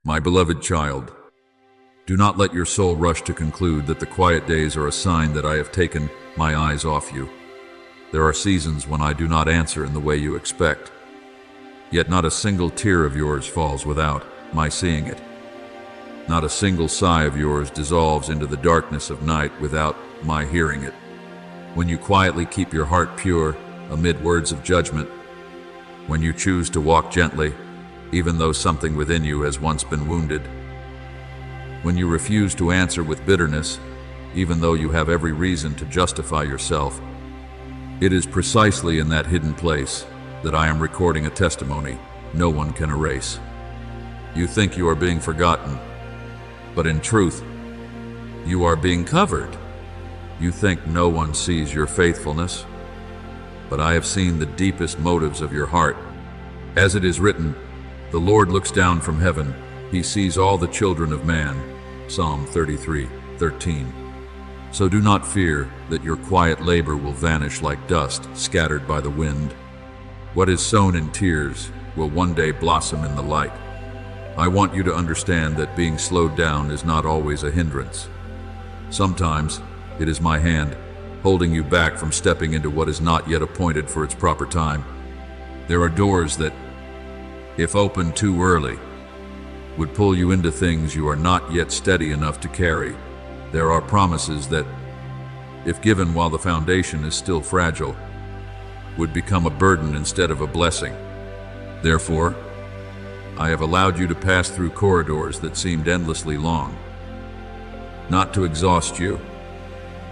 My beloved child, do not let your soul rush to conclude that the quiet days are a sign that I have taken my eyes off you. There are seasons when I do not answer in the way you expect, yet not a single tear of yours falls without my seeing it. Not a single sigh of yours dissolves into the darkness of night without my hearing it. When you quietly keep your heart pure amid words of judgment, when you choose to walk gently, even though something within you has once been wounded, when you refuse to answer with bitterness, even though you have every reason to justify yourself, it is precisely in that hidden place that I am recording a testimony no one can erase. You think you are being forgotten, but in truth, you are being covered. You think no one sees your faithfulness, but I have seen the deepest motives of your heart. As it is written, the Lord looks down from heaven, he sees all the children of man. Psalm 33:13. So do not fear that your quiet labor will vanish like dust scattered by the wind. What is sown in tears will one day blossom in the light. I want you to understand that being slowed down is not always a hindrance. Sometimes it is my hand holding you back from stepping into what is not yet appointed for its proper time. There are doors that, if opened too early, would pull you into things you are not yet steady enough to carry. There are promises that, if given while the foundation is still fragile, would become a burden instead of a blessing. Therefore, I have allowed you to pass through corridors that seemed endlessly long, not to exhaust you,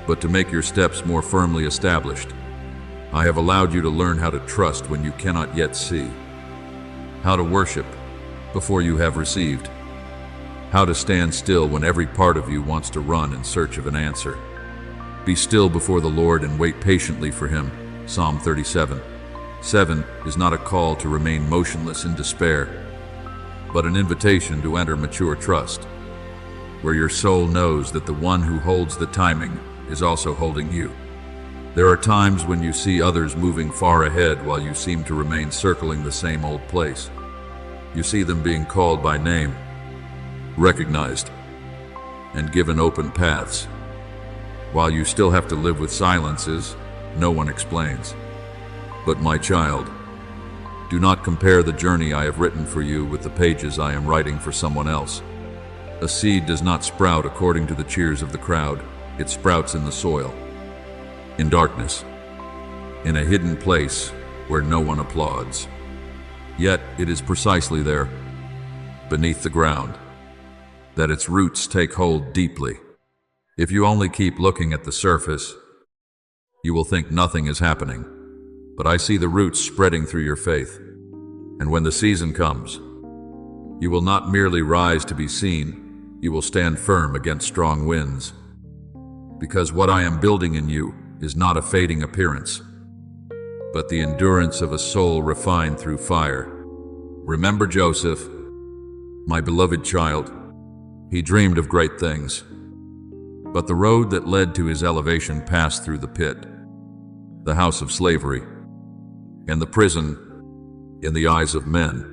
but to make your steps more firmly established. I have allowed you to learn how to trust when you cannot yet see, how to worship before you have received, how to stand still when every part of you wants to run in search of an answer. Be still before the Lord and wait patiently for him. Psalm 37:7 is not a call to remain motionless in despair, but an invitation to enter mature trust, where your soul knows that the one who holds the timing is also holding you. There are times when you see others moving far ahead while you seem to remain circling the same old place. You see them being called by name, recognized, and given open paths, while you still have to live with silences no one explains. But my child, do not compare the journey I have written for you with the pages I am writing for someone else. A seed does not sprout according to the cheers of the crowd. It sprouts in the soil, in darkness, in a hidden place where no one applauds. Yet it is precisely there, beneath the ground, that its roots take hold deeply. If you only keep looking at the surface, you will think nothing is happening. But I see the roots spreading through your faith. And when the season comes, you will not merely rise to be seen, you will stand firm against strong winds. Because what I am building in you is not a fading appearance, but the endurance of a soul refined through fire. Remember Joseph, my beloved child. He dreamed of great things, but the road that led to his elevation passed through the pit, the house of slavery, and the prison in the eyes of men.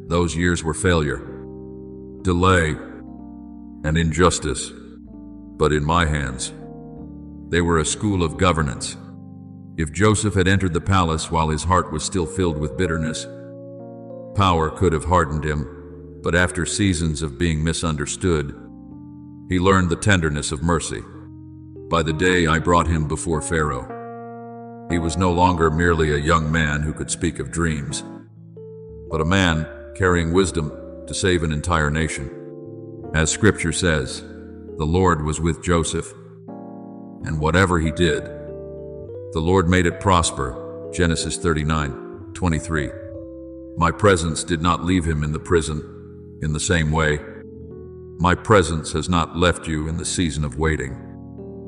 Those years were failure, delay, and injustice, but in my hands, they were a school of governance. If Joseph had entered the palace while his heart was still filled with bitterness, power could have hardened him, but after seasons of being misunderstood, he learned the tenderness of mercy. By the day I brought him before Pharaoh, he was no longer merely a young man who could speak of dreams, but a man carrying wisdom to save an entire nation. As Scripture says, the Lord was with Joseph, and whatever he did, the Lord made it prosper. Genesis 39:23. My presence did not leave him in the prison. In the same way, my presence has not left you in the season of waiting.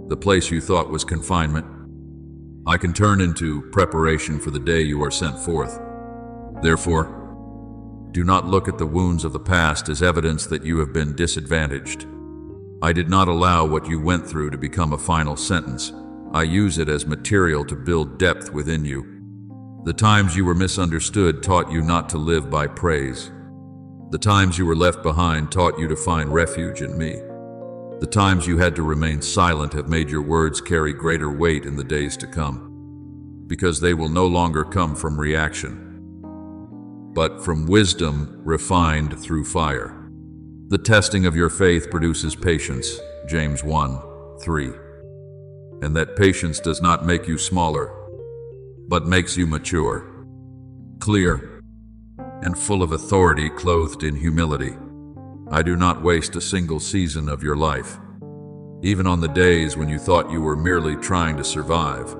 The place you thought was confinement, I can turn into preparation for the day you are sent forth. Therefore, do not look at the wounds of the past as evidence that you have been disadvantaged. I did not allow what you went through to become a final sentence. I use it as material to build depth within you. The times you were misunderstood taught you not to live by praise, The times you were left behind taught you to find refuge in me. The times you had to remain silent have made your words carry greater weight in the days to come, because they will no longer come from reaction, but from wisdom refined through fire. The testing of your faith produces patience, James 1:3. And that patience does not make you smaller, but makes you mature, clear, and full of authority, clothed in humility. I do not waste a single season of your life. Even on the days when you thought you were merely trying to survive,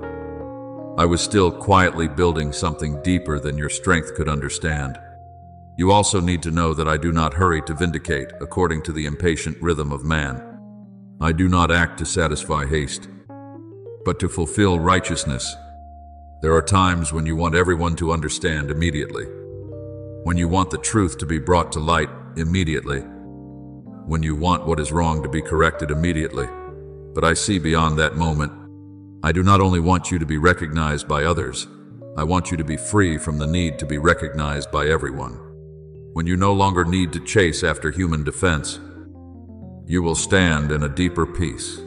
I was still quietly building something deeper than your strength could understand. You also need to know that I do not hurry to vindicate according to the impatient rhythm of man. I do not act to satisfy haste, but to fulfill righteousness. There are times when you want everyone to understand immediately, when you want the truth to be brought to light immediately, when you want what is wrong to be corrected immediately. But I see beyond that moment. I do not only want you to be recognized by others, I want you to be free from the need to be recognized by everyone. When you no longer need to chase after human defense, you will stand in a deeper peace,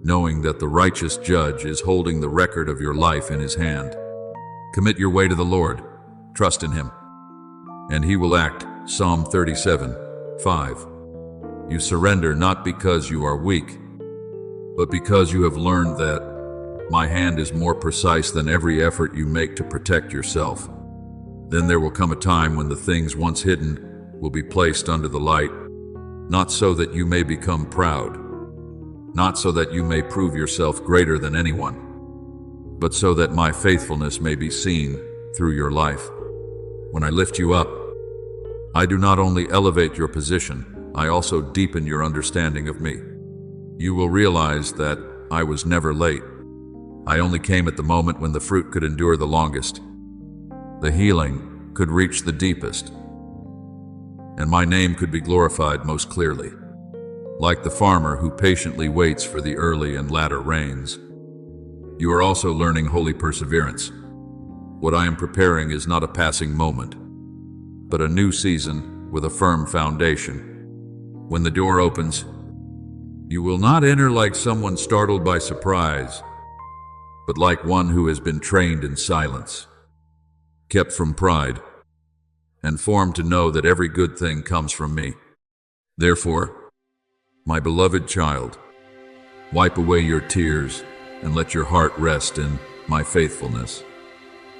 knowing that the righteous judge is holding the record of your life in his hand. Commit your way to the Lord, trust in him, and he will act. Psalm 37:5. You surrender not because you are weak, but because you have learned that my hand is more precise than every effort you make to protect yourself. Then there will come a time when the things once hidden will be placed under the light, not so that you may become proud, not so that you may prove yourself greater than anyone, but so that my faithfulness may be seen through your life. When I lift you up, I do not only elevate your position, I also deepen your understanding of me. You will realize that I was never late. I only came at the moment when the fruit could endure the longest, the healing could reach the deepest, and my name could be glorified most clearly. Like the farmer who patiently waits for the early and latter rains, you are also learning holy perseverance. What I am preparing is not a passing moment, but a new season with a firm foundation. When the door opens, you will not enter like someone startled by surprise, but like one who has been trained in silence, kept from pride, and formed to know that every good thing comes from me. Therefore, my beloved child, wipe away your tears and let your heart rest in my faithfulness.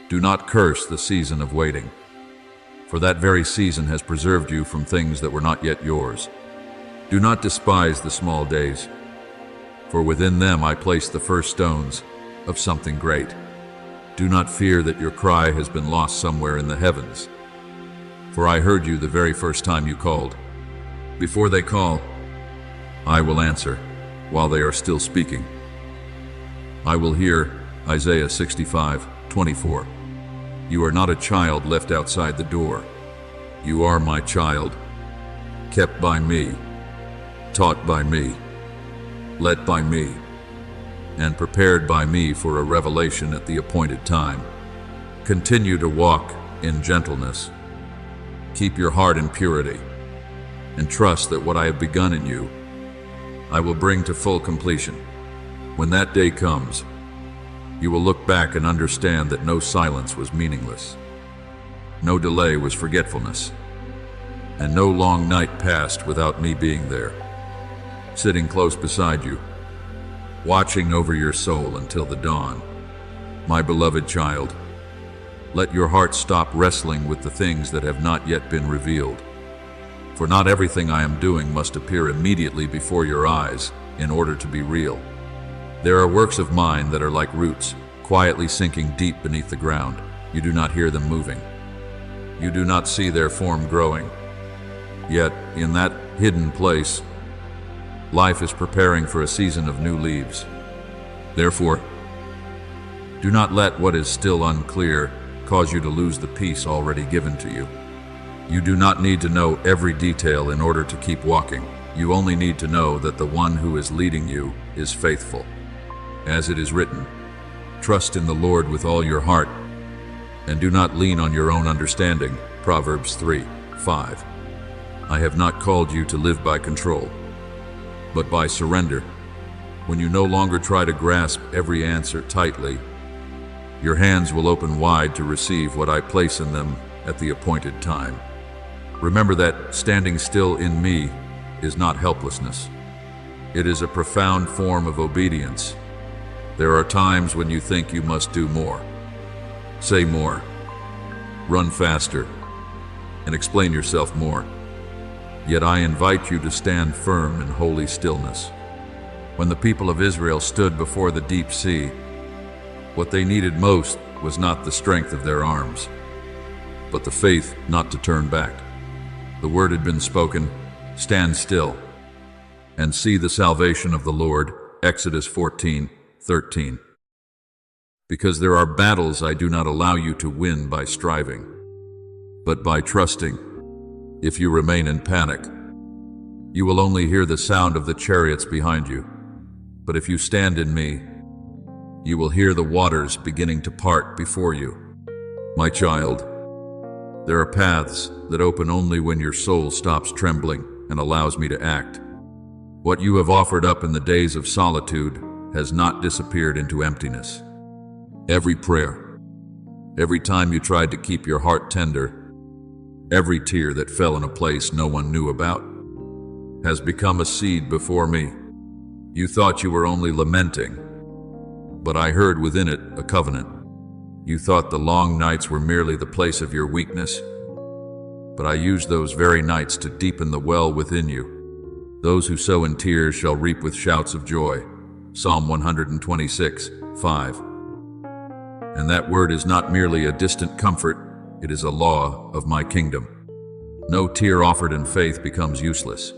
Do not curse the season of waiting, for that very season has preserved you from things that were not yet yours. Do not despise the small days, for within them I place the first stones of something great. Do not fear that your cry has been lost somewhere in the heavens, for I heard you the very first time you called. Before they call, I will answer while they are still speaking. I will hear Isaiah 65:24. You are not a child left outside the door. You are my child, kept by me, taught by me, led by me, and prepared by me for a revelation at the appointed time. Continue to walk in gentleness. Keep your heart in purity, and trust that what I have begun in you, I will bring to full completion. When that day comes, you will look back and understand that no silence was meaningless, no delay was forgetfulness, and no long night passed without me being there, sitting close beside you, watching over your soul until the dawn. My beloved child, let your heart stop wrestling with the things that have not yet been revealed, for not everything I am doing must appear immediately before your eyes in order to be real. There are works of mine that are like roots, quietly sinking deep beneath the ground. You do not hear them moving. You do not see their form growing. Yet, in that hidden place, life is preparing for a season of new leaves. Therefore, do not let what is still unclear cause you to lose the peace already given to you. You do not need to know every detail in order to keep walking. You only need to know that the one who is leading you is faithful. As it is written, trust in the Lord with all your heart, and do not lean on your own understanding. Proverbs 3:5. I have not called you to live by control, but by surrender. When you no longer try to grasp every answer tightly, your hands will open wide to receive what I place in them at the appointed time. Remember that standing still in me is not helplessness. It is a profound form of obedience. There are times when you think you must do more, say more, run faster, and explain yourself more. Yet I invite you to stand firm in holy stillness. When the people of Israel stood before the deep sea, what they needed most was not the strength of their arms, but the faith not to turn back. The word had been spoken, stand still, and see the salvation of the Lord, Exodus 14:13. Because there are battles I do not allow you to win by striving, but by trusting. If you remain in panic, you will only hear the sound of the chariots behind you. But if you stand in me, you will hear the waters beginning to part before you. My child, there are paths that open only when your soul stops trembling and allows me to act. What you have offered up in the days of solitude has not disappeared into emptiness. Every prayer, every time you tried to keep your heart tender, every tear that fell in a place no one knew about, has become a seed before me. You thought you were only lamenting, but I heard within it a covenant. You thought the long nights were merely the place of your weakness, but I used those very nights to deepen the well within you. Those who sow in tears shall reap with shouts of joy. Psalm 126:5. And that word is not merely a distant comfort, it is a law of my kingdom. No tear offered in faith becomes useless.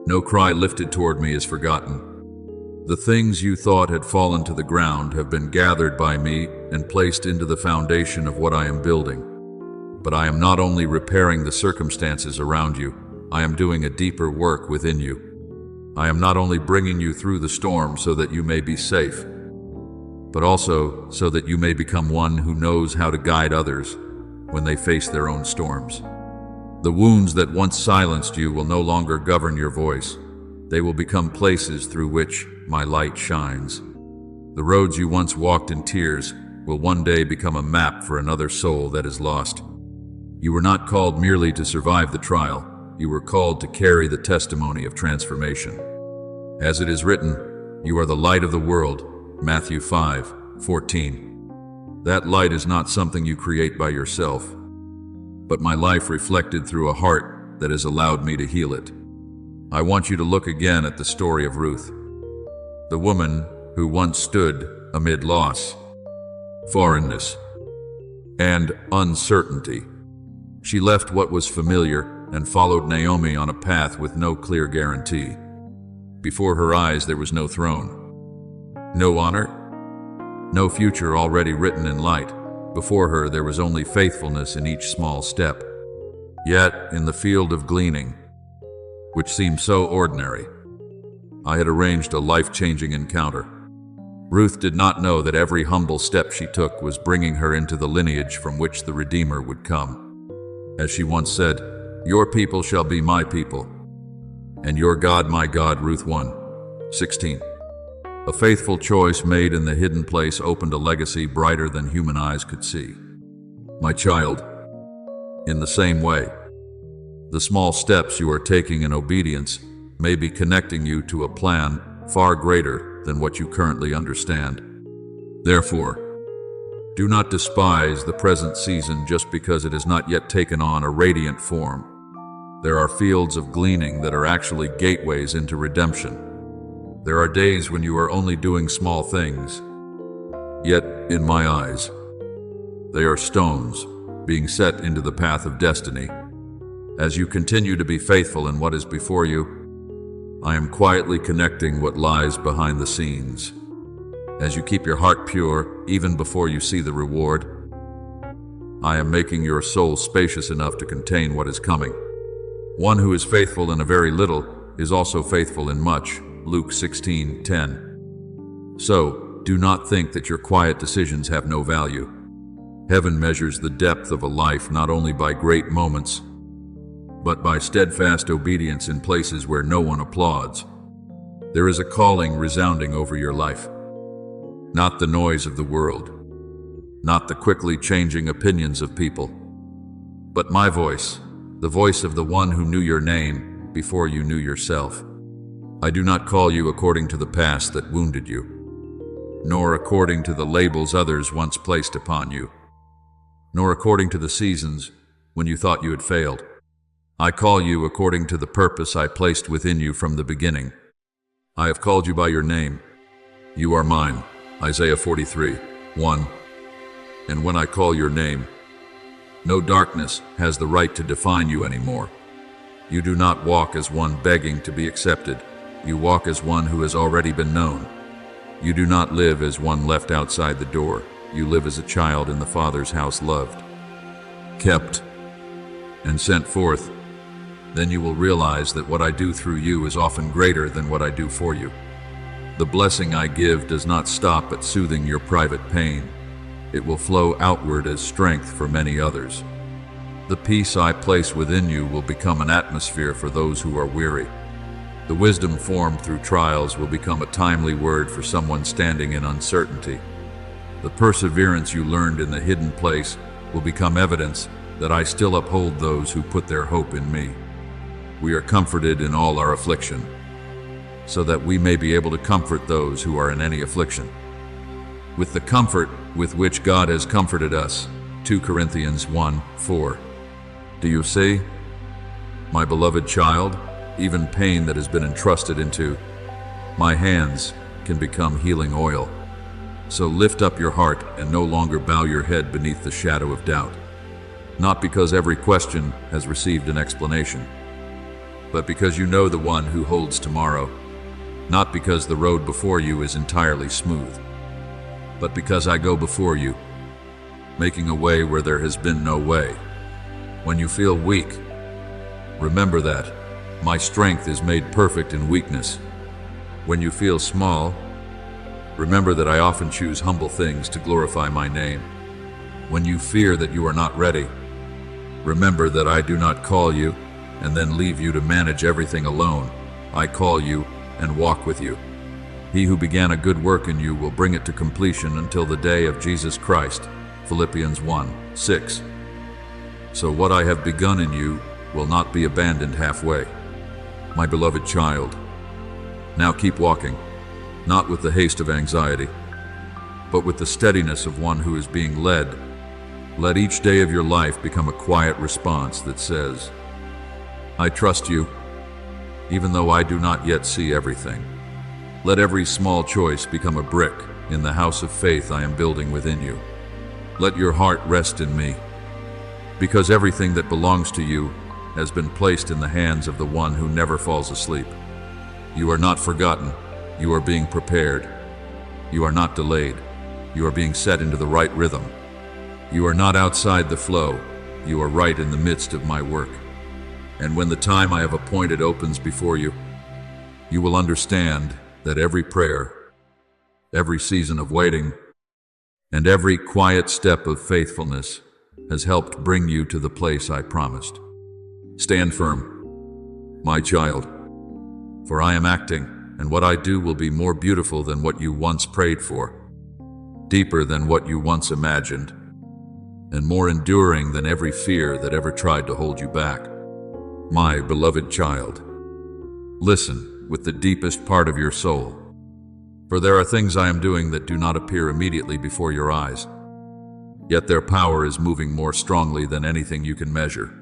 No cry lifted toward me is forgotten. The things you thought had fallen to the ground have been gathered by me and placed into the foundation of what I am building. But I am not only repairing the circumstances around you, I am doing a deeper work within you. I am not only bringing you through the storm so that you may be safe, but also so that you may become one who knows how to guide others when they face their own storms. The wounds that once silenced you will no longer govern your voice. They will become places through which my light shines. The roads you once walked in tears will one day become a map for another soul that is lost. You were not called merely to survive the trial. You were called to carry the testimony of transformation. As it is written, you are the light of the world, Matthew 5:14. That light is not something you create by yourself, but my life reflected through a heart that has allowed me to heal it. I want you to look again at the story of Ruth, the woman who once stood amid loss, foreignness, and uncertainty. She left what was familiar and followed Naomi on a path with no clear guarantee. Before her eyes there was no throne, no honor, no future already written in light. Before her there was only faithfulness in each small step. Yet, in the field of gleaning, which seemed so ordinary, I had arranged a life-changing encounter. Ruth did not know that every humble step she took was bringing her into the lineage from which the Redeemer would come. As she once said, "Your people shall be my people, and your God my God," Ruth 1:16. A faithful choice made in the hidden place opened a legacy brighter than human eyes could see. My child, in the same way, the small steps you are taking in obedience may be connecting you to a plan far greater than what you currently understand. Therefore, do not despise the present season just because it has not yet taken on a radiant form. There are fields of gleaning that are actually gateways into redemption. There are days when you are only doing small things, yet, in my eyes, they are stones being set into the path of destiny. As you continue to be faithful in what is before you, I am quietly connecting what lies behind the scenes. As you keep your heart pure, even before you see the reward, I am making your soul spacious enough to contain what is coming. One who is faithful in a very little is also faithful in much. Luke 16:10. So, do not think that your quiet decisions have no value. Heaven measures the depth of a life not only by great moments, but by steadfast obedience in places where no one applauds. There is a calling resounding over your life. Not the noise of the world, not the quickly changing opinions of people, but my voice, the voice of the one who knew your name before you knew yourself. I do not call you according to the past that wounded you, nor according to the labels others once placed upon you, nor according to the seasons when you thought you had failed. I call you according to the purpose I placed within you from the beginning. I have called you by your name. You are mine. Isaiah 43:1. And when I call your name, no darkness has the right to define you anymore. You do not walk as one begging to be accepted. You walk as one who has already been known. You do not live as one left outside the door. You live as a child in the Father's house, loved, kept, and sent forth. Then you will realize that what I do through you is often greater than what I do for you. The blessing I give does not stop at soothing your private pain. It will flow outward as strength for many others. The peace I place within you will become an atmosphere for those who are weary. The wisdom formed through trials will become a timely word for someone standing in uncertainty. The perseverance you learned in the hidden place will become evidence that I still uphold those who put their hope in me. We are comforted in all our affliction, so that we may be able to comfort those who are in any affliction, with the comfort with which God has comforted us. 2 Corinthians 1:4. Do you see, my beloved child, even pain that has been entrusted into my hands can become healing oil. So lift up your heart and no longer bow your head beneath the shadow of doubt, not because every question has received an explanation, but because you know the one who holds tomorrow, not because the road before you is entirely smooth, but because I go before you, making a way where there has been no way. When you feel weak, remember that my strength is made perfect in weakness. When you feel small, remember that I often choose humble things to glorify my name. When you fear that you are not ready, remember that I do not call you and then leave you to manage everything alone. I call you and walk with you. He who began a good work in you will bring it to completion until the day of Jesus Christ. Philippians 1:6. So what I have begun in you will not be abandoned halfway. My beloved child, now keep walking, not with the haste of anxiety, but with the steadiness of one who is being led. Let each day of your life become a quiet response that says, I trust you, even though I do not yet see everything. Let every small choice become a brick in the house of faith I am building within you. Let your heart rest in me, because everything that belongs to you has been placed in the hands of the one who never falls asleep. You are not forgotten. You are being prepared. You are not delayed. You are being set into the right rhythm. You are not outside the flow. You are right in the midst of my work. And when the time I have appointed opens before you, you will understand that every prayer, every season of waiting, and every quiet step of faithfulness has helped bring you to the place I promised. Stand firm, my child, for I am acting, and what I do will be more beautiful than what you once prayed for, deeper than what you once imagined, and more enduring than every fear that ever tried to hold you back. My beloved child, listen with the deepest part of your soul, for there are things I am doing that do not appear immediately before your eyes, yet their power is moving more strongly than anything you can measure.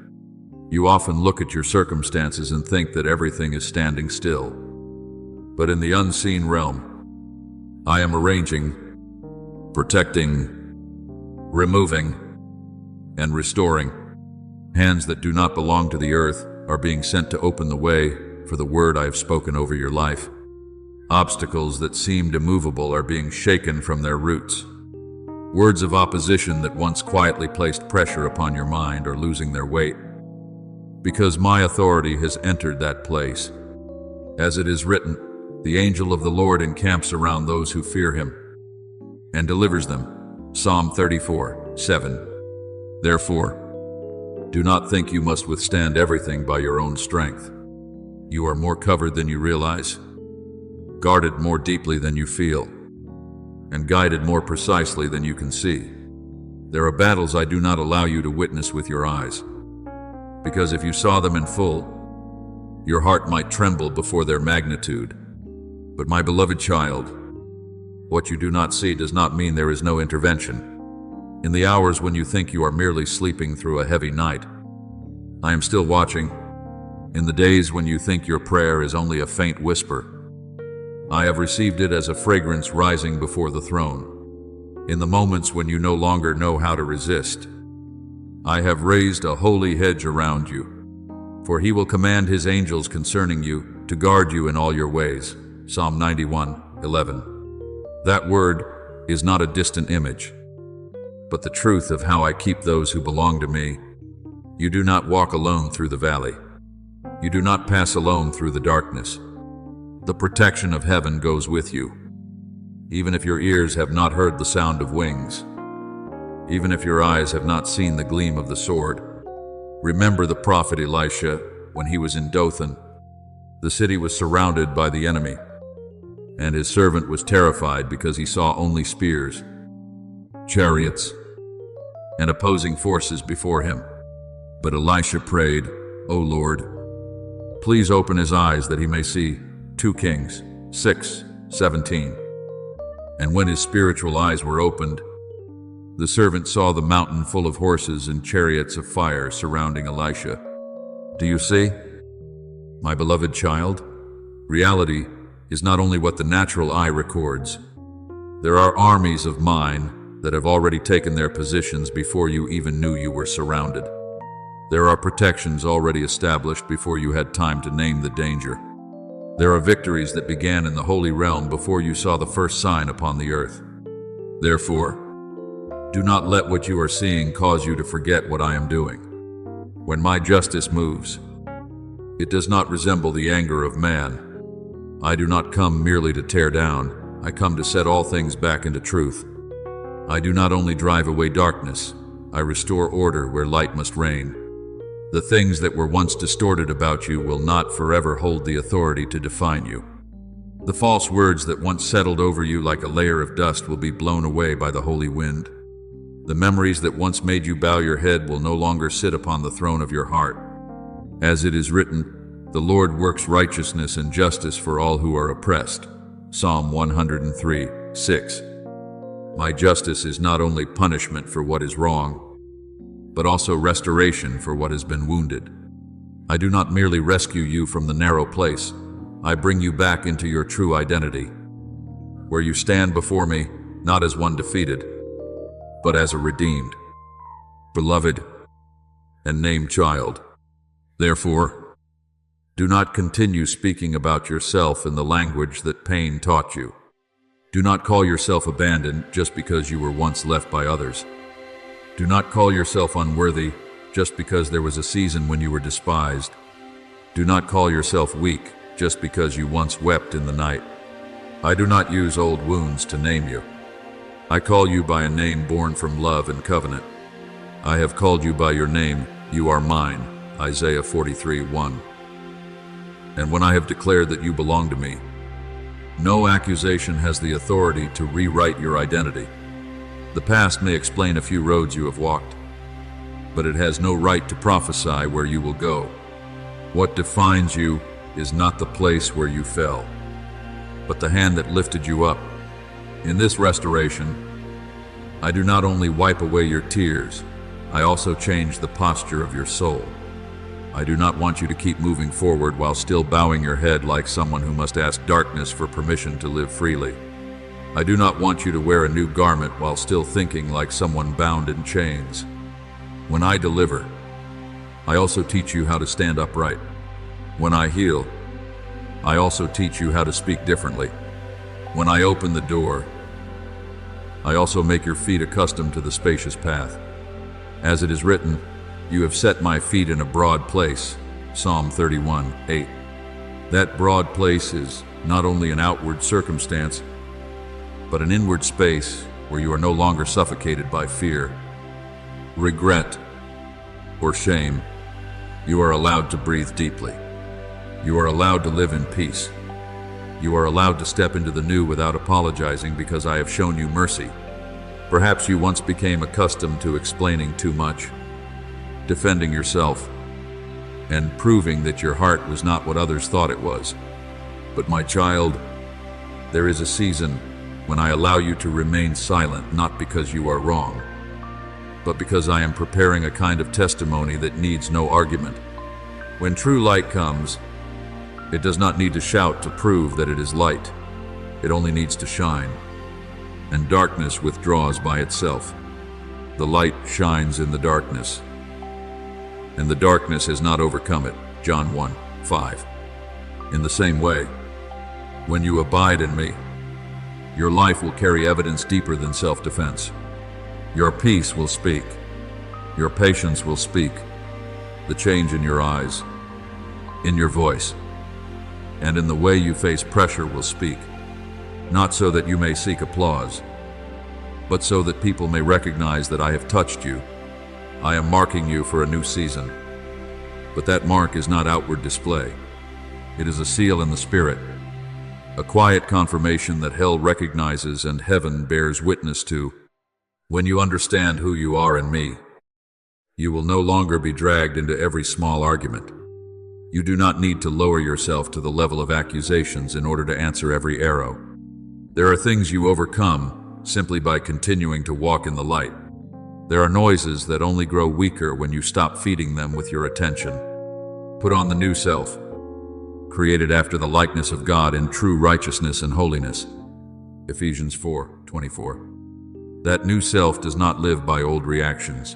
You often look at your circumstances and think that everything is standing still, but in the unseen realm, I am arranging, protecting, removing, and restoring. Hands that do not belong to the earth are being sent to open the way for the word I have spoken over your life. Obstacles that seemed immovable are being shaken from their roots. Words of opposition that once quietly placed pressure upon your mind are losing their weight, because my authority has entered that place. As it is written, the angel of the Lord encamps around those who fear him and delivers them. Psalm 34:7. Therefore, Do not think you must withstand everything by your own strength. You are more covered than you realize, guarded more deeply than you feel, and guided more precisely than you can see. There are battles I do not allow you to witness with your eyes, because if you saw them in full, your heart might tremble before their magnitude. But my beloved child, what you do not see does not mean there is no intervention. In the hours when you think you are merely sleeping through a heavy night, I am still watching. In the days when you think your prayer is only a faint whisper, I have received it as a fragrance rising before the throne. In the moments when you no longer know how to resist, I have raised a holy hedge around you, for he will command his angels concerning you to guard you in all your ways. Psalm 91:11. That word is not a distant image, but the truth of how I keep those who belong to me. You do not walk alone through the valley. You do not pass alone through the darkness. The protection of heaven goes with you. Even if your ears have not heard the sound of wings, even if your eyes have not seen the gleam of the sword. Remember the prophet Elisha when he was in Dothan. The city was surrounded by the enemy, and his servant was terrified because he saw only spears, chariots, and opposing forces before him. But Elisha prayed, "O Lord, please open his eyes that he may see." 2 Kings 6:17. And when his spiritual eyes were opened, the servant saw the mountain full of horses and chariots of fire surrounding Elisha. Do you see? My beloved child, reality is not only what the natural eye records. There are armies of mine that have already taken their positions before you even knew you were surrounded. There are protections already established before you had time to name the danger. There are victories that began in the holy realm before you saw the first sign upon the earth. Therefore, do not let what you are seeing cause you to forget what I am doing. When my justice moves, it does not resemble the anger of man. I do not come merely to tear down, I come to set all things back into truth. I do not only drive away darkness, I restore order where light must reign. The things that were once distorted about you will not forever hold the authority to define you. The false words that once settled over you like a layer of dust will be blown away by the holy wind. The memories that once made you bow your head will no longer sit upon the throne of your heart. As it is written, the Lord works righteousness and justice for all who are oppressed. Psalm 103:6. My justice is not only punishment for what is wrong, but also restoration for what has been wounded. I do not merely rescue you from the narrow place. I bring you back into your true identity, where you stand before me not as one defeated, but as a redeemed, beloved, and named child. Therefore, do not continue speaking about yourself in the language that pain taught you. Do not call yourself abandoned just because you were once left by others. Do not call yourself unworthy just because there was a season when you were despised. Do not call yourself weak just because you once wept in the night. I do not use old wounds to name you. I call you by a name born from love and covenant. I have called you by your name, you are mine. Isaiah 43:1. And when I have declared that you belong to me, no accusation has the authority to rewrite your identity. The past may explain a few roads you have walked, but it has no right to prophesy where you will go. What defines you is not the place where you fell, but the hand that lifted you up. In this restoration, I do not only wipe away your tears, I also change the posture of your soul. I do not want you to keep moving forward while still bowing your head like someone who must ask darkness for permission to live freely. I do not want you to wear a new garment while still thinking like someone bound in chains. When I deliver, I also teach you how to stand upright. When I heal, I also teach you how to speak differently. When I open the door, I also make your feet accustomed to the spacious path. As it is written, you have set my feet in a broad place. Psalm 31:8. That broad place is not only an outward circumstance, but an inward space where you are no longer suffocated by fear, regret, or shame. You are allowed to breathe deeply. You are allowed to live in peace. You are allowed to step into the new without apologizing because I have shown you mercy. Perhaps you once became accustomed to explaining too much, defending yourself, and proving that your heart was not what others thought it was. But my child, there is a season when I allow you to remain silent, not because you are wrong, but because I am preparing a kind of testimony that needs no argument. When true light comes, it does not need to shout to prove that it is light. It only needs to shine, and darkness withdraws by itself. The light shines in the darkness, and the darkness has not overcome it. John 1:5. In the same way, when you abide in me, your life will carry evidence deeper than self-defense. Your peace will speak. Your patience will speak. The change in your eyes, in your voice, and in the way you face pressure will speak. Not so that you may seek applause, but so that people may recognize that I have touched you. I am marking you for a new season. But that mark is not outward display. It is a seal in the spirit, a quiet confirmation that hell recognizes and heaven bears witness to. When you understand who you are in me, you will no longer be dragged into every small argument. You do not need to lower yourself to the level of accusations in order to answer every arrow. There are things you overcome simply by continuing to walk in the light. There are noises that only grow weaker when you stop feeding them with your attention. Put on the new self, created after the likeness of God in true righteousness and holiness. Ephesians 4:24. That new self does not live by old reactions,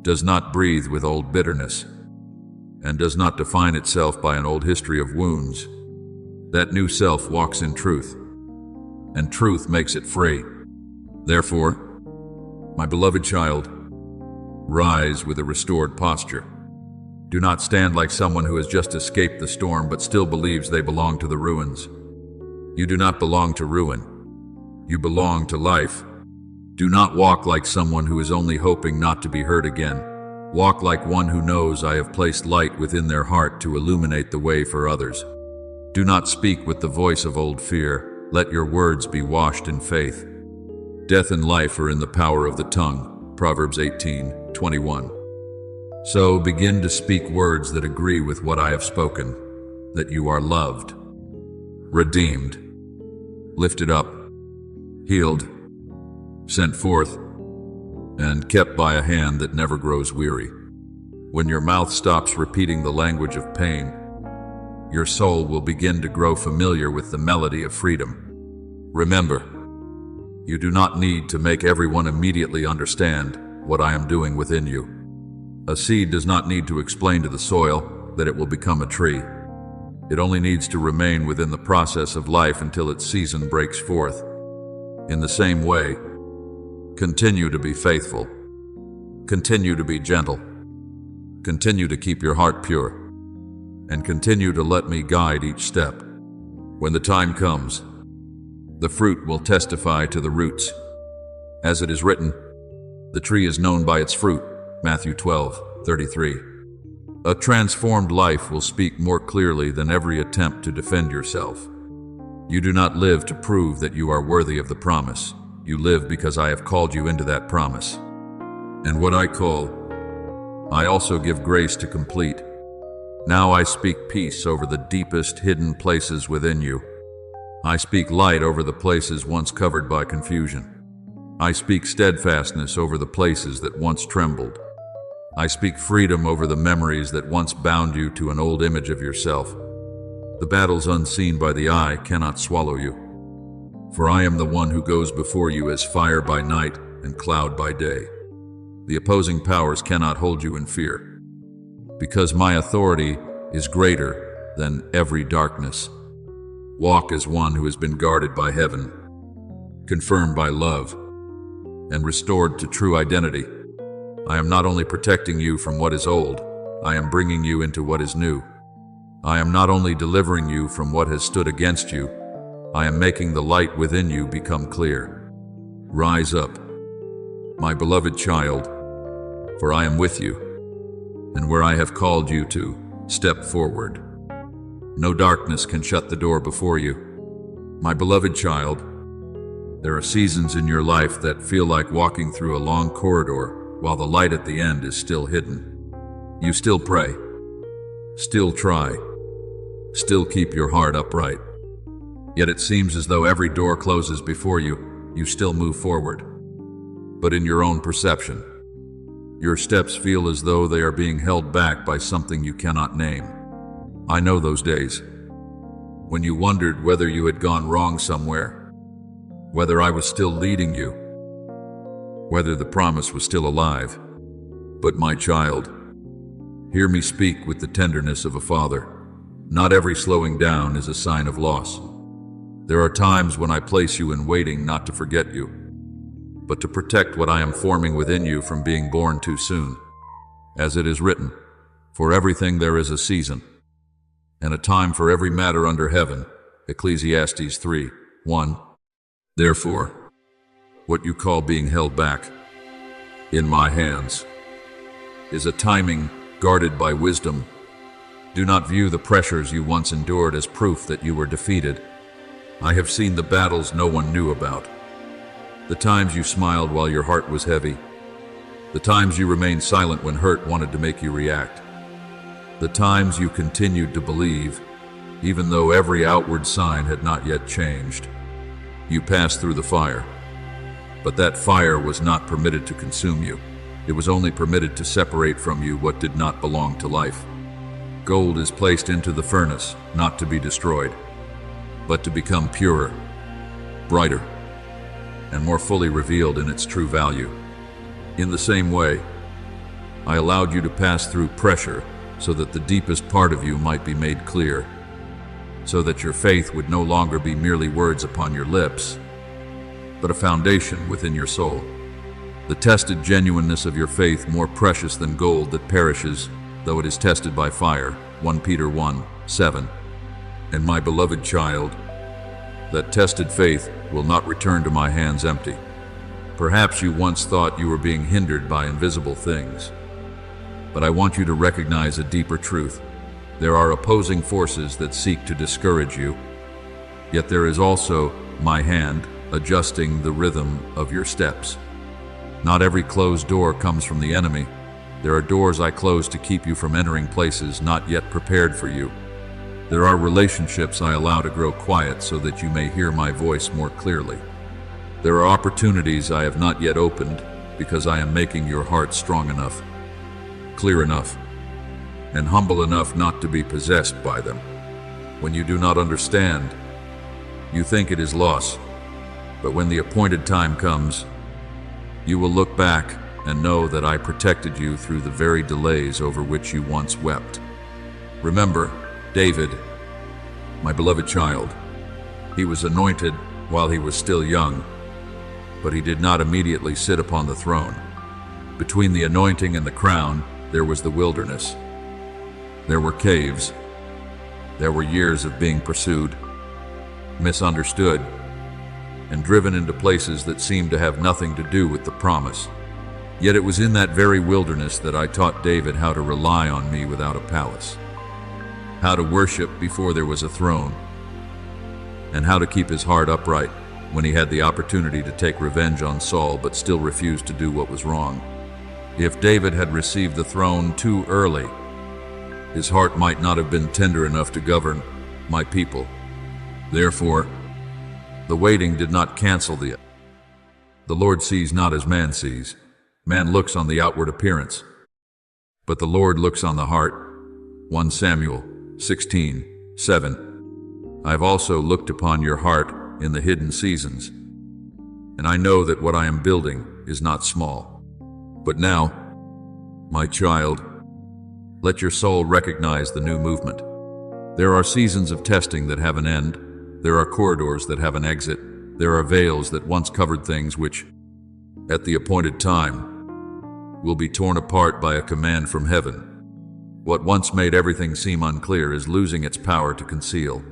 does not breathe with old bitterness, and does not define itself by an old history of wounds. That new self walks in truth, and truth makes it free. Therefore, my beloved child, rise with a restored posture. Do not stand like someone who has just escaped the storm but still believes they belong to the ruins. You do not belong to ruin. You belong to life. Do not walk like someone who is only hoping not to be hurt again. Walk like one who knows I have placed light within their heart to illuminate the way for others. Do not speak with the voice of old fear. Let your words be washed in faith. Death and life are in the power of the tongue. Proverbs 18:21. So begin to speak words that agree with what I have spoken, that you are loved, redeemed, lifted up, healed, sent forth, and kept by a hand that never grows weary. When your mouth stops repeating the language of pain, your soul will begin to grow familiar with the melody of freedom. Remember, you do not need to make everyone immediately understand what I am doing within you. A seed does not need to explain to the soil that it will become a tree. It only needs to remain within the process of life until its season breaks forth. In the same way, continue to be faithful. Continue to be gentle. Continue to keep your heart pure. And continue to let me guide each step. When the time comes, the fruit will testify to the roots. As it is written, the tree is known by its fruit. Matthew 12:33. A transformed life will speak more clearly than every attempt to defend yourself. You do not live to prove that you are worthy of the promise. You live because I have called you into that promise. And what I call, I also give grace to complete. Now I speak peace over the deepest hidden places within you. I speak light over the places once covered by confusion. I speak steadfastness over the places that once trembled. I speak freedom over the memories that once bound you to an old image of yourself. The battles unseen by the eye cannot swallow you. For I am the one who goes before you as fire by night and cloud by day. The opposing powers cannot hold you in fear, because my authority is greater than every darkness. Walk as one who has been guarded by heaven, confirmed by love, and restored to true identity. I am not only protecting you from what is old, I am bringing you into what is new. I am not only delivering you from what has stood against you, I am making the light within you become clear. Rise up, my beloved child, for I am with you. and where I have called you to step forward. No darkness can shut the door before you. My beloved child, there are seasons in your life that feel like walking through a long corridor while the light at the end is still hidden. You still pray, still try, still keep your heart upright. Yet it seems as though every door closes before you, you still move forward. But in your own perception, your steps feel as though they are being held back by something you cannot name. I know those days, when you wondered whether you had gone wrong somewhere, whether I was still leading you, whether the promise was still alive. But my child, hear me speak with the tenderness of a father. Not every slowing down is a sign of loss. There are times when I place you in waiting not to forget you, but to protect what I am forming within you from being born too soon. As it is written, for everything there is a season, and a time for every matter under heaven. Ecclesiastes 3:1. Therefore, what you call being held back in my hands is a timing guarded by wisdom. Do not view the pressures you once endured as proof that you were defeated. I have seen the battles no one knew about. The times you smiled while your heart was heavy. The times you remained silent when hurt wanted to make you react. The times you continued to believe, even though every outward sign had not yet changed. You passed through the fire, but that fire was not permitted to consume you. It was only permitted to separate from you what did not belong to life. Gold is placed into the furnace, not to be destroyed, but to become purer, brighter, and more fully revealed in its true value. In the same way, I allowed you to pass through pressure so that the deepest part of you might be made clear, so that your faith would no longer be merely words upon your lips, but a foundation within your soul. The tested genuineness of your faith more precious than gold that perishes, though it is tested by fire. 1 Peter 1:7. And my beloved child, that tested faith will not return to my hands empty. Perhaps you once thought you were being hindered by invisible things, but I want you to recognize a deeper truth. There are opposing forces that seek to discourage you, yet there is also my hand adjusting the rhythm of your steps. Not every closed door comes from the enemy. There are doors I close to keep you from entering places not yet prepared for you. There are relationships I allow to grow quiet so that you may hear my voice more clearly. There are opportunities I have not yet opened because I am making your heart strong enough, clear enough, and humble enough not to be possessed by them. When you do not understand, you think it is loss, but when the appointed time comes, you will look back and know that I protected you through the very delays over which you once wept. Remember David, my beloved child. He was anointed while he was still young, but he did not immediately sit upon the throne. Between the anointing and the crown, there was the wilderness. There were caves. There were years of being pursued, misunderstood, and driven into places that seemed to have nothing to do with the promise. Yet it was in that very wilderness that I taught David how to rely on me without a palace, how to worship before there was a throne, and how to keep his heart upright when he had the opportunity to take revenge on Saul but still refused to do what was wrong. If David had received the throne too early, his heart might not have been tender enough to govern my people. Therefore, the waiting did not cancel the Lord sees not as man sees. Man looks on the outward appearance, but the Lord looks on the heart. 1 Samuel 16:7. I have also looked upon your heart in the hidden seasons, and I know that what I am building is not small. But now, my child, let your soul recognize the new movement. There are seasons of testing that have an end. There are corridors that have an exit. There are veils that once covered things which, at the appointed time, will be torn apart by a command from heaven. What once made everything seem unclear is losing its power to conceal.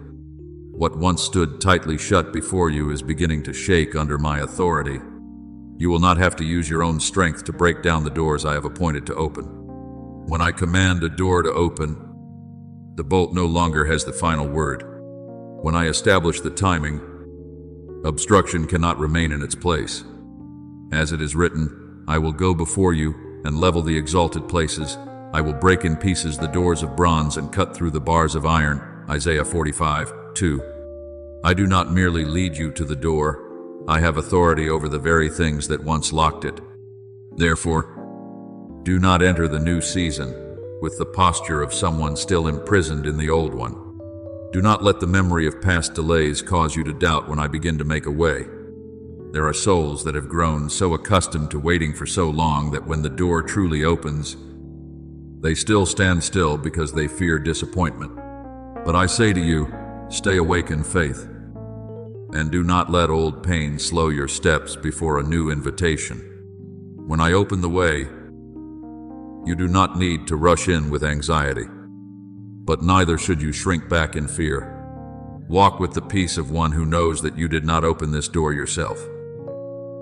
What once stood tightly shut before you is beginning to shake under my authority. You will not have to use your own strength to break down the doors I have appointed to open. When I command a door to open, the bolt no longer has the final word. When I establish the timing, obstruction cannot remain in its place. As it is written, I will go before you and level the exalted places. I will break in pieces the doors of bronze and cut through the bars of iron. Isaiah 45:2. I do not merely lead you to the door. I have authority over the very things that once locked it. Therefore, do not enter the new season with the posture of someone still imprisoned in the old one. Do not let the memory of past delays cause you to doubt when I begin to make a way. There are souls that have grown so accustomed to waiting for so long that when the door truly opens, they still stand still because they fear disappointment. But I say to you, stay awake in faith, and do not let old pain slow your steps before a new invitation. When I open the way, you do not need to rush in with anxiety, but neither should you shrink back in fear. Walk with the peace of one who knows that you did not open this door yourself,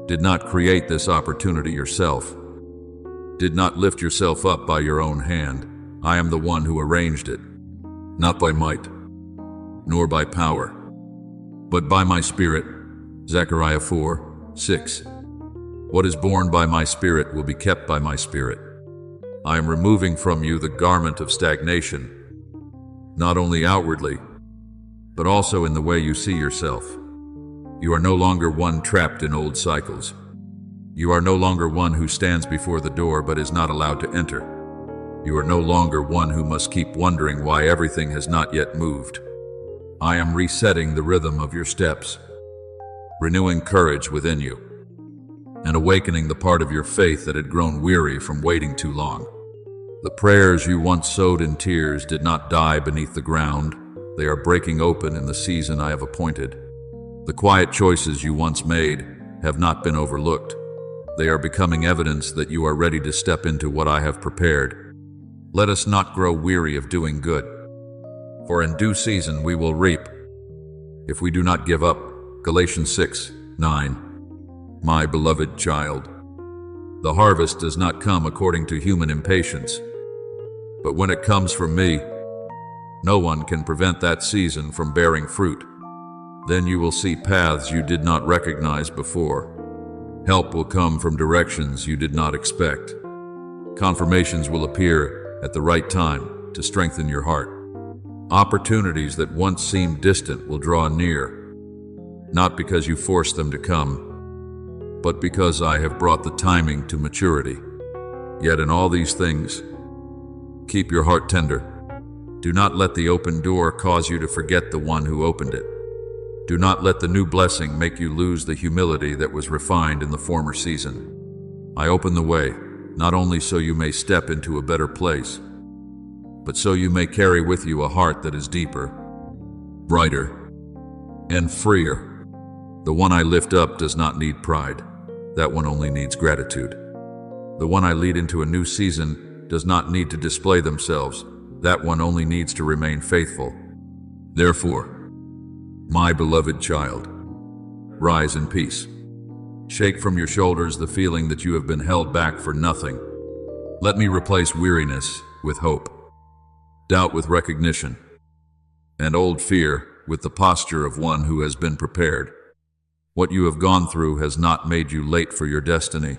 did not create this opportunity yourself, did not lift yourself up by your own hand. I am the one who arranged it, not by might, nor by power, but by my Spirit. Zechariah 4:6. What is born by my Spirit will be kept by my Spirit. I am removing from you the garment of stagnation, not only outwardly, but also in the way you see yourself. You are no longer one trapped in old cycles. You are no longer one who stands before the door but is not allowed to enter. You are no longer one who must keep wondering why everything has not yet moved. I am resetting the rhythm of your steps, renewing courage within you, and awakening the part of your faith that had grown weary from waiting too long. The prayers you once sowed in tears did not die beneath the ground. They are breaking open in the season I have appointed. The quiet choices you once made have not been overlooked. They are becoming evidence that you are ready to step into what I have prepared. Let us not grow weary of doing good, for in due season we will reap, if we do not give up. Galatians 6:9. My beloved child, the harvest does not come according to human impatience, but when it comes from me, no one can prevent that season from bearing fruit. Then you will see paths you did not recognize before. Help will come from directions you did not expect. Confirmations will appear at the right time to strengthen your heart. Opportunities that once seemed distant will draw near, not because you forced them to come, but because I have brought the timing to maturity. Yet in all these things, keep your heart tender. Do not let the open door cause you to forget the one who opened it. Do not let the new blessing make you lose the humility that was refined in the former season. I open the way, not only so you may step into a better place, but so you may carry with you a heart that is deeper, brighter, and freer. The one I lift up does not need pride. That one only needs gratitude. The one I lead into a new season does not need to display themselves. That one only needs to remain faithful. Therefore, my beloved child, rise in peace. Shake from your shoulders the feeling that you have been held back for nothing. Let me replace weariness with hope, doubt with recognition, and old fear with the posture of one who has been prepared. What you have gone through has not made you late for your destiny.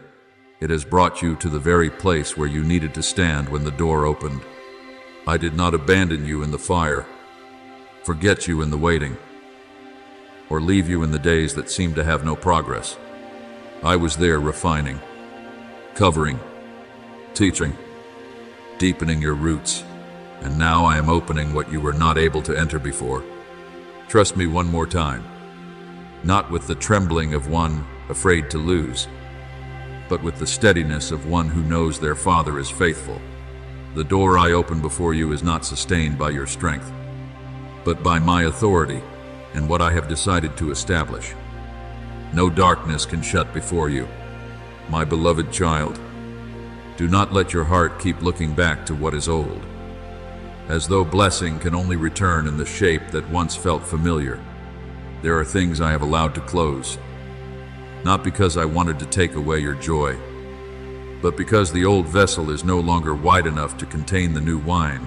It has brought you to the very place where you needed to stand when the door opened. I did not abandon you in the fire, forget you in the waiting, or leave you in the days that seemed to have no progress. I was there refining, covering, teaching, deepening your roots, and now I am opening what you were not able to enter before. Trust me one more time, not with the trembling of one afraid to lose, but with the steadiness of one who knows their Father is faithful. The door I open before you is not sustained by your strength, but by my authority and what I have decided to establish. No darkness can shut before you. My beloved child, do not let your heart keep looking back to what is old, as though blessing can only return in the shape that once felt familiar. There are things I have allowed to close, not because I wanted to take away your joy, but because the old vessel is no longer wide enough to contain the new wine.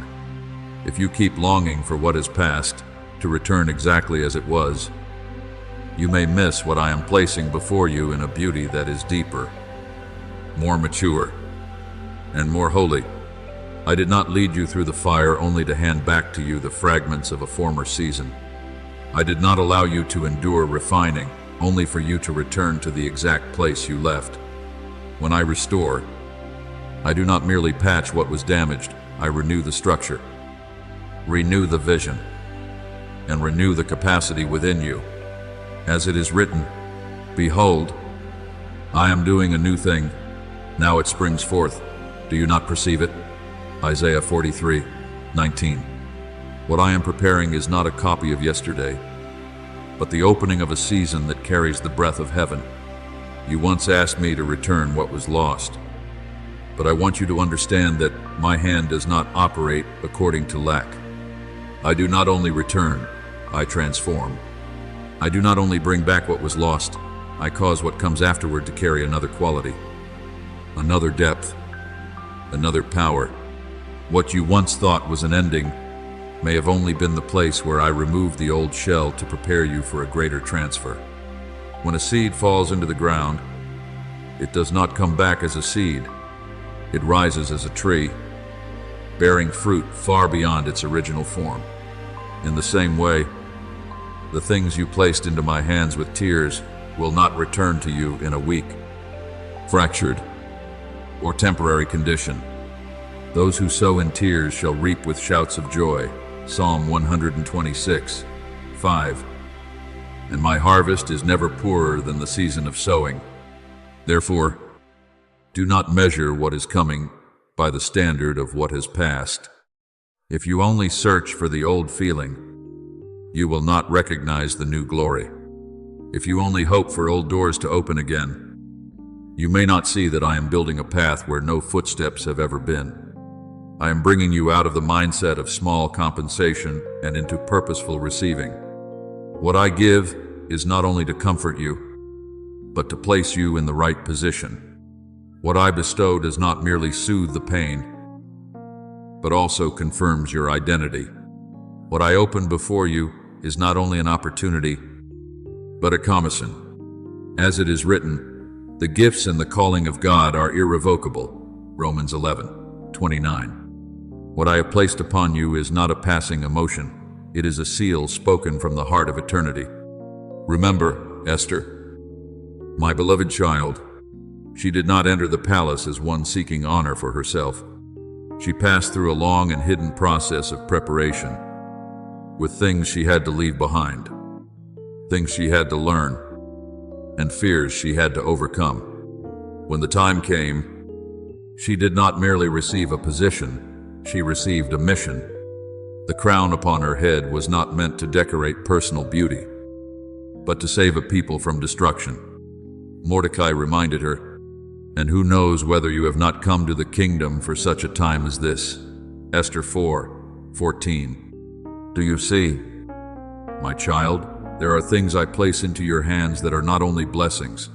If you keep longing for what is past to return exactly as it was, you may miss what I am placing before you in a beauty that is deeper, more mature, and more holy. I did not lead you through the fire only to hand back to you the fragments of a former season. I did not allow you to endure refining only for you to return to the exact place you left. When I restore, I do not merely patch what was damaged, I renew the structure, renew the vision, and renew the capacity within you. As it is written, "Behold, I am doing a new thing. Now it springs forth. Do you not perceive it?" Isaiah 43:19. What I am preparing is not a copy of yesterday, but the opening of a season that carries the breath of heaven. You once asked me to return what was lost, but I want you to understand that my hand does not operate according to lack. I do not only return, I transform. I do not only bring back what was lost, I cause what comes afterward to carry another quality, another depth, another power. What you once thought was an ending may have only been the place where I removed the old shell to prepare you for a greater transfer. When a seed falls into the ground, it does not come back as a seed. It rises as a tree, bearing fruit far beyond its original form. In the same way, the things you placed into my hands with tears will not return to you in a weak, fractured, or temporary condition. Those who sow in tears shall reap with shouts of joy. Psalm 126:5. And my harvest is never poorer than the season of sowing. Therefore, do not measure what is coming by the standard of what has passed. If you only search for the old feeling, you will not recognize the new glory. If you only hope for old doors to open again, you may not see that I am building a path where no footsteps have ever been. I am bringing you out of the mindset of small compensation and into purposeful receiving. What I give is not only to comfort you, but to place you in the right position. What I bestow does not merely soothe the pain, but also confirms your identity. What I open before you is not only an opportunity, but a commission. As it is written, the gifts and the calling of God are irrevocable. Romans 11:29. What I have placed upon you is not a passing emotion. It is a seal spoken from the heart of eternity. Remember, Esther, my beloved child, she did not enter the palace as one seeking honor for herself. She passed through a long and hidden process of preparation, with things she had to leave behind, things she had to learn, and fears she had to overcome. When the time came, she did not merely receive a position, she received a mission. The crown upon her head was not meant to decorate personal beauty, but to save a people from destruction. Mordecai reminded her, "And who knows whether you have not come to the kingdom for such a time as this?" Esther 4:14. Do you see? My child, there are things I place into your hands that are not only blessings,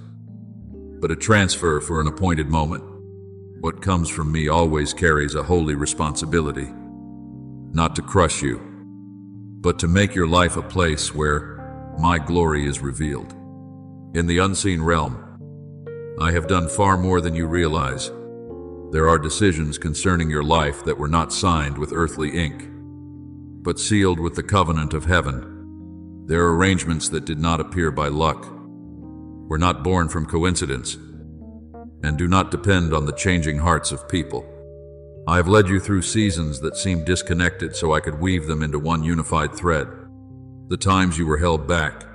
but a transfer for an appointed moment. What comes from me always carries a holy responsibility, not to crush you, but to make your life a place where my glory is revealed. In the unseen realm, I have done far more than you realize. There are decisions concerning your life that were not signed with earthly ink, but sealed with the covenant of heaven. There are arrangements that did not appear by luck, were not born from coincidence, and do not depend on the changing hearts of people. I have led you through seasons that seemed disconnected so I could weave them into one unified thread. The times you were held back,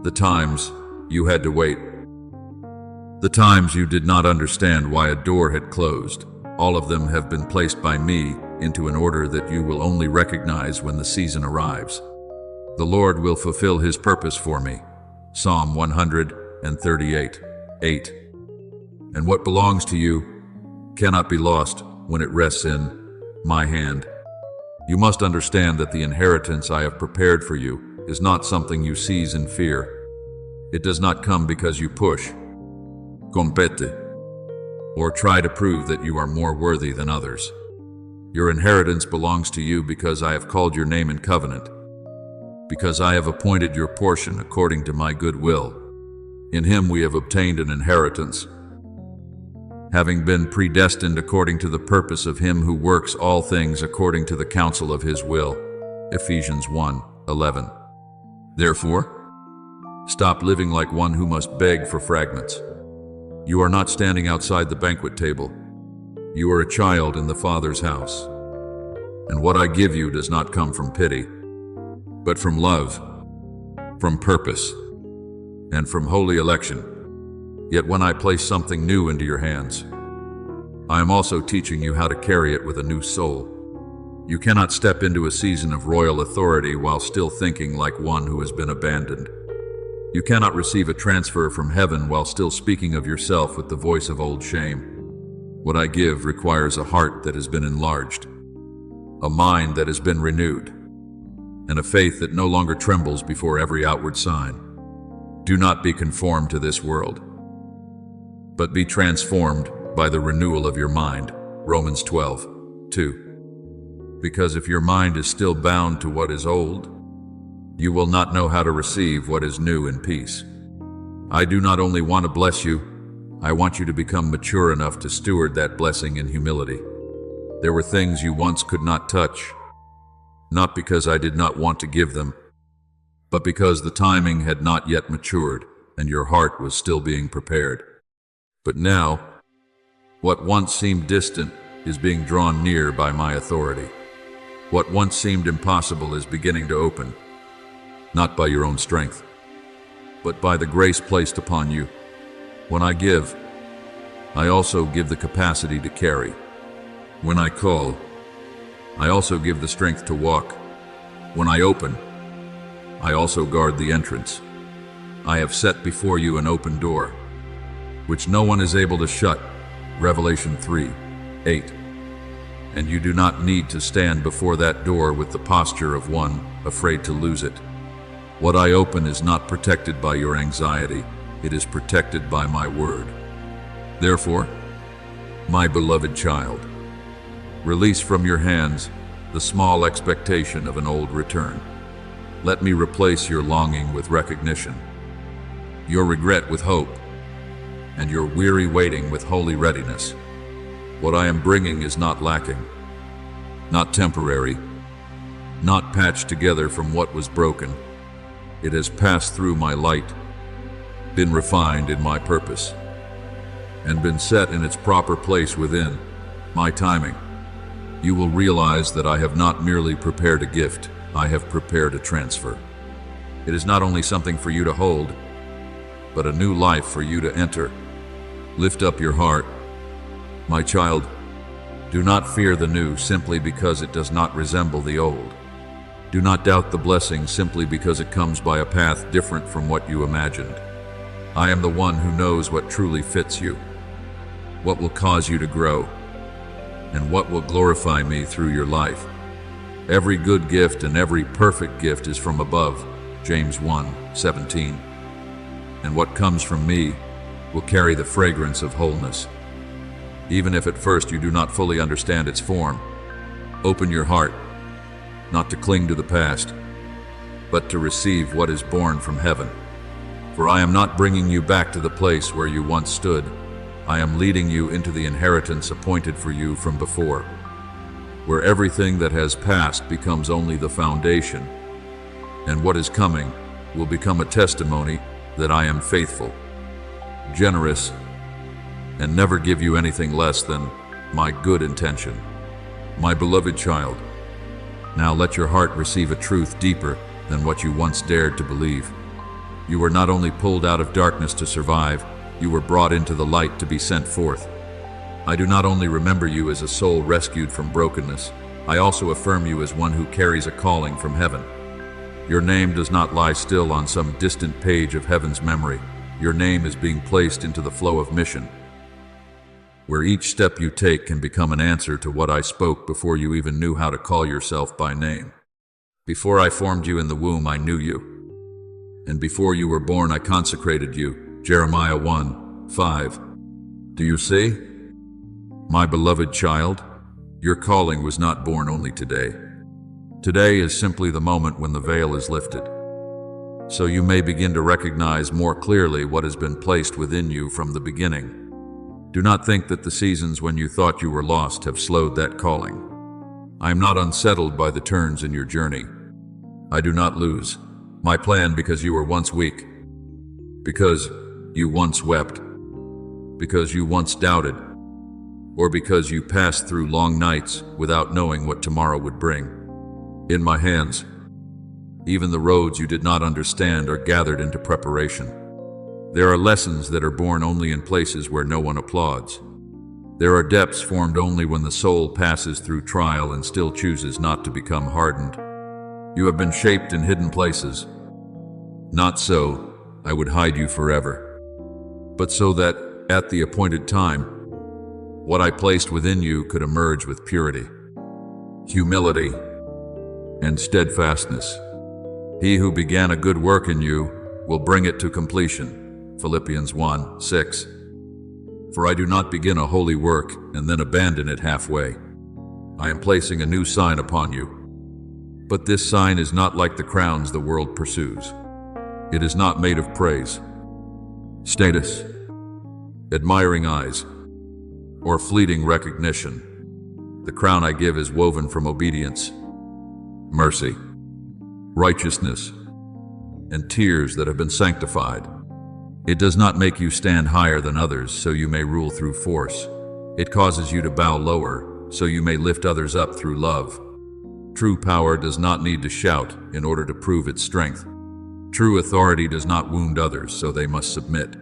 the times you had to wait, the times you did not understand why a door had closed, all of them have been placed by me into an order that you will only recognize when the season arrives. The Lord will fulfill His purpose for me. Psalm 138:8. And what belongs to you cannot be lost when it rests in my hand. You must understand that the inheritance I have prepared for you is not something you seize in fear. It does not come because you push, compete, or try to prove that you are more worthy than others. Your inheritance belongs to you because I have called your name in covenant, because I have appointed your portion according to my good will. In him we have obtained an inheritance, having been predestined according to the purpose of him who works all things according to the counsel of his will. Ephesians 1:11. Therefore, stop living like one who must beg for fragments. You are not standing outside the banquet table. You are a child in the Father's house. And what I give you does not come from pity, but from love, from purpose, and from holy election. Yet when I place something new into your hands, I am also teaching you how to carry it with a new soul. You cannot step into a season of royal authority while still thinking like one who has been abandoned. You cannot receive a transfer from heaven while still speaking of yourself with the voice of old shame. What I give requires a heart that has been enlarged, a mind that has been renewed, and a faith that no longer trembles before every outward sign. Do not be conformed to this world, but be transformed by the renewal of your mind. Romans 12:2. Because if your mind is still bound to what is old, you will not know how to receive what is new in peace. I do not only want to bless you, I want you to become mature enough to steward that blessing in humility. There were things you once could not touch, not because I did not want to give them, but because the timing had not yet matured and your heart was still being prepared. But now, what once seemed distant is being drawn near by my authority. What once seemed impossible is beginning to open, not by your own strength, but by the grace placed upon you. When I give, I also give the capacity to carry. When I call, I also give the strength to walk. When I open, I also guard the entrance. I have set before you an open door, which no one is able to shut. Revelation 3:8. And you do not need to stand before that door with the posture of one afraid to lose it. What I open is not protected by your anxiety, it is protected by my word. Therefore, my beloved child, release from your hands the small expectation of an old return. Let me replace your longing with recognition, your regret with hope, and your weary waiting with holy readiness. What I am bringing is not lacking, not temporary, not patched together from what was broken. It has passed through my light, been refined in my purpose, and been set in its proper place within my timing. You will realize that I have not merely prepared a gift, I have prepared a transfer. It is not only something for you to hold, but a new life for you to enter. Lift up your heart. My child, do not fear the new simply because it does not resemble the old. Do not doubt the blessing simply because it comes by a path different from what you imagined. I am the one who knows what truly fits you, what will cause you to grow, and what will glorify me through your life. Every good gift and every perfect gift is from above, James 1:17. And what comes from me will carry the fragrance of wholeness. Even if at first you do not fully understand its form, open your heart, not to cling to the past, but to receive what is born from heaven. For I am not bringing you back to the place where you once stood. I am leading you into the inheritance appointed for you from before, where everything that has passed becomes only the foundation, and what is coming will become a testimony that I am faithful, generous, and never give you anything less than my good intention. My beloved child, now let your heart receive a truth deeper than what you once dared to believe. You were not only pulled out of darkness to survive, you were brought into the light to be sent forth. I do not only remember you as a soul rescued from brokenness, I also affirm you as one who carries a calling from heaven. Your name does not lie still on some distant page of heaven's memory. Your name is being placed into the flow of mission, where each step you take can become an answer to what I spoke before you even knew how to call yourself by name. Before I formed you in the womb, I knew you. And before you were born, I consecrated you. Jeremiah 1:5. Do you see? My beloved child, your calling was not born only today. Today is simply the moment when the veil is lifted, so you may begin to recognize more clearly what has been placed within you from the beginning. Do not think that the seasons when you thought you were lost have slowed that calling. I am not unsettled by the turns in your journey. I do not lose my plan because you were once weak, because you once wept, because you once doubted, or because you passed through long nights without knowing what tomorrow would bring. In my hands, even the roads you did not understand are gathered into preparation. There are lessons that are born only in places where no one applauds. There are depths formed only when the soul passes through trial and still chooses not to become hardened. You have been shaped in hidden places. Not so, I would hide you forever, but so that, at the appointed time, what I placed within you could emerge with purity, humility, and steadfastness. He who began a good work in you will bring it to completion. Philippians 1:6. For I do not begin a holy work and then abandon it halfway. I am placing a new sign upon you. But this sign is not like the crowns the world pursues. It is not made of praise, status, admiring eyes, or fleeting recognition. The crown I give is woven from obedience, mercy, righteousness, and tears that have been sanctified. It does not make you stand higher than others so you may rule through force. It causes you to bow lower so you may lift others up through love. True power does not need to shout in order to prove its strength. True authority does not wound others so they must submit.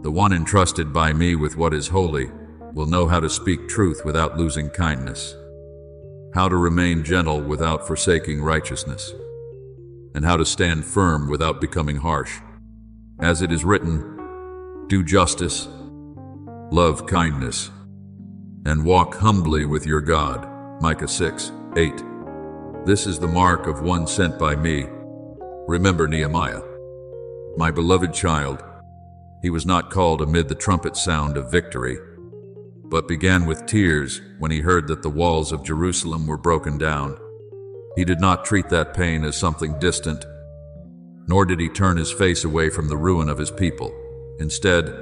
The one entrusted by me with what is holy will know how to speak truth without losing kindness, how to remain gentle without forsaking righteousness, and how to stand firm without becoming harsh. As it is written, do justice, love kindness, and walk humbly with your God. Micah 6:8. This is the mark of one sent by me. Remember Nehemiah, my beloved child. He was not called amid the trumpet sound of victory, but began with tears when he heard that the walls of Jerusalem were broken down. He did not treat that pain as something distant, nor did he turn his face away from the ruin of his people. Instead,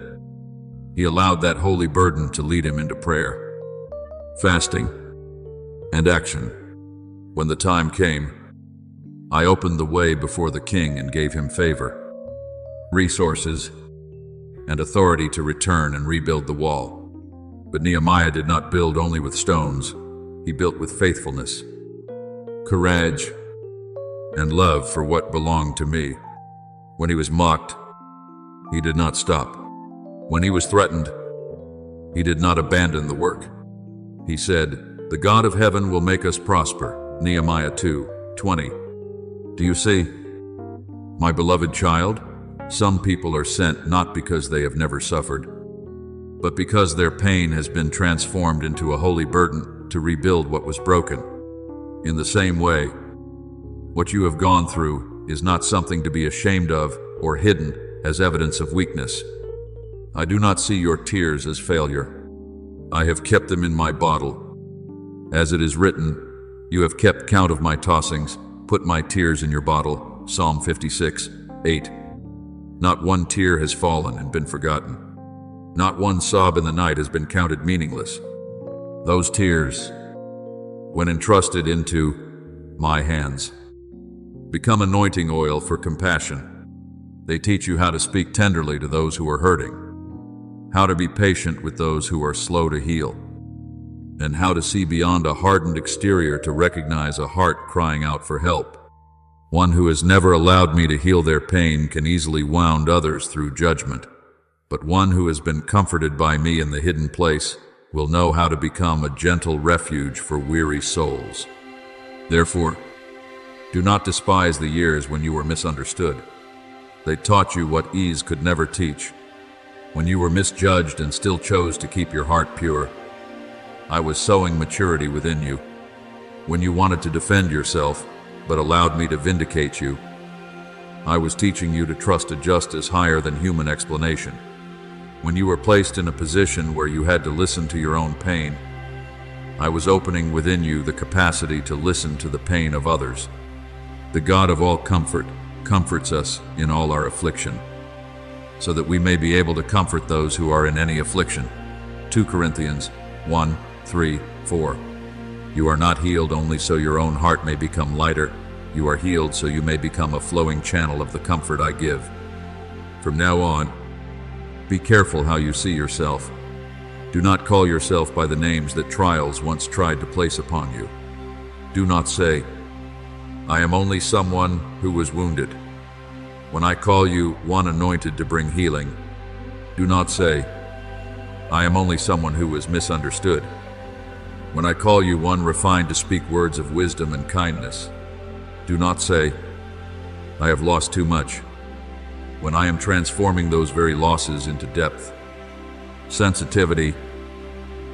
he allowed that holy burden to lead him into prayer, fasting, and action. When the time came, I opened the way before the king and gave him favor, resources, and authority to return and rebuild the wall. But Nehemiah did not build only with stones. He built with faithfulness, courage, and love for what belonged to me. When he was mocked, he did not stop. When he was threatened, he did not abandon the work. He said, "The God of heaven will make us prosper." Nehemiah 2:20. Do you see? My beloved child, some people are sent not because they have never suffered, but because their pain has been transformed into a holy burden to rebuild what was broken. In the same way, what you have gone through is not something to be ashamed of or hidden as evidence of weakness. I do not see your tears as failure. I have kept them in my bottle. As it is written, you have kept count of my tossings, put my tears in your bottle. Psalm 56:8. Not one tear has fallen and been forgotten. Not one sob in the night has been counted meaningless. Those tears, when entrusted into my hands, become anointing oil for compassion. They teach you how to speak tenderly to those who are hurting, how to be patient with those who are slow to heal, and how to see beyond a hardened exterior to recognize a heart crying out for help. One who has never allowed me to heal their pain can easily wound others through judgment, but one who has been comforted by me in the hidden place will know how to become a gentle refuge for weary souls. Therefore, do not despise the years when you were misunderstood. They taught you what ease could never teach. When you were misjudged and still chose to keep your heart pure, I was sowing maturity within you. When you wanted to defend yourself, but allowed me to vindicate you, I was teaching you to trust a justice higher than human explanation. When you were placed in a position where you had to listen to your own pain, I was opening within you the capacity to listen to the pain of others. The God of all comfort comforts us in all our affliction, so that we may be able to comfort those who are in any affliction. 2 Corinthians 1, 3, 4. You are not healed only so your own heart may become lighter. You are healed so you may become a flowing channel of the comfort I give. From now on, be careful how you see yourself. Do not call yourself by the names that trials once tried to place upon you. Do not say, I am only someone who was wounded. When I call you one anointed to bring healing, do not say, I am only someone who was misunderstood. When I call you one refined to speak words of wisdom and kindness, do not say, I have lost too much, when I am transforming those very losses into depth, sensitivity,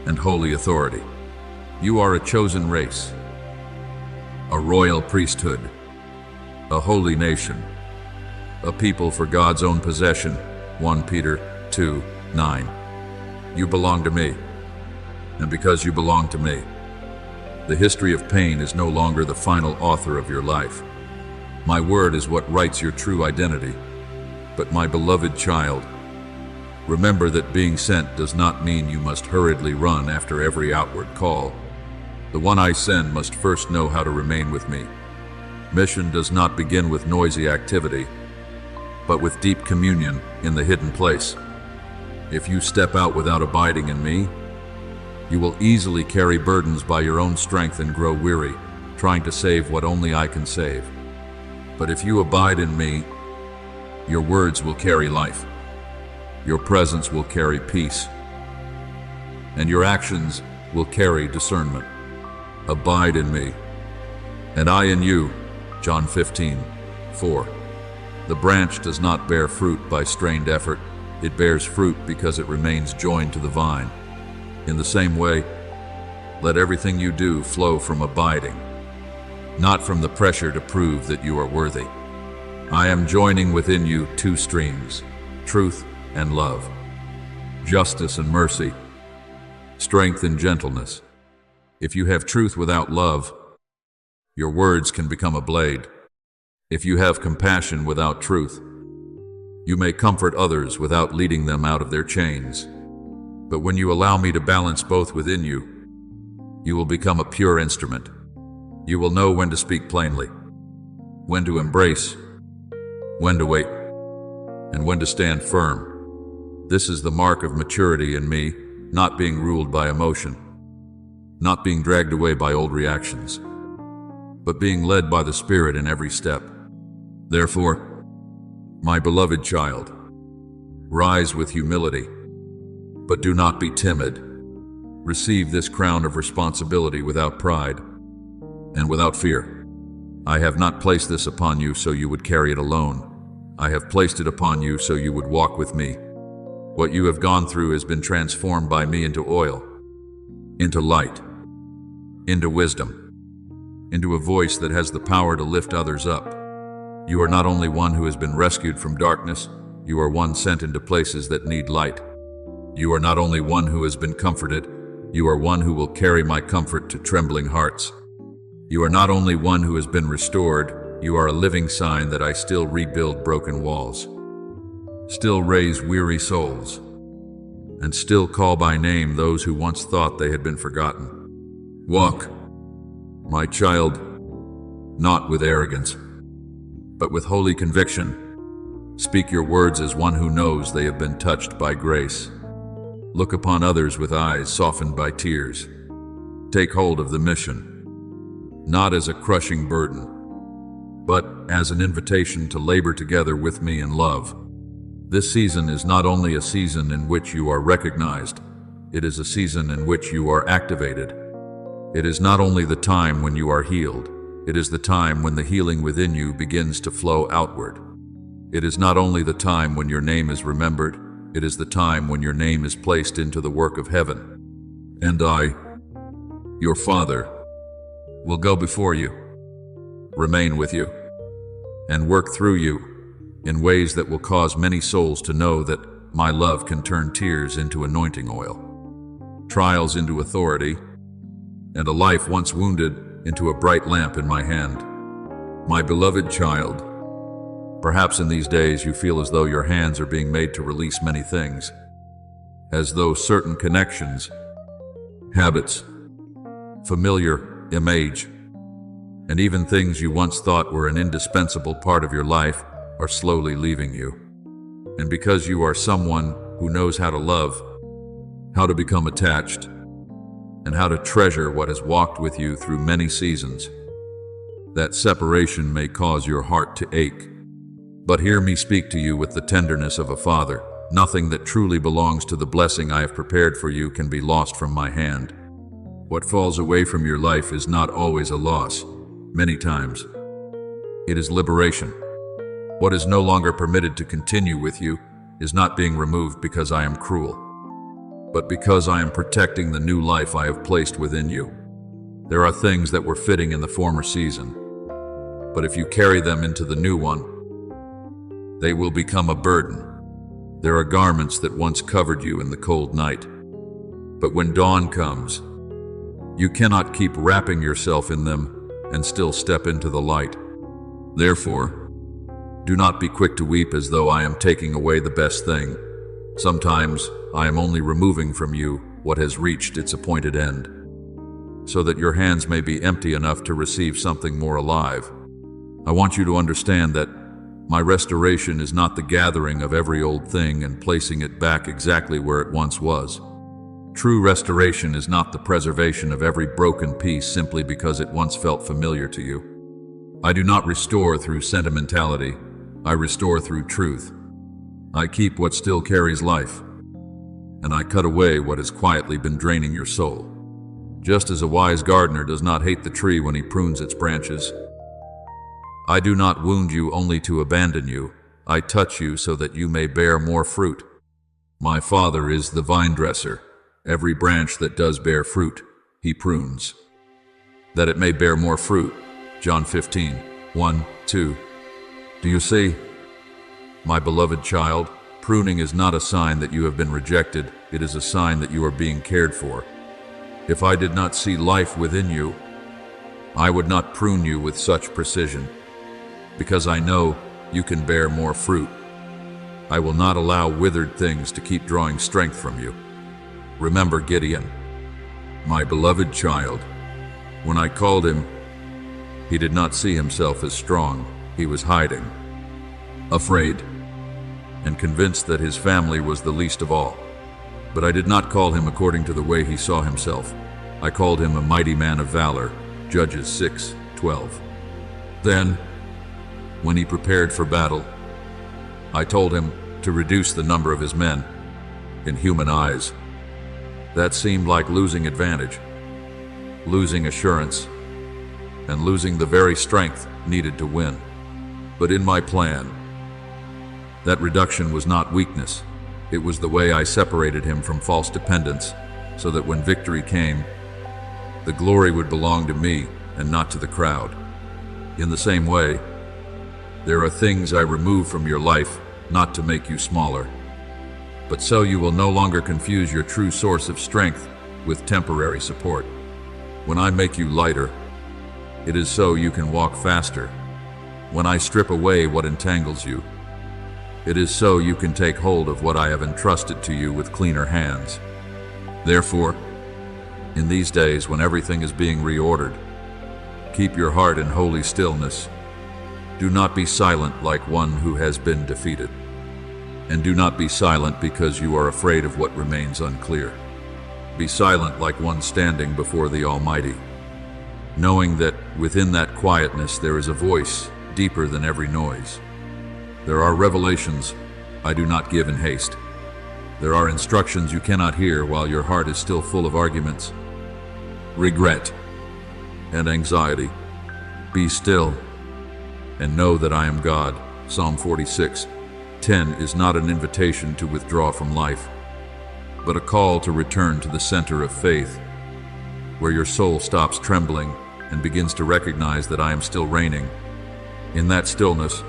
and holy authority. You are a chosen race, a royal priesthood, a holy nation, a people for God's own possession. 1 Peter 2, 9. You belong to me, and because you belong to me, the history of pain is no longer the final author of your life. My word is what writes your true identity. But my beloved child, remember that being sent does not mean you must hurriedly run after every outward call. The one I send must first know how to remain with me. Mission does not begin with noisy activity, but with deep communion in the hidden place. If you step out without abiding in me, you will easily carry burdens by your own strength and grow weary, trying to save what only I can save. But if you abide in me, your words will carry life, your presence will carry peace, and your actions will carry discernment. Abide in me, and I in you. John 15, 4. The branch does not bear fruit by strained effort. It bears fruit because it remains joined to the vine. In the same way, let everything you do flow from abiding, not from the pressure to prove that you are worthy. I am joining within you two streams, truth and love, justice and mercy, strength and gentleness. If you have truth without love, your words can become a blade. If you have compassion without truth, you may comfort others without leading them out of their chains. But when you allow me to balance both within you, you will become a pure instrument. You will know when to speak plainly, when to embrace, when to wait, and when to stand firm. This is the mark of maturity in me, not being ruled by emotion, not being dragged away by old reactions, but being led by the Spirit in every step. Therefore, my beloved child, rise with humility, but do not be timid. Receive this crown of responsibility without pride and without fear. I have not placed this upon you so you would carry it alone. I have placed it upon you so you would walk with me. What you have gone through has been transformed by me into oil, into light, into wisdom, into a voice that has the power to lift others up. You are not only one who has been rescued from darkness, you are one sent into places that need light. You are not only one who has been comforted, you are one who will carry my comfort to trembling hearts. You are not only one who has been restored, you are a living sign that I still rebuild broken walls, still raise weary souls, and still call by name those who once thought they had been forgotten. Walk, my child, not with arrogance, but with holy conviction. Speak your words as one who knows they have been touched by grace. Look upon others with eyes softened by tears. Take hold of the mission, not as a crushing burden, but as an invitation to labor together with me in love. This season is not only a season in which you are recognized, it is a season in which you are activated. It is not only the time when you are healed, it is the time when the healing within you begins to flow outward. It is not only the time when your name is remembered, it is the time when your name is placed into the work of heaven. And I, your Father, will go before you, remain with you, and work through you in ways that will cause many souls to know that my love can turn tears into anointing oil, trials into authority, and a life once wounded into a bright lamp in my hand. My beloved child, perhaps in these days you feel as though your hands are being made to release many things, as though certain connections, habits, familiar image, and even things you once thought were an indispensable part of your life are slowly leaving you. And because you are someone who knows how to love, how to become attached, and how to treasure what has walked with you through many seasons, that separation may cause your heart to ache. But hear me speak to you with the tenderness of a father. Nothing that truly belongs to the blessing I have prepared for you can be lost from my hand. What falls away from your life is not always a loss. Many times, it is liberation. What is no longer permitted to continue with you is not being removed because I am cruel, but because I am protecting the new life I have placed within you. There are things that were fitting in the former season, but if you carry them into the new one, they will become a burden. There are garments that once covered you in the cold night, but when dawn comes, you cannot keep wrapping yourself in them and still step into the light. Therefore, do not be quick to weep as though I am taking away the best thing. Sometimes I am only removing from you what has reached its appointed end, so that your hands may be empty enough to receive something more alive. I want you to understand that my restoration is not the gathering of every old thing and placing it back exactly where it once was. True restoration is not the preservation of every broken piece simply because it once felt familiar to you. I do not restore through sentimentality. I restore through truth. I keep what still carries life, and I cut away what has quietly been draining your soul. Just as a wise gardener does not hate the tree when he prunes its branches, I do not wound you only to abandon you. I touch you so that you may bear more fruit. My Father is the vine dresser. Every branch that does bear fruit, he prunes, that it may bear more fruit. John 15, 1, 2. Do you see? My beloved child, pruning is not a sign that you have been rejected. It is a sign that you are being cared for. If I did not see life within you, I would not prune you with such precision, because I know you can bear more fruit. I will not allow withered things to keep drawing strength from you. Remember Gideon, my beloved child. When I called him, he did not see himself as strong. He was hiding, afraid, and convinced that his family was the least of all. But I did not call him according to the way he saw himself. I called him a mighty man of valor. Judges 6:12. Then, when he prepared for battle, I told him to reduce the number of his men. In human eyes, that seemed like losing advantage, losing assurance, and losing the very strength needed to win. But in my plan, that reduction was not weakness. It was the way I separated him from false dependence, so that when victory came, the glory would belong to me and not to the crowd. In the same way, there are things I remove from your life not to make you smaller, but so you will no longer confuse your true source of strength with temporary support. When I make you lighter, it is so you can walk faster. When I strip away what entangles you, it is so you can take hold of what I have entrusted to you with cleaner hands. Therefore, in these days when everything is being reordered, keep your heart in holy stillness. Do not be silent like one who has been defeated. And do not be silent because you are afraid of what remains unclear. Be silent like one standing before the Almighty, knowing that within that quietness there is a voice deeper than every noise. There are revelations I do not give in haste. There are instructions you cannot hear while your heart is still full of arguments, regret, and anxiety. Be still and know that I am God. Psalm 46:10 is not an invitation to withdraw from life, but a call to return to the center of faith, where your soul stops trembling and begins to recognize that I am still reigning. In that stillness,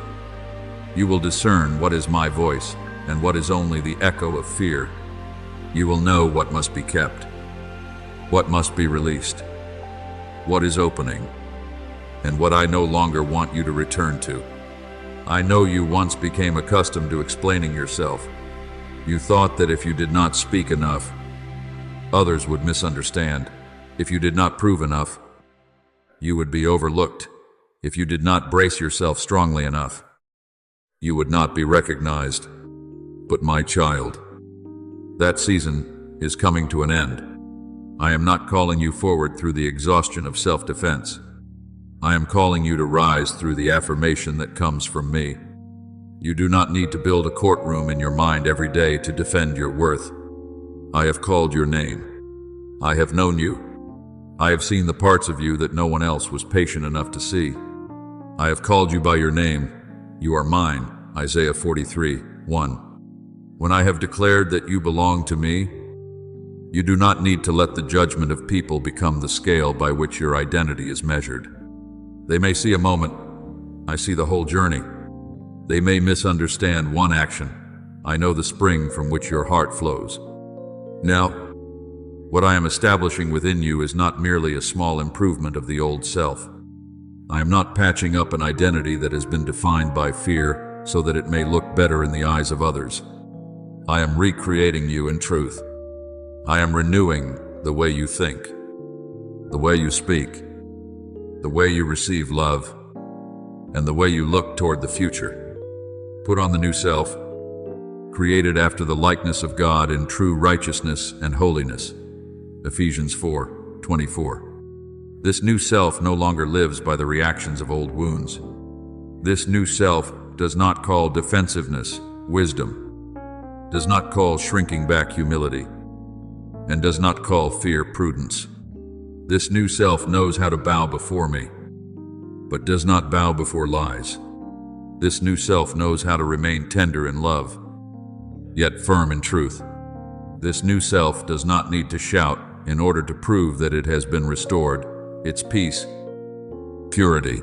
you will discern what is my voice and what is only the echo of fear. You will know what must be kept, what must be released, what is opening, and what I no longer want you to return to. I know you once became accustomed to explaining yourself. You thought that if you did not speak enough, others would misunderstand. If you did not prove enough, you would be overlooked. If you did not brace yourself strongly enough, you would not be recognized. But my child, that season is coming to an end. I am not calling you forward through the exhaustion of self-defense. I am calling you to rise through the affirmation that comes from me. You do not need to build a courtroom in your mind every day to defend your worth. I have called your name. I have known you. I have seen the parts of you that no one else was patient enough to see. I have called you by your name. You are mine. Isaiah 43:1. When I have declared that you belong to me, you do not need to let the judgment of people become the scale by which your identity is measured. They may see a moment. I see the whole journey. They may misunderstand one action. I know the spring from which your heart flows. Now, what I am establishing within you is not merely a small improvement of the old self. I am not patching up an identity that has been defined by fear so that it may look better in the eyes of others. I am recreating you in truth. I am renewing the way you think, the way you speak, the way you receive love, and the way you look toward the future. Put on the new self, created after the likeness of God in true righteousness and holiness. Ephesians 4:24. This new self no longer lives by the reactions of old wounds. This new self does not call defensiveness wisdom, does not call shrinking back humility, and does not call fear prudence. This new self knows how to bow before me, but does not bow before lies. This new self knows how to remain tender in love, yet firm in truth. This new self does not need to shout in order to prove that it has been restored. Its peace, purity,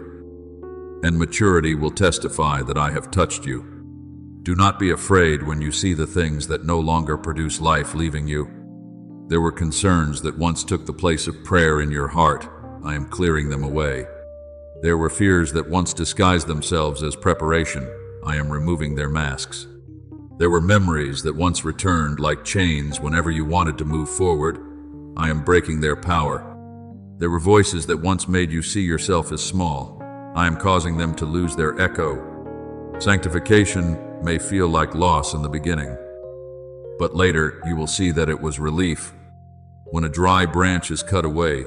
and maturity will testify that I have touched you. Do not be afraid when you see the things that no longer produce life leaving you. There were concerns that once took the place of prayer in your heart. I am clearing them away. There were fears that once disguised themselves as preparation. I am removing their masks. There were memories that once returned like chains whenever you wanted to move forward. I am breaking their power. There were voices that once made you see yourself as small. I am causing them to lose their echo. Sanctification may feel like loss in the beginning, but later you will see that it was relief. When a dry branch is cut away,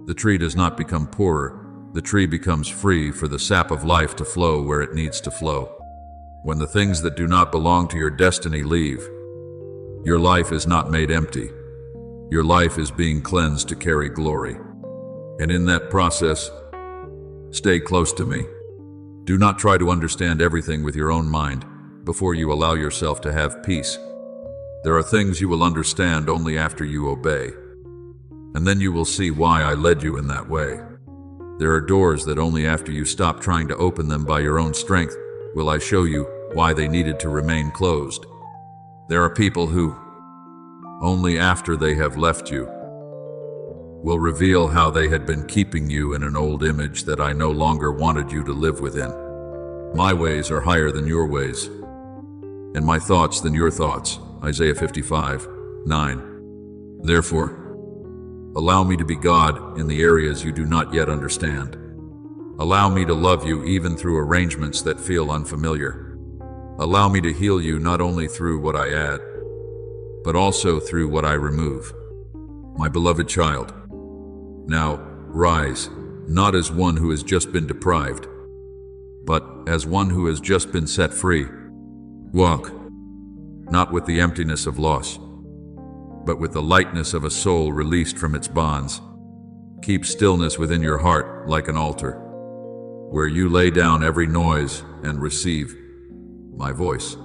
the tree does not become poorer. The tree becomes free for the sap of life to flow where it needs to flow. When the things that do not belong to your destiny leave, your life is not made empty. Your life is being cleansed to carry glory. And in that process, stay close to me. Do not try to understand everything with your own mind before you allow yourself to have peace. There are things you will understand only after you obey. And then you will see why I led you in that way. There are doors that only after you stop trying to open them by your own strength will I show you why they needed to remain closed. There are people who, only after they have left you, will reveal how they had been keeping you in an old image that I no longer wanted you to live within. My ways are higher than your ways, and my thoughts than your thoughts. Isaiah 55:9. Therefore, allow me to be God in the areas you do not yet understand. Allow me to love you even through arrangements that feel unfamiliar. Allow me to heal you not only through what I add, but also through what I remove. My beloved child, now rise, not as one who has just been deprived, but as one who has just been set free. Walk, not with the emptiness of loss, but with the lightness of a soul released from its bonds. Keep stillness within your heart like an altar, where you lay down every noise and receive my voice.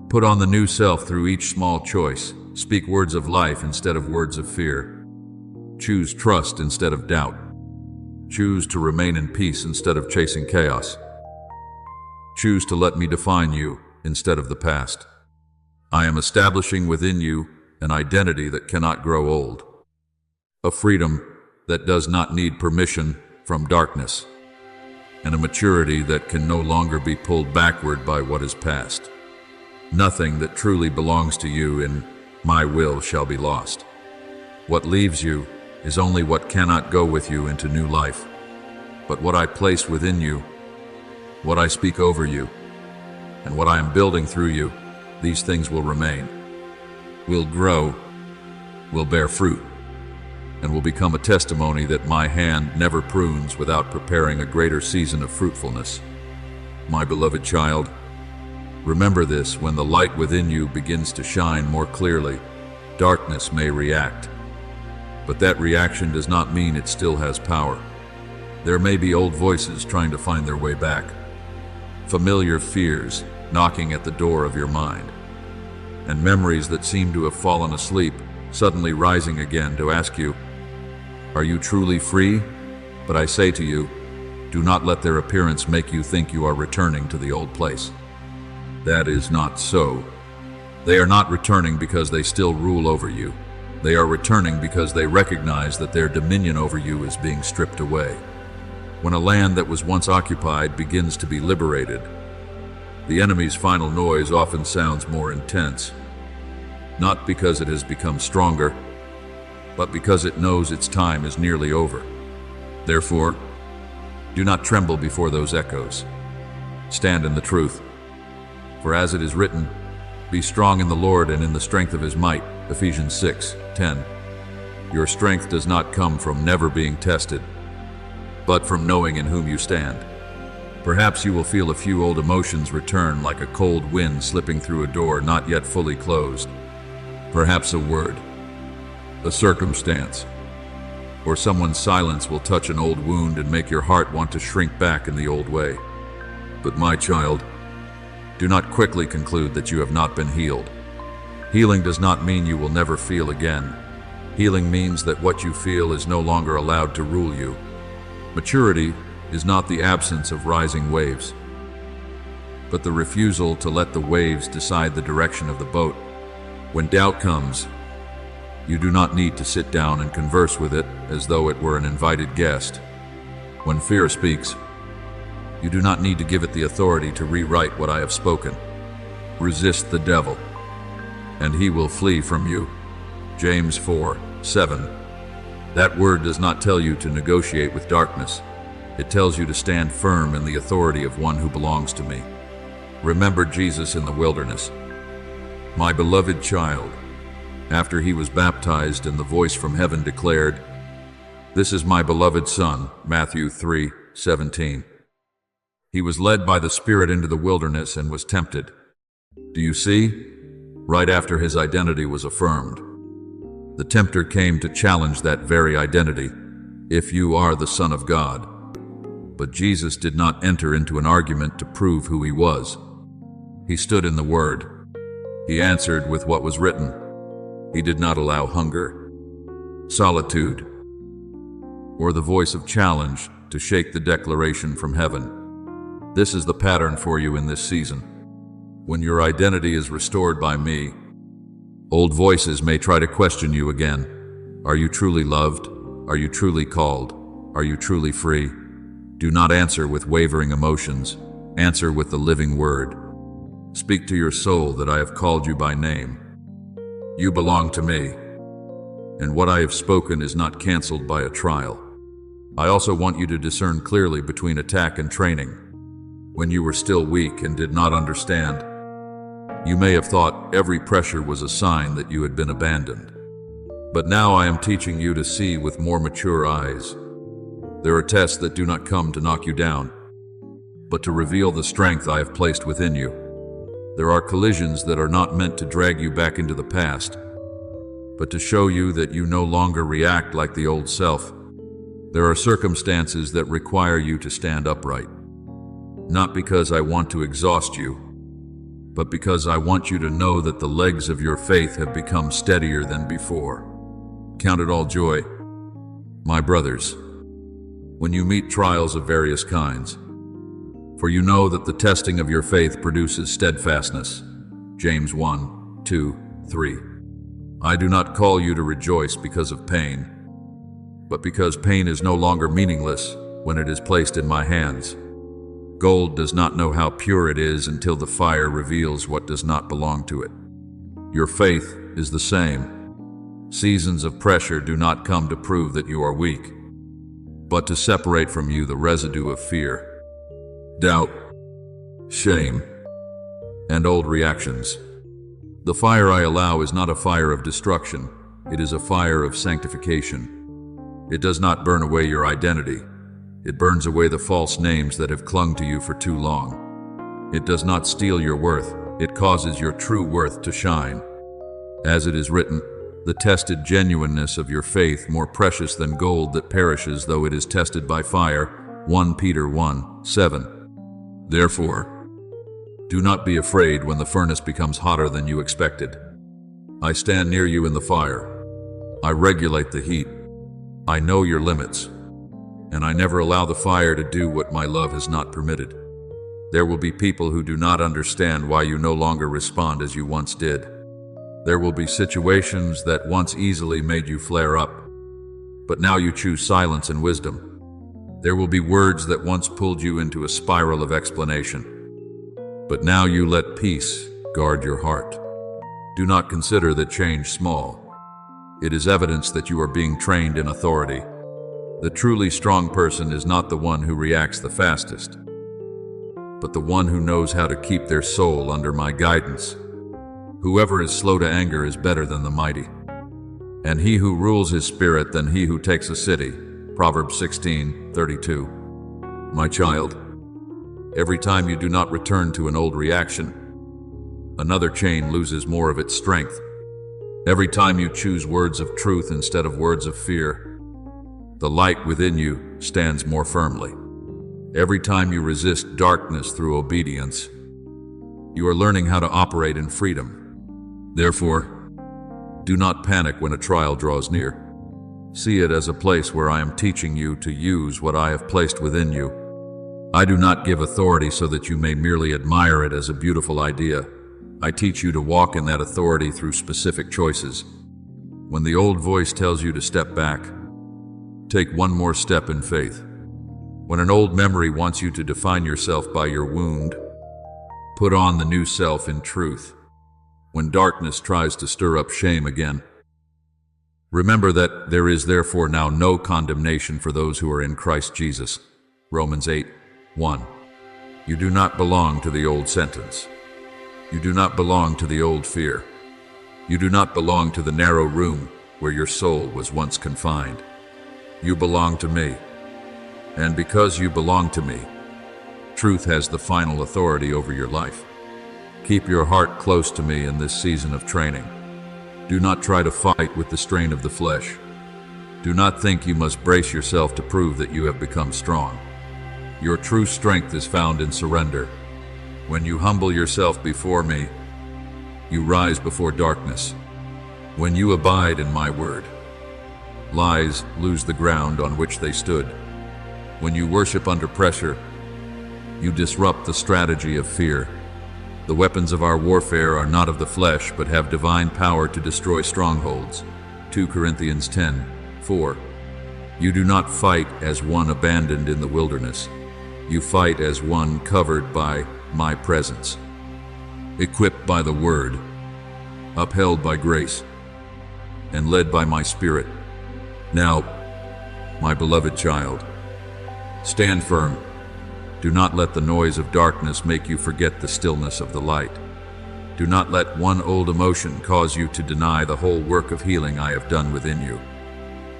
Put on the new self through each small choice. Speak words of life instead of words of fear. Choose trust instead of doubt. Choose to remain in peace instead of chasing chaos. Choose to let me define you instead of the past. I am establishing within you an identity that cannot grow old, a freedom that does not need permission from darkness, and a maturity that can no longer be pulled backward by what is past. Nothing that truly belongs to you in my will shall be lost. What leaves you is only what cannot go with you into new life. But what I place within you, what I speak over you, and what I am building through you, these things will remain, will grow, will bear fruit, and will become a testimony that my hand never prunes without preparing a greater season of fruitfulness. My beloved child, remember this: when the light within you begins to shine more clearly, darkness may react. But that reaction does not mean it still has power. There may be old voices trying to find their way back, familiar fears knocking at the door of your mind, and memories that seem to have fallen asleep suddenly rising again to ask you, are you truly free? But I say to you, do not let their appearance make you think you are returning to the old place. That is not so. They are not returning because they still rule over you. They are returning because they recognize that their dominion over you is being stripped away. When a land that was once occupied begins to be liberated, the enemy's final noise often sounds more intense, not because it has become stronger, but because it knows its time is nearly over. Therefore, do not tremble before those echoes. Stand in the truth. For as it is written, be strong in the Lord and in the strength of his might, Ephesians 6:10. Your strength does not come from never being tested, but from knowing in whom you stand. Perhaps you will feel a few old emotions return like a cold wind slipping through a door not yet fully closed. Perhaps a word, a circumstance, or someone's silence will touch an old wound and make your heart want to shrink back in the old way. But my child, do not quickly conclude that you have not been healed. Healing does not mean you will never feel again. Healing means that what you feel is no longer allowed to rule you. Maturity is not the absence of rising waves, but the refusal to let the waves decide the direction of the boat. When doubt comes, you do not need to sit down and converse with it as though it were an invited guest. When fear speaks, you do not need to give it the authority to rewrite what I have spoken. Resist the devil, and he will flee from you. James 4:7. That word does not tell you to negotiate with darkness. It tells you to stand firm in the authority of one who belongs to me. Remember Jesus in the wilderness. My beloved child, after he was baptized and the voice from heaven declared, "This is my beloved Son," Matthew 3:17. He was led by the Spirit into the wilderness and was tempted. Do you see? Right after his identity was affirmed, the tempter came to challenge that very identity. If you are the Son of God. But Jesus did not enter into an argument to prove who he was. He stood in the Word. He answered with what was written. He did not allow hunger, solitude, or the voice of challenge to shake the declaration from heaven. This is the pattern for you in this season. When your identity is restored by me, old voices may try to question you again. Are you truly loved? Are you truly called? Are you truly free? Do not answer with wavering emotions. Answer with the living word. Speak to your soul that I have called you by name. You belong to me, and what I have spoken is not canceled by a trial. I also want you to discern clearly between attack and training. When you were still weak and did not understand, you may have thought every pressure was a sign that you had been abandoned. But now I am teaching you to see with more mature eyes. There are tests that do not come to knock you down, but to reveal the strength I have placed within you. There are collisions that are not meant to drag you back into the past, but to show you that you no longer react like the old self. There are circumstances that require you to stand upright, not because I want to exhaust you, but because I want you to know that the legs of your faith have become steadier than before. Count it all joy, my brothers, when you meet trials of various kinds, For you know that the testing of your faith produces steadfastness. James 1, 2, 3. I do not call you to rejoice because of pain, but because pain is no longer meaningless when it is placed in my hands. Gold does not know how pure it is until the fire reveals what does not belong to it. Your faith is the same. Seasons of pressure do not come to prove that you are weak, but to separate from you the residue of fear, doubt, shame, and old reactions. The fire I allow is not a fire of destruction. It is a fire of sanctification. It does not burn away your identity. It burns away the false names that have clung to you for too long. It does not steal your worth. It causes your true worth to shine. As it is written, the tested genuineness of your faith more precious than gold that perishes though it is tested by fire. 1 Peter 1, 7. Therefore, do not be afraid when the furnace becomes hotter than you expected. I stand near you in the fire. I regulate the heat. I know your limits, and I never allow the fire to do what my love has not permitted. There will be people who do not understand why you no longer respond as you once did. There will be situations that once easily made you flare up, but now you choose silence and wisdom. There will be words that once pulled you into a spiral of explanation, but now you let peace guard your heart. Do not consider that change small. It is evidence that you are being trained in authority. The truly strong person is not the one who reacts the fastest, but the one who knows how to keep their soul under my guidance. Whoever is slow to anger is better than the mighty, and he who rules his spirit than he who takes a city. Proverbs 16:32. My child, every time you do not return to an old reaction, another chain loses more of its strength. Every time you choose words of truth instead of words of fear, the light within you stands more firmly. Every time you resist darkness through obedience, you are learning how to operate in freedom. Therefore, do not panic when a trial draws near. See it as a place where I am teaching you to use what I have placed within you. I do not give authority so that you may merely admire it as a beautiful idea. I teach you to walk in that authority through specific choices. When the old voice tells you to step back, take one more step in faith. When an old memory wants you to define yourself by your wound, put on the new self in truth. When darkness tries to stir up shame again, remember that there is therefore now no condemnation for those who are in Christ Jesus. Romans 8:1. You do not belong to the old sentence. You do not belong to the old fear. You do not belong to the narrow room where your soul was once confined. You belong to me. And because you belong to me, truth has the final authority over your life. Keep your heart close to me in this season of training. Do not try to fight with the strain of the flesh. Do not think you must brace yourself to prove that you have become strong. Your true strength is found in surrender. When you humble yourself before me, you rise before darkness. When you abide in my word, lies lose the ground on which they stood. When you worship under pressure, you disrupt the strategy of fear. The weapons of our warfare are not of the flesh, but have divine power to destroy strongholds. 2 Corinthians 10:4. You do not fight as one abandoned in the wilderness. You fight as one covered by my presence, equipped by the word, upheld by grace, and led by my spirit. Now, my beloved child, stand firm. Do not let the noise of darkness make you forget the stillness of the light. Do not let one old emotion cause you to deny the whole work of healing I have done within you.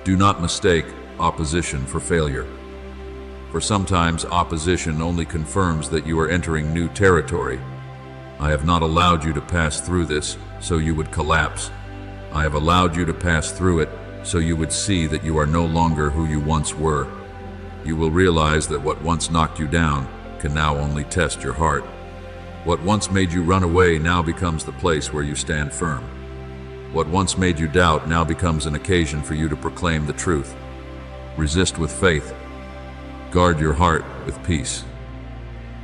Do not mistake opposition for failure, for sometimes opposition only confirms that you are entering new territory. I have not allowed you to pass through this so you would collapse. I have allowed you to pass through it so you would see that you are no longer who you once were. You will realize that what once knocked you down can now only test your heart. What once made you run away now becomes the place where you stand firm. What once made you doubt now becomes an occasion for you to proclaim the truth. Resist with faith. Guard your heart with peace.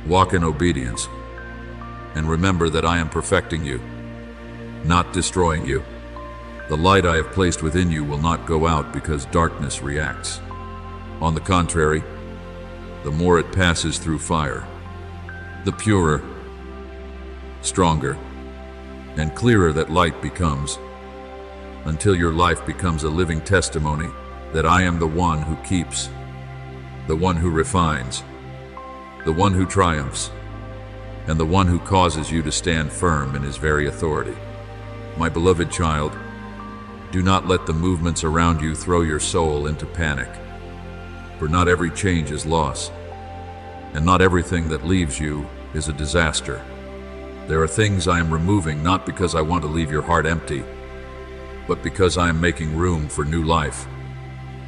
Walk in obedience, and remember that I am perfecting you, not destroying you. The light I have placed within you will not go out because darkness reacts. On the contrary, the more it passes through fire, the purer, stronger, and clearer that light becomes, until your life becomes a living testimony that I am the one who keeps, the one who refines, the one who triumphs, and the one who causes you to stand firm in his very authority. My beloved child, do not let the movements around you throw your soul into panic, for not every change is loss, and not everything that leaves you is a disaster. There are things I am removing not because I want to leave your heart empty, but because I am making room for new life.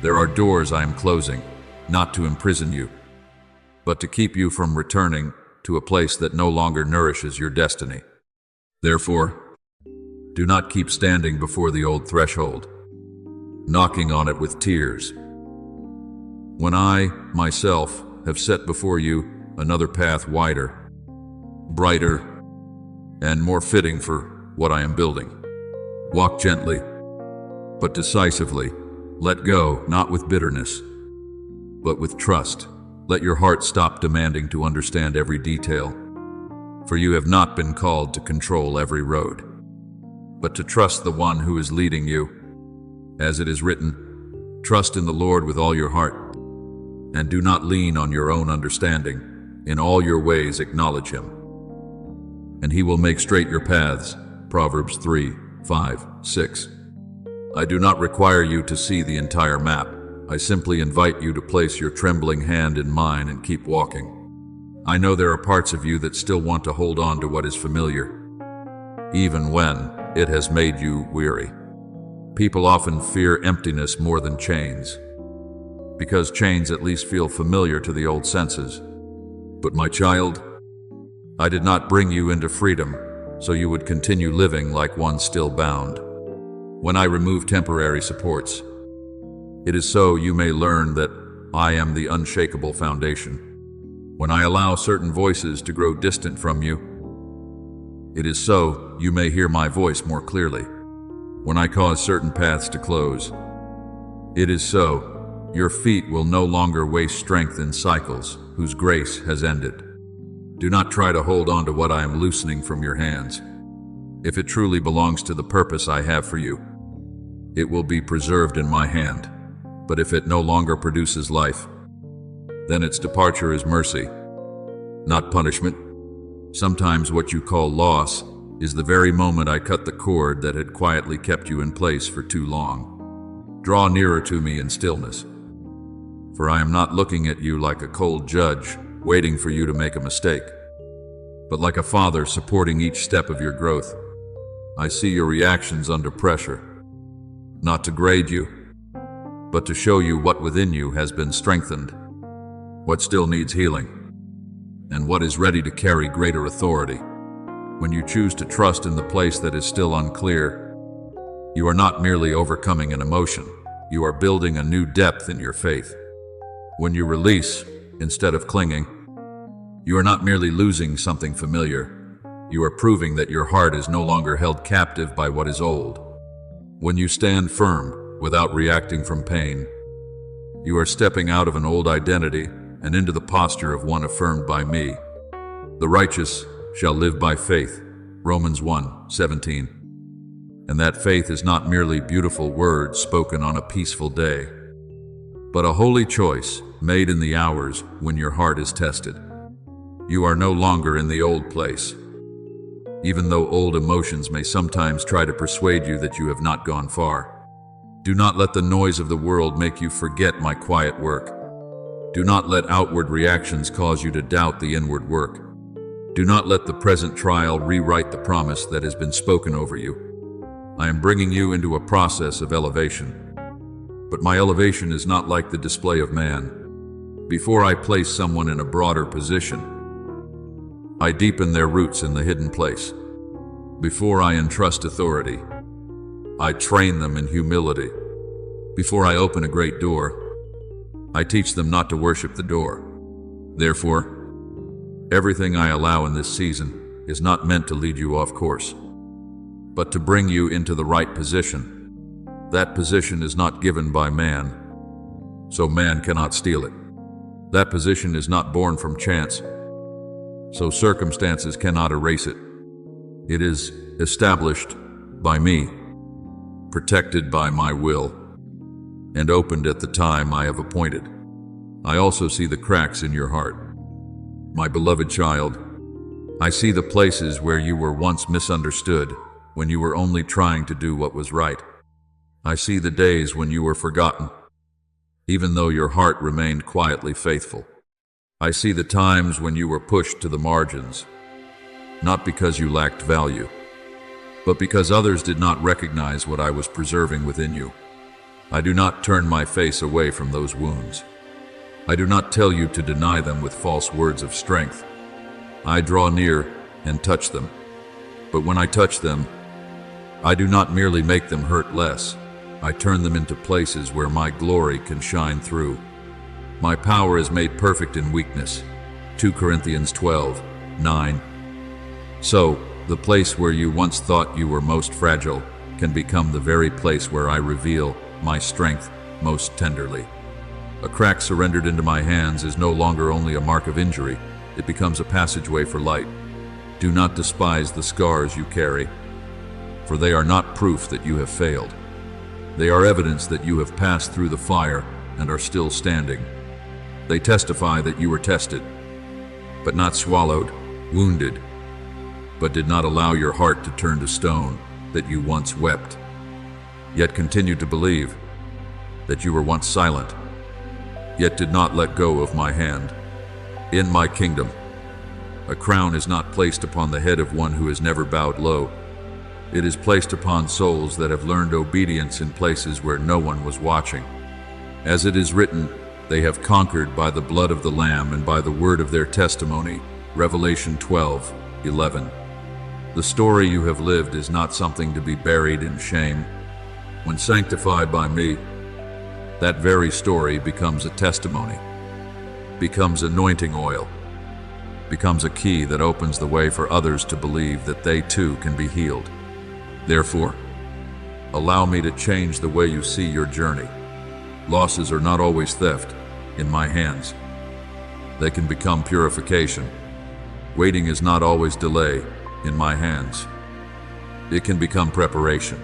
There are doors I am closing, not to imprison you, but to keep you from returning to a place that no longer nourishes your destiny. Therefore, do not keep standing before the old threshold, knocking on it with tears, when I, myself, have set before you another path wider, brighter, and more fitting for what I am building. Walk gently, but decisively. Let go, not with bitterness, but with trust. Let your heart stop demanding to understand every detail, for you have not been called to control every road, but to trust the one who is leading you. As it is written, trust in the Lord with all your heart, and do not lean on your own understanding. In all your ways acknowledge him, and he will make straight your paths. Proverbs 3, 5, 6. I do not require you to see the entire map. I simply invite you to place your trembling hand in mine and keep walking. I know there are parts of you that still want to hold on to what is familiar, even when it has made you weary. People often fear emptiness more than chains, because chains at least feel familiar to the old senses. But my child, I did not bring you into freedom so you would continue living like one still bound. When I remove temporary supports, it is so you may learn that I am the unshakable foundation. When I allow certain voices to grow distant from you, it is so you may hear my voice more clearly. When I cause certain paths to close, it is so your feet will no longer waste strength in cycles whose grace has ended. Do not try to hold on to what I am loosening from your hands. If it truly belongs to the purpose I have for you, it will be preserved in my hand. But if it no longer produces life, then its departure is mercy, not punishment. Sometimes what you call loss is the very moment I cut the cord that had quietly kept you in place for too long. Draw nearer to me in stillness, for I am not looking at you like a cold judge waiting for you to make a mistake, but like a father supporting each step of your growth. I see your reactions under pressure, not to grade you, but to show you what within you has been strengthened, what still needs healing, and what is ready to carry greater authority. When you choose to trust in the place that is still unclear, you are not merely overcoming an emotion, you are building a new depth in your faith. When you release, instead of clinging, you are not merely losing something familiar, you are proving that your heart is no longer held captive by what is old. When you stand firm, without reacting from pain, you are stepping out of an old identity and into the posture of one affirmed by me. The righteous shall live by faith, Romans 1:17. And that faith is not merely beautiful words spoken on a peaceful day, but a holy choice made in the hours when your heart is tested. You are no longer in the old place, even though old emotions may sometimes try to persuade you that you have not gone far. Do not let the noise of the world make you forget my quiet work. Do not let outward reactions cause you to doubt the inward work. Do not let the present trial rewrite the promise that has been spoken over you. I am bringing you into a process of elevation, but my elevation is not like the display of man. Before I place someone in a broader position, I deepen their roots in the hidden place. Before I entrust authority, I train them in humility. Before I open a great door, I teach them not to worship the door. Therefore, Everything I allow in this season is not meant to lead you off course, but to bring you into the right position. That position is not given by man, so man cannot steal it. That position is not born from chance, so circumstances cannot erase it. It is established by me, protected by my will, and opened at the time I have appointed. I also see the cracks in your heart. My beloved child, I see the places where you were once misunderstood, when you were only trying to do what was right. I see the days when you were forgotten, even though your heart remained quietly faithful. I see the times when you were pushed to the margins, not because you lacked value, but because others did not recognize what I was preserving within you. I do not turn my face away from those wounds. I do not tell you to deny them with false words of strength. I draw near and touch them. But when I touch them, I do not merely make them hurt less. I turn them into places where my glory can shine through. My power is made perfect in weakness. 2 Corinthians 12:9. So, the place where you once thought you were most fragile can become the very place where I reveal my strength most tenderly. A crack surrendered into my hands is no longer only a mark of injury, it becomes a passageway for light. Do not despise the scars you carry, for they are not proof that you have failed. They are evidence that you have passed through the fire and are still standing. They testify that you were tested, but not swallowed, wounded, but did not allow your heart to turn to stone that you once wept, yet continued to believe, that you were once silent, yet did not let go of my hand. In my kingdom, a crown is not placed upon the head of one who has never bowed low. It is placed upon souls that have learned obedience in places where no one was watching. As it is written, they have conquered by the blood of the Lamb and by the word of their testimony. Revelation 12:11. The story you have lived is not something to be buried in shame. When sanctified by me, that very story becomes a testimony, becomes anointing oil, becomes a key that opens the way for others to believe that they too can be healed. Therefore, allow me to change the way you see your journey. Losses are not always theft in my hands. They can become purification. Waiting is not always delay in my hands. It can become preparation.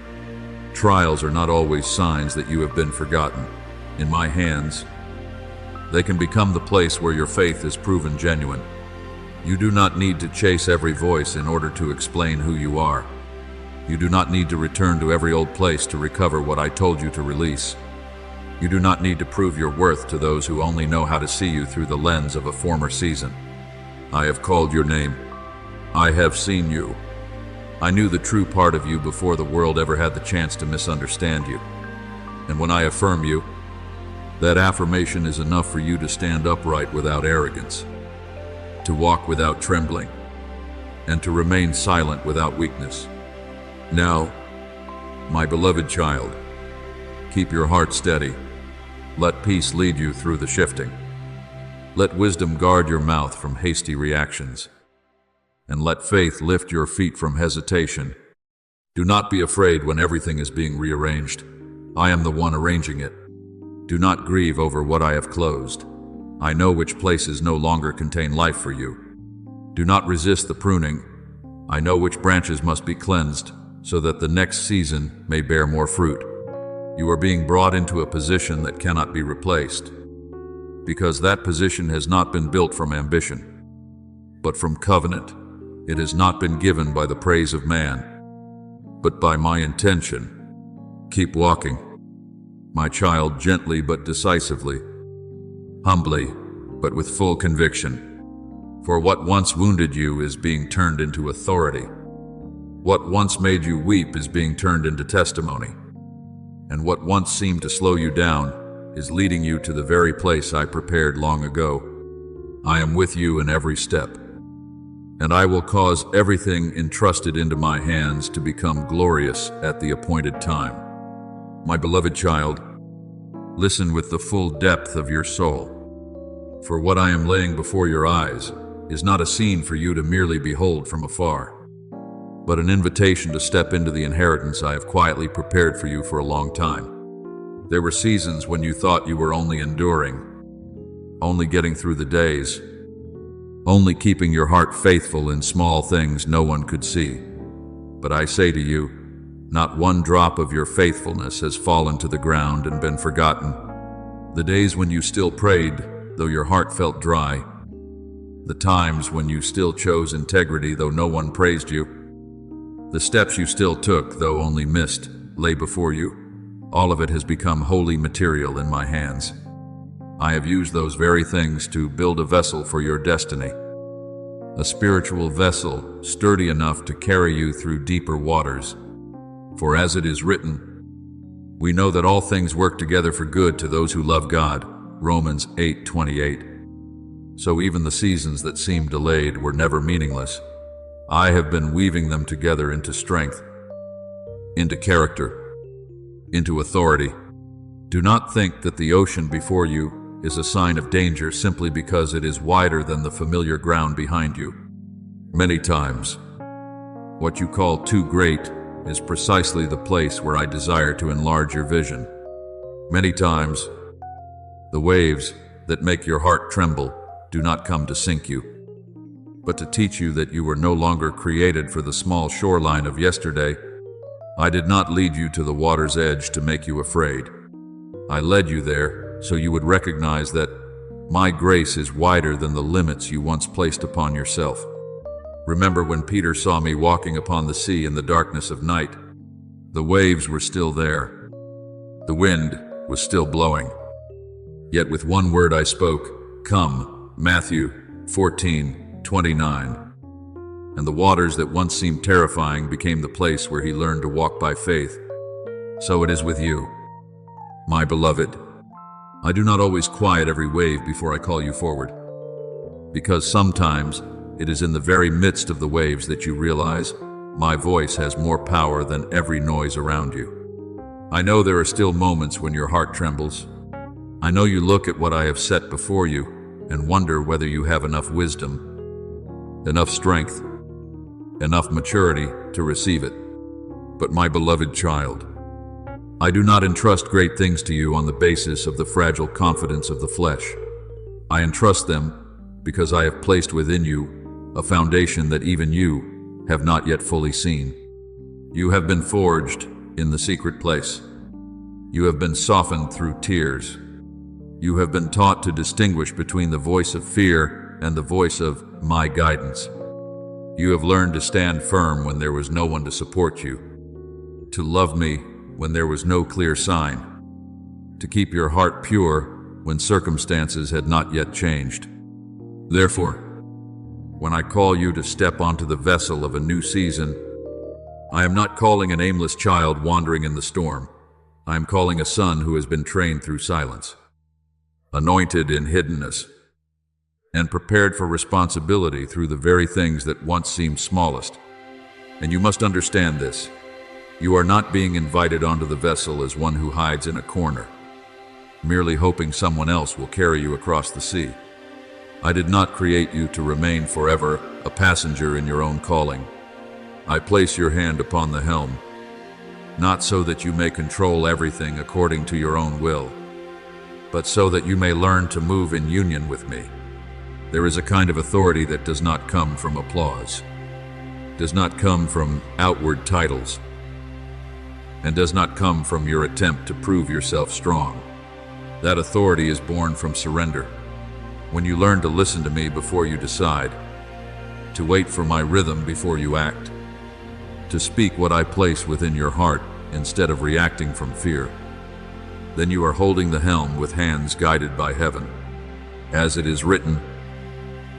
Trials are not always signs that you have been forgotten. In my hands, they can become the place where your faith is proven genuine. You do not need to chase every voice in order to explain who you are. You do not need to return to every old place to recover what I told you to release. You do not need to prove your worth to those who only know how to see you through the lens of a former season. I have called your name. I have seen you. I knew the true part of you before the world ever had the chance to misunderstand you. And when I affirm you, that affirmation is enough for you to stand upright without arrogance, to walk without trembling, and to remain silent without weakness. Now, my beloved child, keep your heart steady. Let peace lead you through the shifting. Let wisdom guard your mouth from hasty reactions, and let faith lift your feet from hesitation. Do not be afraid when everything is being rearranged. I am the one arranging it. Do not grieve over what I have closed. I know which places no longer contain life for you. Do not resist the pruning. I know which branches must be cleansed so that the next season may bear more fruit. You are being brought into a position that cannot be replaced, because that position has not been built from ambition, but from covenant. It has not been given by the praise of man, but by my intention. Keep walking, my child, gently but decisively, humbly but with full conviction. For what once wounded you is being turned into authority. What once made you weep is being turned into testimony. And what once seemed to slow you down is leading you to the very place I prepared long ago. I am with you in every step, and I will cause everything entrusted into my hands to become glorious at the appointed time. My beloved child, listen with the full depth of your soul, for what I am laying before your eyes is not a scene for you to merely behold from afar, but an invitation to step into the inheritance I have quietly prepared for you for a long time. There were seasons when you thought you were only enduring, only getting through the days, only keeping your heart faithful in small things no one could see. But I say to you, not one drop of your faithfulness has fallen to the ground and been forgotten. The days when you still prayed, though your heart felt dry, the times when you still chose integrity though no one praised you, the steps you still took though only mist lay before you, all of it has become holy material in my hands. I have used those very things to build a vessel for your destiny, a spiritual vessel sturdy enough to carry you through deeper waters. For as it is written, we know that all things work together for good to those who love God, Romans 8:28. So even the seasons that seemed delayed were never meaningless. I have been weaving them together into strength, into character, into authority. Do not think that the ocean before you is a sign of danger simply because it is wider than the familiar ground behind you. Many times, what you call too great is precisely the place where I desire to enlarge your vision. Many times, the waves that make your heart tremble do not come to sink you, but to teach you that you were no longer created for the small shoreline of yesterday. I did not lead you to the water's edge to make you afraid. I led you there so you would recognize that my grace is wider than the limits you once placed upon yourself. Remember when Peter saw me walking upon the sea in the darkness of night? The waves were still there. The wind was still blowing. Yet with one word I spoke, "Come," Matthew 14:29. And the waters that once seemed terrifying became the place where he learned to walk by faith. So it is with you, my beloved. I do not always quiet every wave before I call you forward, because sometimes it is in the very midst of the waves that you realize my voice has more power than every noise around you. I know there are still moments when your heart trembles. I know you look at what I have set before you and wonder whether you have enough wisdom, enough strength, enough maturity to receive it. But my beloved child, I do not entrust great things to you on the basis of the fragile confidence of the flesh. I entrust them because I have placed within you a foundation that even you have not yet fully seen. You have been forged in the secret place. You have been softened through tears. You have been taught to distinguish between the voice of fear and the voice of my guidance. You have learned to stand firm when there was no one to support you, to love me when there was no clear sign, to keep your heart pure when circumstances had not yet changed. Therefore, when I call you to step onto the vessel of a new season, I am not calling an aimless child wandering in the storm. I am calling a son who has been trained through silence, anointed in hiddenness, and prepared for responsibility through the very things that once seemed smallest. And you must understand this. You are not being invited onto the vessel as one who hides in a corner, merely hoping someone else will carry you across the sea. I did not create you to remain forever a passenger in your own calling. I place your hand upon the helm, not so that you may control everything according to your own will, but so that you may learn to move in union with me. There is a kind of authority that does not come from applause, does not come from outward titles, and does not come from your attempt to prove yourself strong. That authority is born from surrender. When you learn to listen to me before you decide, to wait for my rhythm before you act, to speak what I place within your heart instead of reacting from fear, then you are holding the helm with hands guided by heaven. As it is written,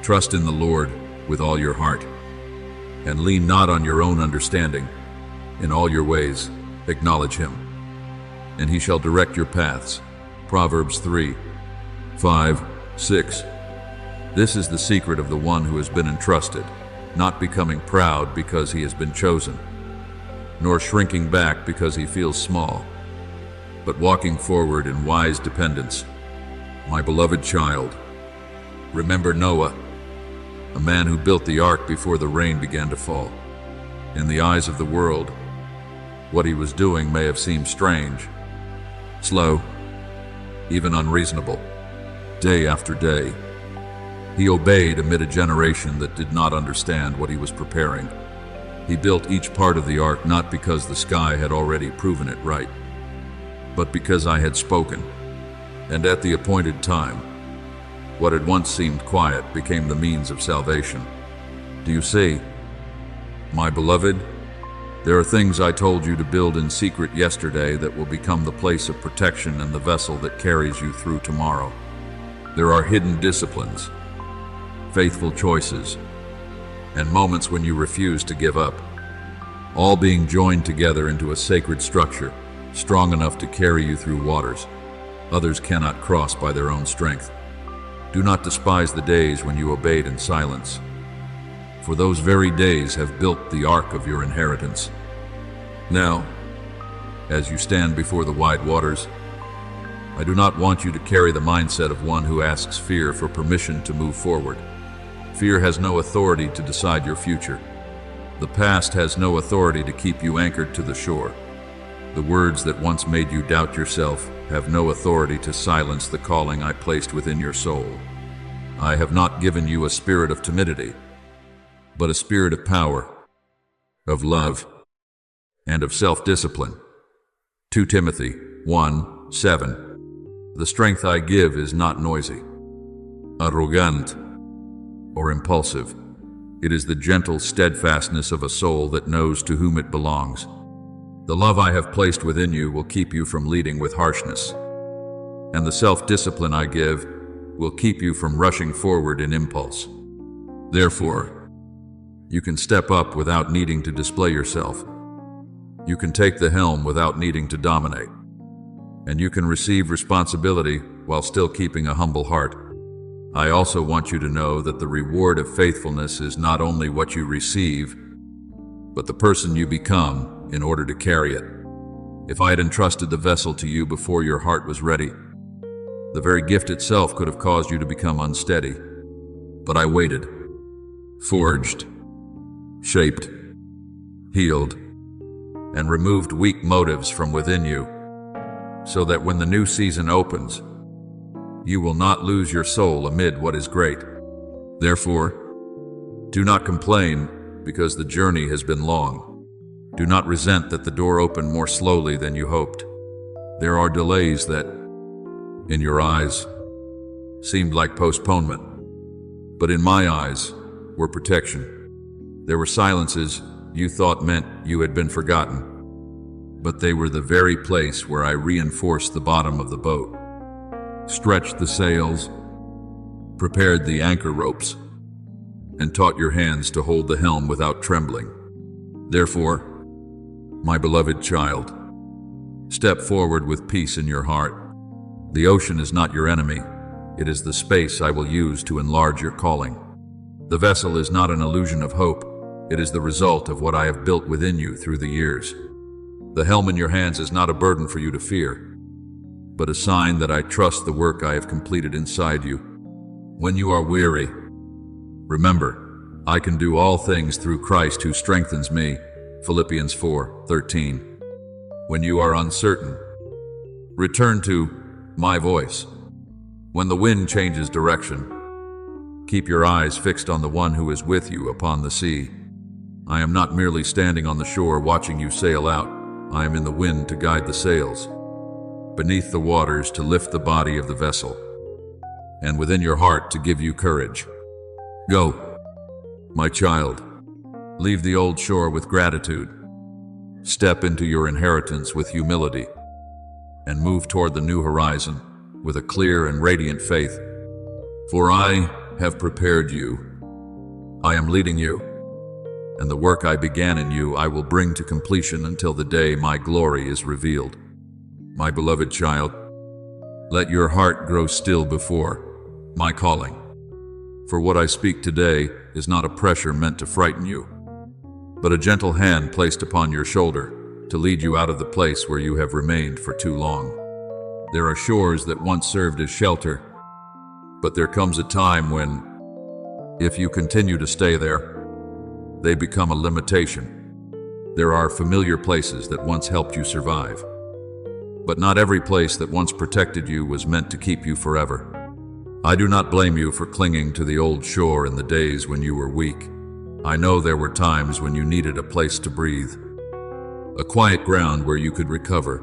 trust in the Lord with all your heart, and lean not on your own understanding. In all your ways, acknowledge him, and he shall direct your paths. Proverbs 3:5-6. This is the secret of the one who has been entrusted, not becoming proud because he has been chosen, nor shrinking back because he feels small, but walking forward in wise dependence. My beloved child, remember Noah. a man who built the ark before the rain began to fall. In the eyes of the world, what he was doing may have seemed strange, slow, even unreasonable. Day after day, he obeyed amid a generation that did not understand what he was preparing. He built each part of the ark not because the sky had already proven it right, but because I had spoken. And at the appointed time, what had once seemed quiet became the means of salvation. Do you see? My beloved, there are things I told you to build in secret yesterday that will become the place of protection and the vessel that carries you through tomorrow. There are hidden disciplines, faithful choices, and moments when you refuse to give up, all being joined together into a sacred structure, strong enough to carry you through waters others cannot cross by their own strength. Do not despise the days when you obeyed in silence, for those very days have built the ark of your inheritance. Now, as you stand before the wide waters, I do not want you to carry the mindset of one who asks fear for permission to move forward. Fear has no authority to decide your future. The past has no authority to keep you anchored to the shore. The words that once made you doubt yourself have no authority to silence the calling I placed within your soul. I have not given you a spirit of timidity, but a spirit of power, of love, and of self-discipline. 2 Timothy 1:7. The strength I give is not noisy, arrogant, or impulsive. It is the gentle steadfastness of a soul that knows to whom it belongs. The love I have placed within you will keep you from leading with harshness, and the self-discipline I give will keep you from rushing forward in impulse. Therefore, you can step up without needing to display yourself. You can take the helm without needing to dominate, and you can receive responsibility while still keeping a humble heart. I also want you to know that the reward of faithfulness is not only what you receive, but the person you become in order to carry it. If I had entrusted the vessel to you before your heart was ready, the very gift itself could have caused you to become unsteady. But I waited, forged, shaped, healed, and removed weak motives from within you, so that when the new season opens, you will not lose your soul amid what is great. Therefore, do not complain because the journey has been long. Do not resent that the door opened more slowly than you hoped. There are delays that, in your eyes, seemed like postponement, but in my eyes were protection. There were silences you thought meant you had been forgotten, but they were the very place where I reinforced the bottom of the boat, stretched the sails, prepared the anchor ropes, and taught your hands to hold the helm without trembling. Therefore, my beloved child, step forward with peace in your heart. The ocean is not your enemy. It is the space I will use to enlarge your calling. The vessel is not an illusion of hope. It is the result of what I have built within you through the years. The helm in your hands is not a burden for you to fear, but a sign that I trust the work I have completed inside you. When you are weary, remember, I can do all things through Christ who strengthens me. Philippians 4:13. When you are uncertain, return to my voice. When the wind changes direction, keep your eyes fixed on the one who is with you upon the sea. I am not merely standing on the shore watching you sail out. I am in the wind to guide the sails, beneath the waters to lift the body of the vessel, and within your heart to give you courage. Go, my child. Leave the old shore with gratitude. Step into your inheritance with humility, and move toward the new horizon with a clear and radiant faith. For I have prepared you. I am leading you, and the work I began in you I will bring to completion until the day my glory is revealed. My beloved child, let your heart grow still before my calling. For what I speak today is not a pressure meant to frighten you, but a gentle hand placed upon your shoulder to lead you out of the place where you have remained for too long. There are shores that once served as shelter, but there comes a time when If you continue to stay there, they become a limitation. There are familiar places that once helped you survive, but not every place that once protected you was meant to keep you forever. I do not blame you for clinging to the old shore in the days when you were weak. I know there were times when you needed a place to breathe, a quiet ground where you could recover.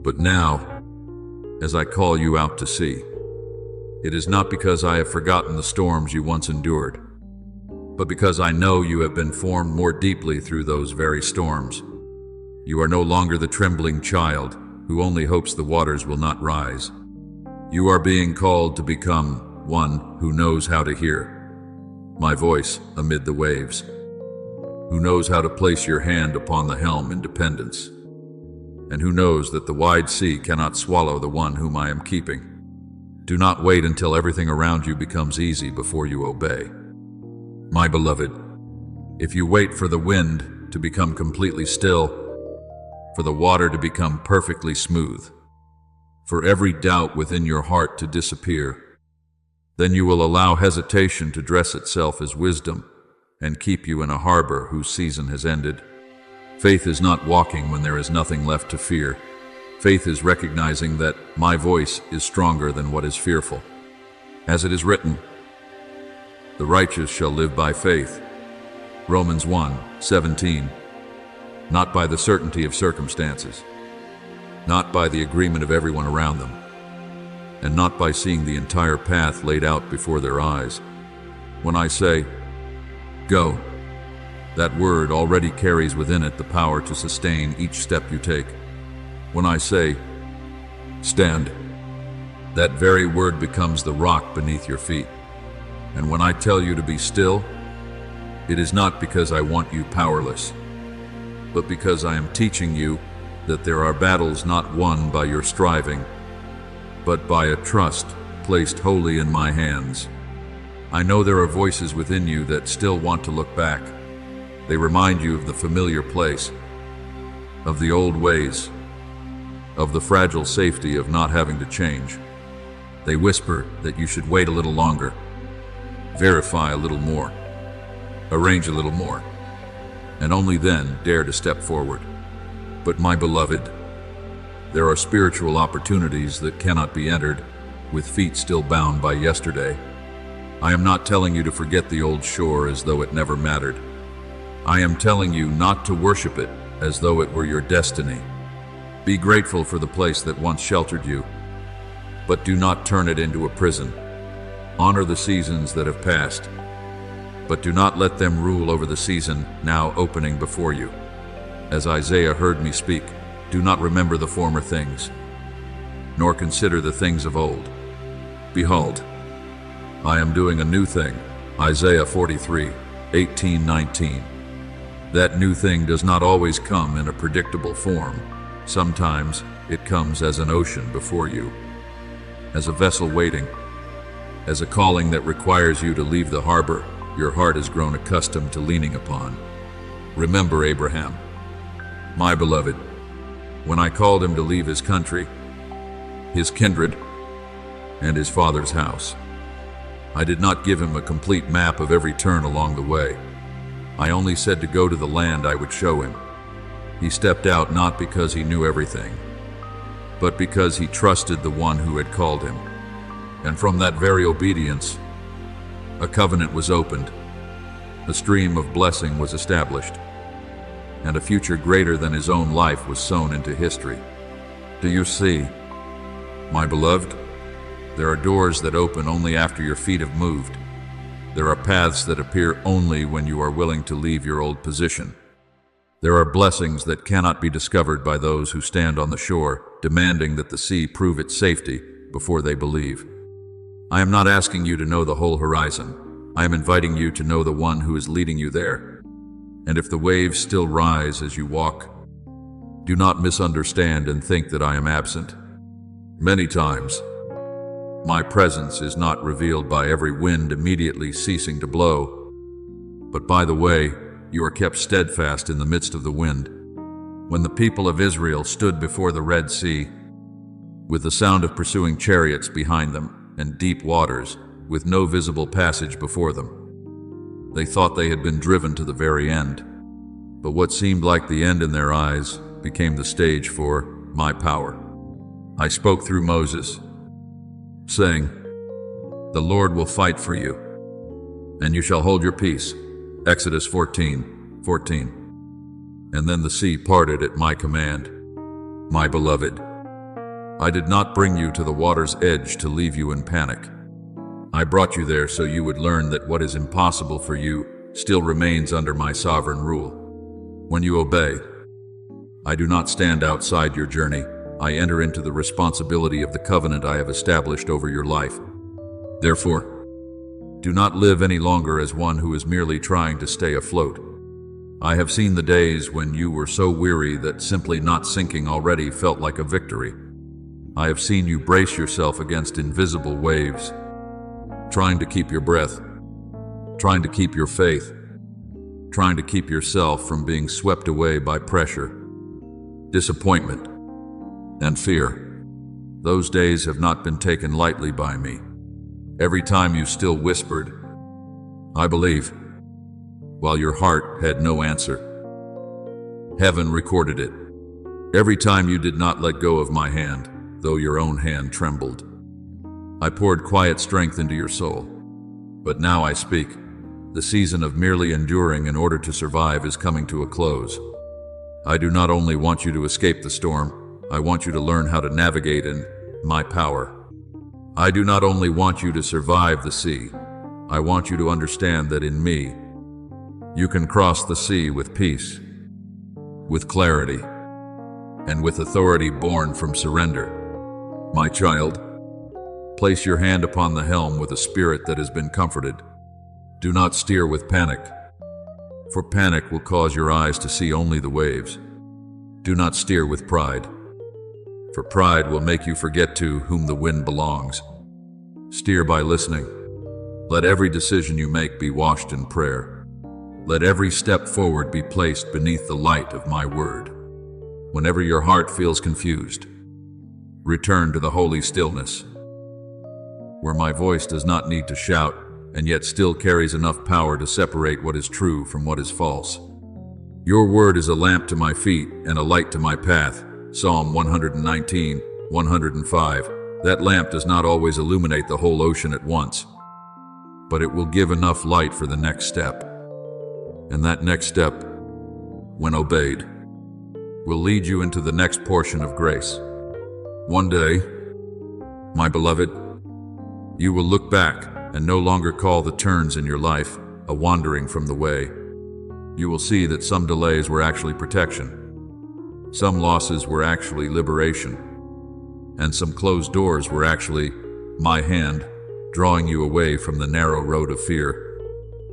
But now, as I call you out to sea, it is not because I have forgotten the storms you once endured, but because I know you have been formed more deeply through those very storms. You are no longer the trembling child who only hopes the waters will not rise. You are being called to become one who knows how to hear my voice amid the waves, who knows how to place your hand upon the helm in dependence, and who knows that the wide sea cannot swallow the one whom I am keeping. Do not wait until everything around you becomes easy before you obey. My beloved, if you wait for the wind to become completely still, for the water to become perfectly smooth, for every doubt within your heart to disappear, then you will allow hesitation to dress itself as wisdom and keep you in a harbor whose season has ended. Faith is not walking when there is nothing left to fear. Faith is recognizing that my voice is stronger than what is fearful. As it is written, the righteous shall live by faith. Romans 1:17. Not by the certainty of circumstances, not by the agreement of everyone around them, and not by seeing the entire path laid out before their eyes. When I say, go, that word already carries within it the power to sustain each step you take. When I say, stand, that very word becomes the rock beneath your feet. And when I tell you to be still, it is not because I want you powerless, but because I am teaching you that there are battles not won by your striving, but by a trust placed wholly in my hands. I know there are voices within you that still want to look back. They remind you of the familiar place, of the old ways, of the fragile safety of not having to change. They whisper that you should wait a little longer, verify a little more, arrange a little more, and only then dare to step forward. But my beloved, there are spiritual opportunities that cannot be entered with feet still bound by yesterday. I am not telling you to forget the old shore as though it never mattered. I am telling you not to worship it as though it were your destiny. Be grateful for the place that once sheltered you, but do not turn it into a prison. Honor the seasons that have passed, but do not let them rule over the season now opening before you. As Isaiah heard me speak, do not remember the former things, nor consider the things of old. Behold, I am doing a new thing. Isaiah 43:18-19. That new thing does not always come in a predictable form. Sometimes it comes as an ocean before you, as a vessel waiting, as a calling that requires you to leave the harbor your heart has grown accustomed to leaning upon. Remember Abraham, my beloved, when I called him to leave his country, his kindred, and his father's house. I did not give him a complete map of every turn along the way. I only said to go to the land I would show him. He stepped out not because he knew everything, but because he trusted the one who had called him. And from that very obedience, a covenant was opened, a stream of blessing was established, and a future greater than his own life was sown into history. Do you see, my beloved? There are doors that open only after your feet have moved. There are paths that appear only when you are willing to leave your old position. There are blessings that cannot be discovered by those who stand on the shore, demanding that the sea prove its safety before they believe. I am not asking you to know the whole horizon. I am inviting you to know the one who is leading you there. And if the waves still rise as you walk, do not misunderstand and think that I am absent. Many times, my presence is not revealed by every wind immediately ceasing to blow, but by the way you are kept steadfast in the midst of the wind. When the people of Israel stood before the Red Sea, with the sound of pursuing chariots behind them and deep waters, with no visible passage before them, They thought they had been driven to the very end. But what seemed like the end in their eyes became the stage for my power. I spoke through Moses, saying, "The Lord will fight for you, and you shall hold your peace." Exodus 14:14. And then the sea parted at my command. My beloved, I did not bring you to the water's edge to leave you in panic. I brought you there so you would learn that what is impossible for you still remains under my sovereign rule. When you obey, I do not stand outside your journey. I enter into the responsibility of the covenant I have established over your life. Therefore, do not live any longer as one who is merely trying to stay afloat. I have seen the days when you were so weary that simply not sinking already felt like a victory. I have seen you brace yourself against invisible waves, trying to keep your breath, trying to keep your faith, trying to keep yourself from being swept away by pressure, disappointment, and fear. Those days have not been taken lightly by me. Every time you still whispered, "I believe," while your heart had no answer. Heaven recorded it. Every time you did not let go of my hand, though your own hand trembled. I poured quiet strength into your soul. But now I speak. The season of merely enduring in order to survive is coming to a close. I do not only want you to escape the storm, I want you to learn how to navigate in my power. I do not only want you to survive the sea, I want you to understand that in me, you can cross the sea with peace, with clarity, and with authority born from surrender. My child, place your hand upon the helm with a spirit that has been comforted. Do not steer with panic, for panic will cause your eyes to see only the waves. Do not steer with pride, for pride will make you forget to whom the wind belongs. Steer by listening. Let every decision you make be washed in prayer. Let every step forward be placed beneath the light of my word. Whenever your heart feels confused, return to the holy stillness, where my voice does not need to shout and yet still carries enough power to separate what is true from what is false. Your word is a lamp to my feet and a light to my path. Psalm 119, 105. That lamp does not always illuminate the whole ocean at once, but it will give enough light for the next step. And that next step, when obeyed, will lead you into the next portion of grace. One day, my beloved, you will look back and no longer call the turns in your life a wandering from the way. You will see that some delays were actually protection. Some losses were actually liberation. And some closed doors were actually my hand drawing you away from the narrow road of fear.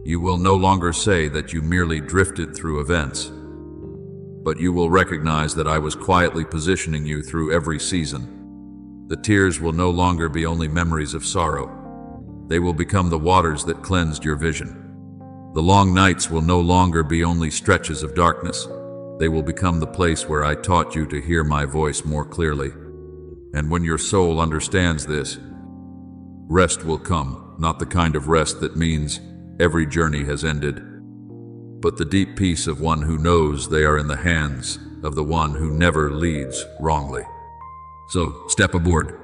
You will no longer say that you merely drifted through events, but you will recognize that I was quietly positioning you through every season. The tears will no longer be only memories of sorrow. They will become the waters that cleansed your vision. The long nights will no longer be only stretches of darkness. They will become the place where I taught you to hear my voice more clearly. And when your soul understands this, rest will come, not the kind of rest that means every journey has ended, but the deep peace of one who knows they are in the hands of the one who never leads wrongly. So, step aboard.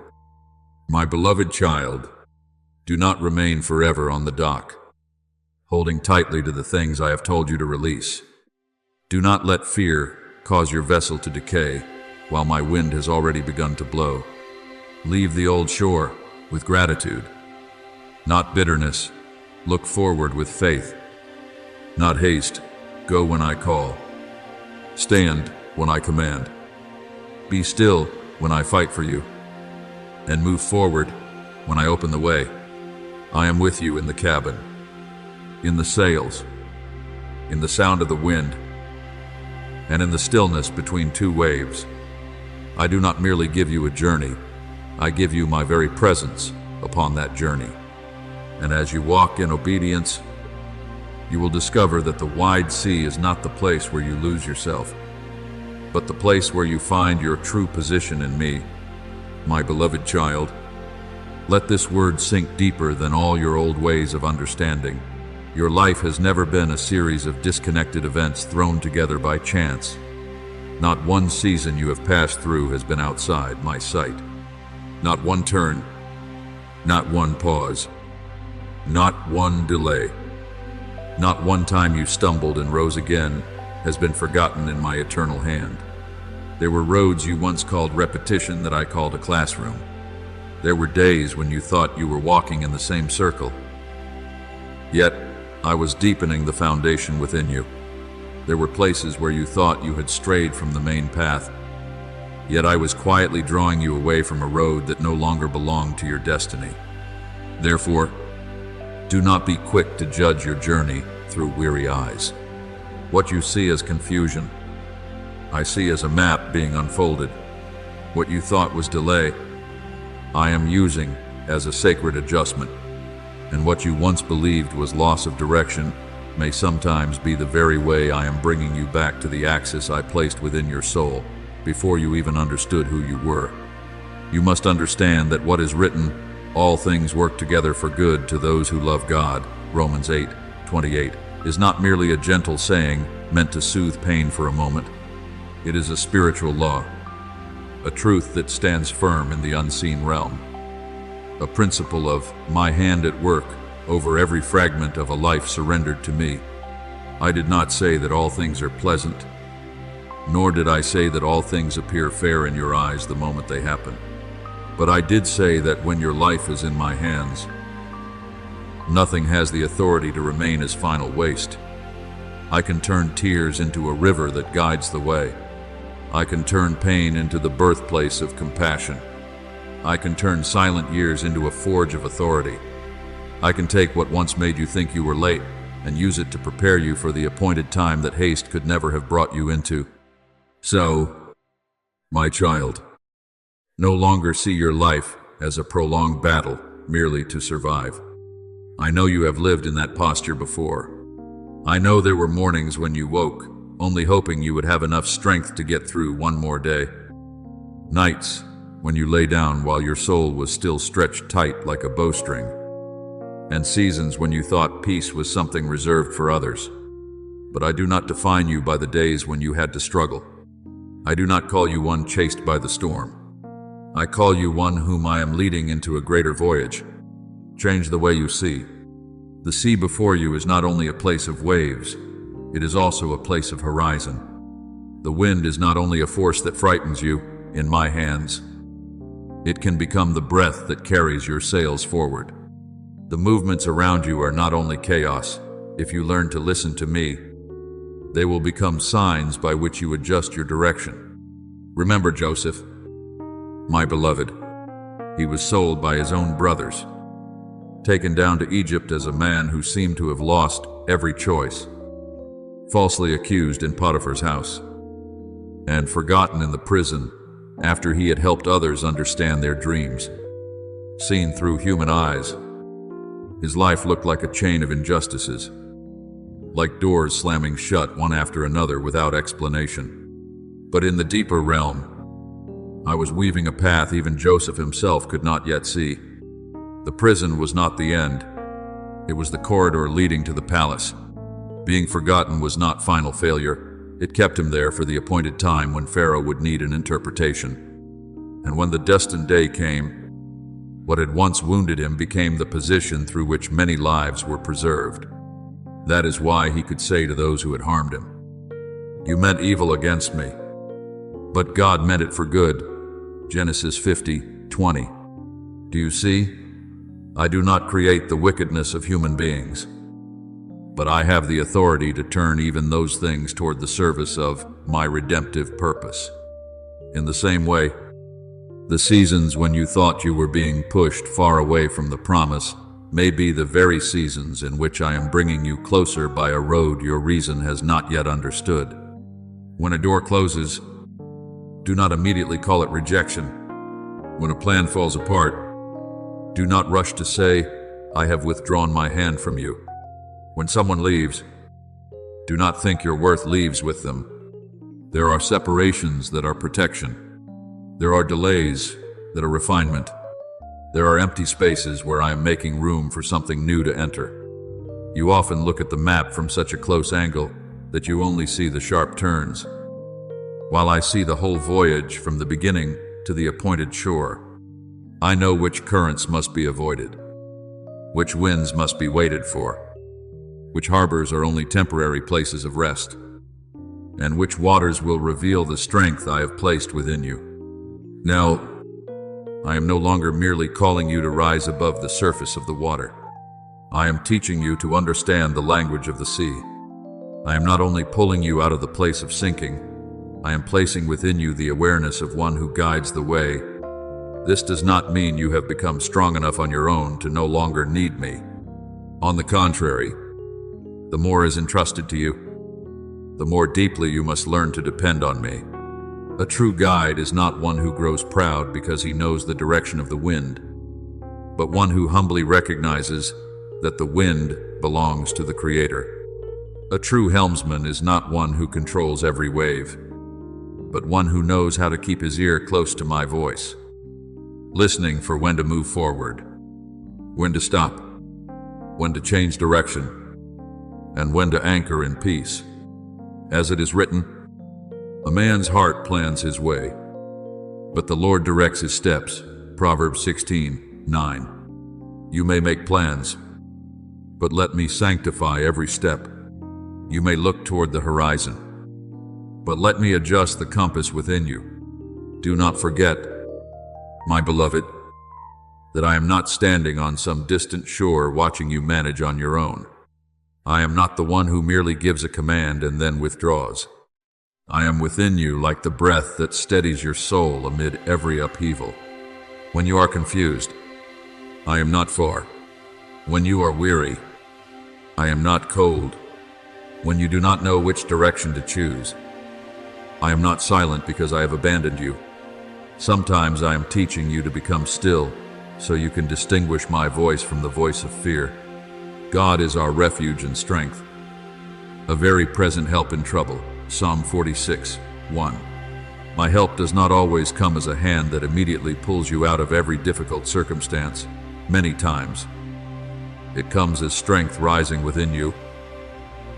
My beloved child, do not remain forever on the dock, holding tightly to the things I have told you to release. Do not let fear cause your vessel to decay while my wind has already begun to blow. Leave the old shore with gratitude, not bitterness. Look forward with faith, not haste. Go when I call. Stand when I command. Be still when I fight for you, and move forward when I open the way. I am with you in the cabin, in the sails, in the sound of the wind, and in the stillness between two waves. I do not merely give you a journey, I give you my very presence upon that journey. And as you walk in obedience, you will discover that the wide sea is not the place where you lose yourself, but the place where you find your true position in me. My beloved child, let this word sink deeper than all your old ways of understanding. Your life has never been a series of disconnected events thrown together by chance. Not one season you have passed through has been outside my sight. Not one turn, not one pause, not one delay. Not one time you stumbled and rose again has been forgotten in my eternal hand. There were roads you once called repetition that I called a classroom. There were days when you thought you were walking in the same circle. Yet, I was deepening the foundation within you. There were places where you thought you had strayed from the main path. Yet I was quietly drawing you away from a road that no longer belonged to your destiny. Therefore, do not be quick to judge your journey through weary eyes. What you see as confusion, I see as a map being unfolded. What you thought was delay, I am using as a sacred adjustment. And what you once believed was loss of direction may sometimes be the very way I am bringing you back to the axis I placed within your soul before you even understood who you were. You must understand that what is written, all things work together for good to those who love God, Romans 8:28, is not merely a gentle saying meant to soothe pain for a moment. It is a spiritual law, a truth that stands firm in the unseen realm, a principle of my hand at work over every fragment of a life surrendered to me. I did not say that all things are pleasant, nor did I say that all things appear fair in your eyes the moment they happen. But I did say that when your life is in my hands, nothing has the authority to remain as final waste. I can turn tears into a river that guides the way. I can turn pain into the birthplace of compassion. I can turn silent years into a forge of authority. I can take what once made you think you were late and use it to prepare you for the appointed time that haste could never have brought you into. So, my child, no longer see your life as a prolonged battle merely to survive. I know you have lived in that posture before. I know there were mornings when you woke, only hoping you would have enough strength to get through one more day. Nights when you lay down while your soul was still stretched tight like a bowstring. And seasons when you thought peace was something reserved for others. But I do not define you by the days when you had to struggle. I do not call you one chased by the storm. I call you one whom I am leading into a greater voyage. Change the way you see. The sea before you is not only a place of waves, it is also a place of horizon. The wind is not only a force that frightens you, in my hands. It can become the breath that carries your sails forward. The movements around you are not only chaos. If you learn to listen to me, they will become signs by which you adjust your direction. Remember Joseph, my beloved. He was sold by his own brothers, taken down to Egypt as a man who seemed to have lost every choice, falsely accused in Potiphar's house, and forgotten in the prison after he had helped others understand their dreams. Seen through human eyes, his life looked like a chain of injustices, like doors slamming shut one after another without explanation. But in the deeper realm, I was weaving a path even Joseph himself could not yet see. The prison was not the end. It was the corridor leading to the palace. Being forgotten was not final failure. It kept him there for the appointed time when Pharaoh would need an interpretation. And when the destined day came, what had once wounded him became the position through which many lives were preserved. That is why he could say to those who had harmed him, "You meant evil against me, but God meant it for good." Genesis 50:20. Do you see? I do not create the wickedness of human beings, but I have the authority to turn even those things toward the service of my redemptive purpose. In the same way, the seasons when you thought you were being pushed far away from the promise may be the very seasons in which I am bringing you closer by a road your reason has not yet understood. When a door closes, do not immediately call it rejection. When a plan falls apart, do not rush to say, "I have withdrawn my hand from you." When someone leaves, do not think your worth leaves with them. There are separations that are protection. There are delays that are refinement. There are empty spaces where I am making room for something new to enter. You often look at the map from such a close angle that you only see the sharp turns, while I see the whole voyage from the beginning to the appointed shore. I know which currents must be avoided, which winds must be waited for, which harbors are only temporary places of rest, and which waters will reveal the strength I have placed within you. Now, I am no longer merely calling you to rise above the surface of the water. I am teaching you to understand the language of the sea. I am not only pulling you out of the place of sinking, I am placing within you the awareness of one who guides the way. This does not mean you have become strong enough on your own to no longer need me. On the contrary, the more is entrusted to you, the more deeply you must learn to depend on me. A true guide is not one who grows proud because he knows the direction of the wind, but one who humbly recognizes that the wind belongs to the Creator. A true helmsman is not one who controls every wave, but one who knows how to keep his ear close to my voice, listening for when to move forward, when to stop, when to change direction, and when to anchor in peace. As it is written, a man's heart plans his way, but the Lord directs his steps. Proverbs 16:9. You may make plans, but let me sanctify every step. You may look toward the horizon, but let me adjust the compass within you. Do not forget, my beloved, that I am not standing on some distant shore watching you manage on your own. I am not the one who merely gives a command and then withdraws. I am within you like the breath that steadies your soul amid every upheaval. When you are confused, I am not far. When you are weary, I am not cold. When you do not know which direction to choose, I am not silent because I have abandoned you. Sometimes I am teaching you to become still so you can distinguish my voice from the voice of fear. God is our refuge and strength, a very present help in trouble. Psalm 46:1. My help does not always come as a hand that immediately pulls you out of every difficult circumstance. Many times, it comes as strength rising within you,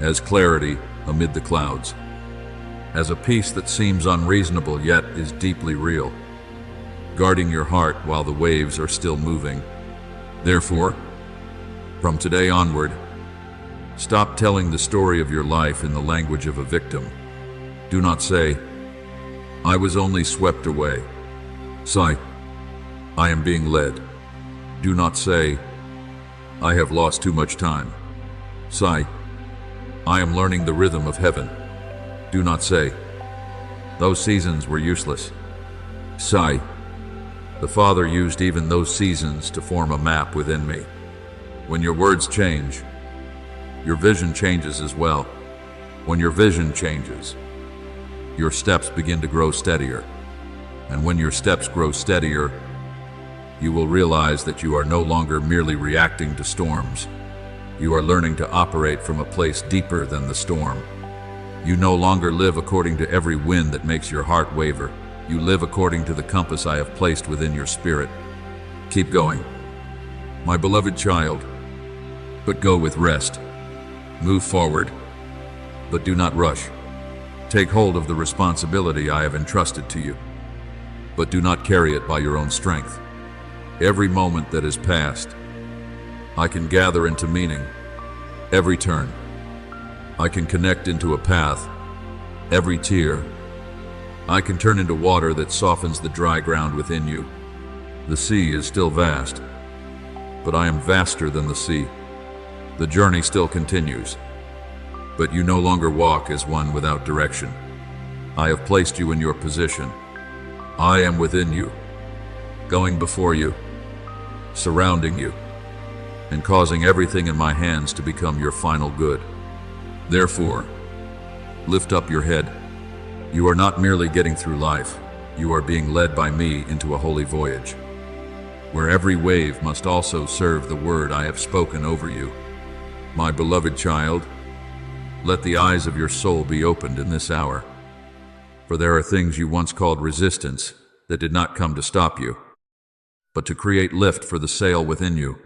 as clarity amid the clouds, as a peace that seems unreasonable yet is deeply real, guarding your heart while the waves are still moving. Therefore, from today onward, stop telling the story of your life in the language of a victim. Do not say, I was only swept away. Say, I am being led. Do not say, I have lost too much time. Say, I am learning the rhythm of heaven. Do not say, those seasons were useless. Say, the Father used even those seasons to form a map within me. When your words change, your vision changes as well. When your vision changes, your steps begin to grow steadier. And when your steps grow steadier, you will realize that you are no longer merely reacting to storms. You are learning to operate from a place deeper than the storm. You no longer live according to every wind that makes your heart waver. You live according to the compass I have placed within your spirit. Keep going, my beloved child, but go with rest. Move forward, but do not rush. Take hold of the responsibility I have entrusted to you, but do not carry it by your own strength. Every moment that is passed, I can gather into meaning. Every turn, I can connect into a path. Every tear, I can turn into water that softens the dry ground within you. The sea is still vast, but I am vaster than the sea. The journey still continues, but you no longer walk as one without direction. I have placed you in your position. I am within you, going before you, surrounding you, and causing everything in my hands to become your final good. Therefore, lift up your head. You are not merely getting through life, you are being led by me into a holy voyage, where every wave must also serve the word I have spoken over you. My beloved child, let the eyes of your soul be opened in this hour, for there are things you once called resistance that did not come to stop you, but to create lift for the sail within you.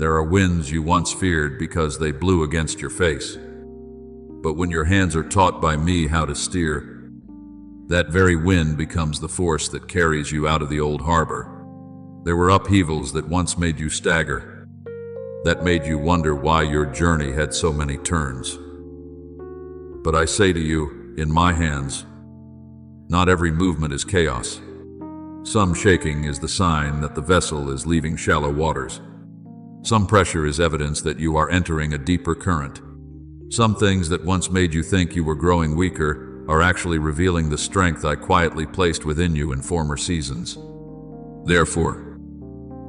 There are winds you once feared because they blew against your face. But when your hands are taught by me how to steer, that very wind becomes the force that carries you out of the old harbor. There were upheavals that once made you stagger, that made you wonder why your journey had so many turns. But I say to you, in my hands, not every movement is chaos. Some shaking is the sign that the vessel is leaving shallow waters. Some pressure is evidence that you are entering a deeper current. Some things that once made you think you were growing weaker are actually revealing the strength I quietly placed within you in former seasons. Therefore,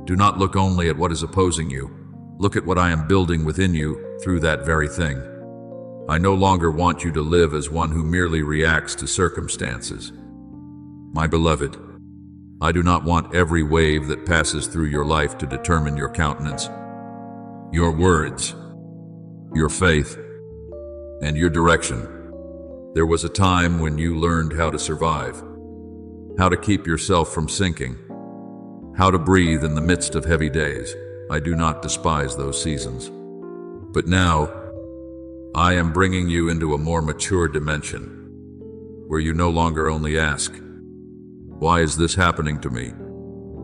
do not look only at what is opposing you. Look at what I am building within you through that very thing. I no longer want you to live as one who merely reacts to circumstances. My beloved, I do not want every wave that passes through your life to determine your countenance, your words, your faith, and your direction. There was a time when you learned how to survive, how to keep yourself from sinking, how to breathe in the midst of heavy days. I do not despise those seasons. But now, I am bringing you into a more mature dimension, where you no longer only ask, "Why is this happening to me?"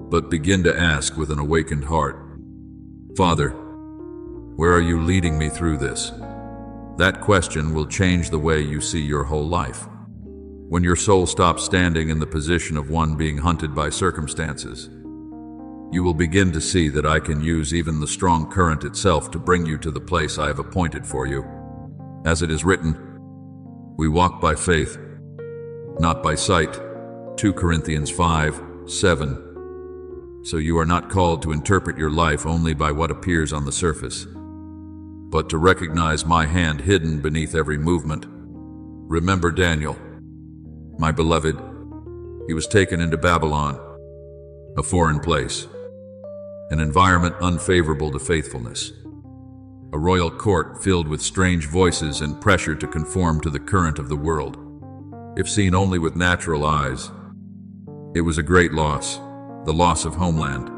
but begin to ask with an awakened heart, "Father, where are you leading me through this?" That question will change the way you see your whole life. When your soul stops standing in the position of one being hunted by circumstances, you will begin to see that I can use even the strong current itself to bring you to the place I have appointed for you. As it is written, we walk by faith, not by sight. 2 Corinthians 5:7. So you are not called to interpret your life only by what appears on the surface, but to recognize my hand hidden beneath every movement. Remember Daniel, my beloved. He was taken into Babylon, a foreign place, an environment unfavorable to faithfulness, a royal court filled with strange voices and pressure to conform to the current of the world. If seen only with natural eyes, it was a great loss, the loss of homeland,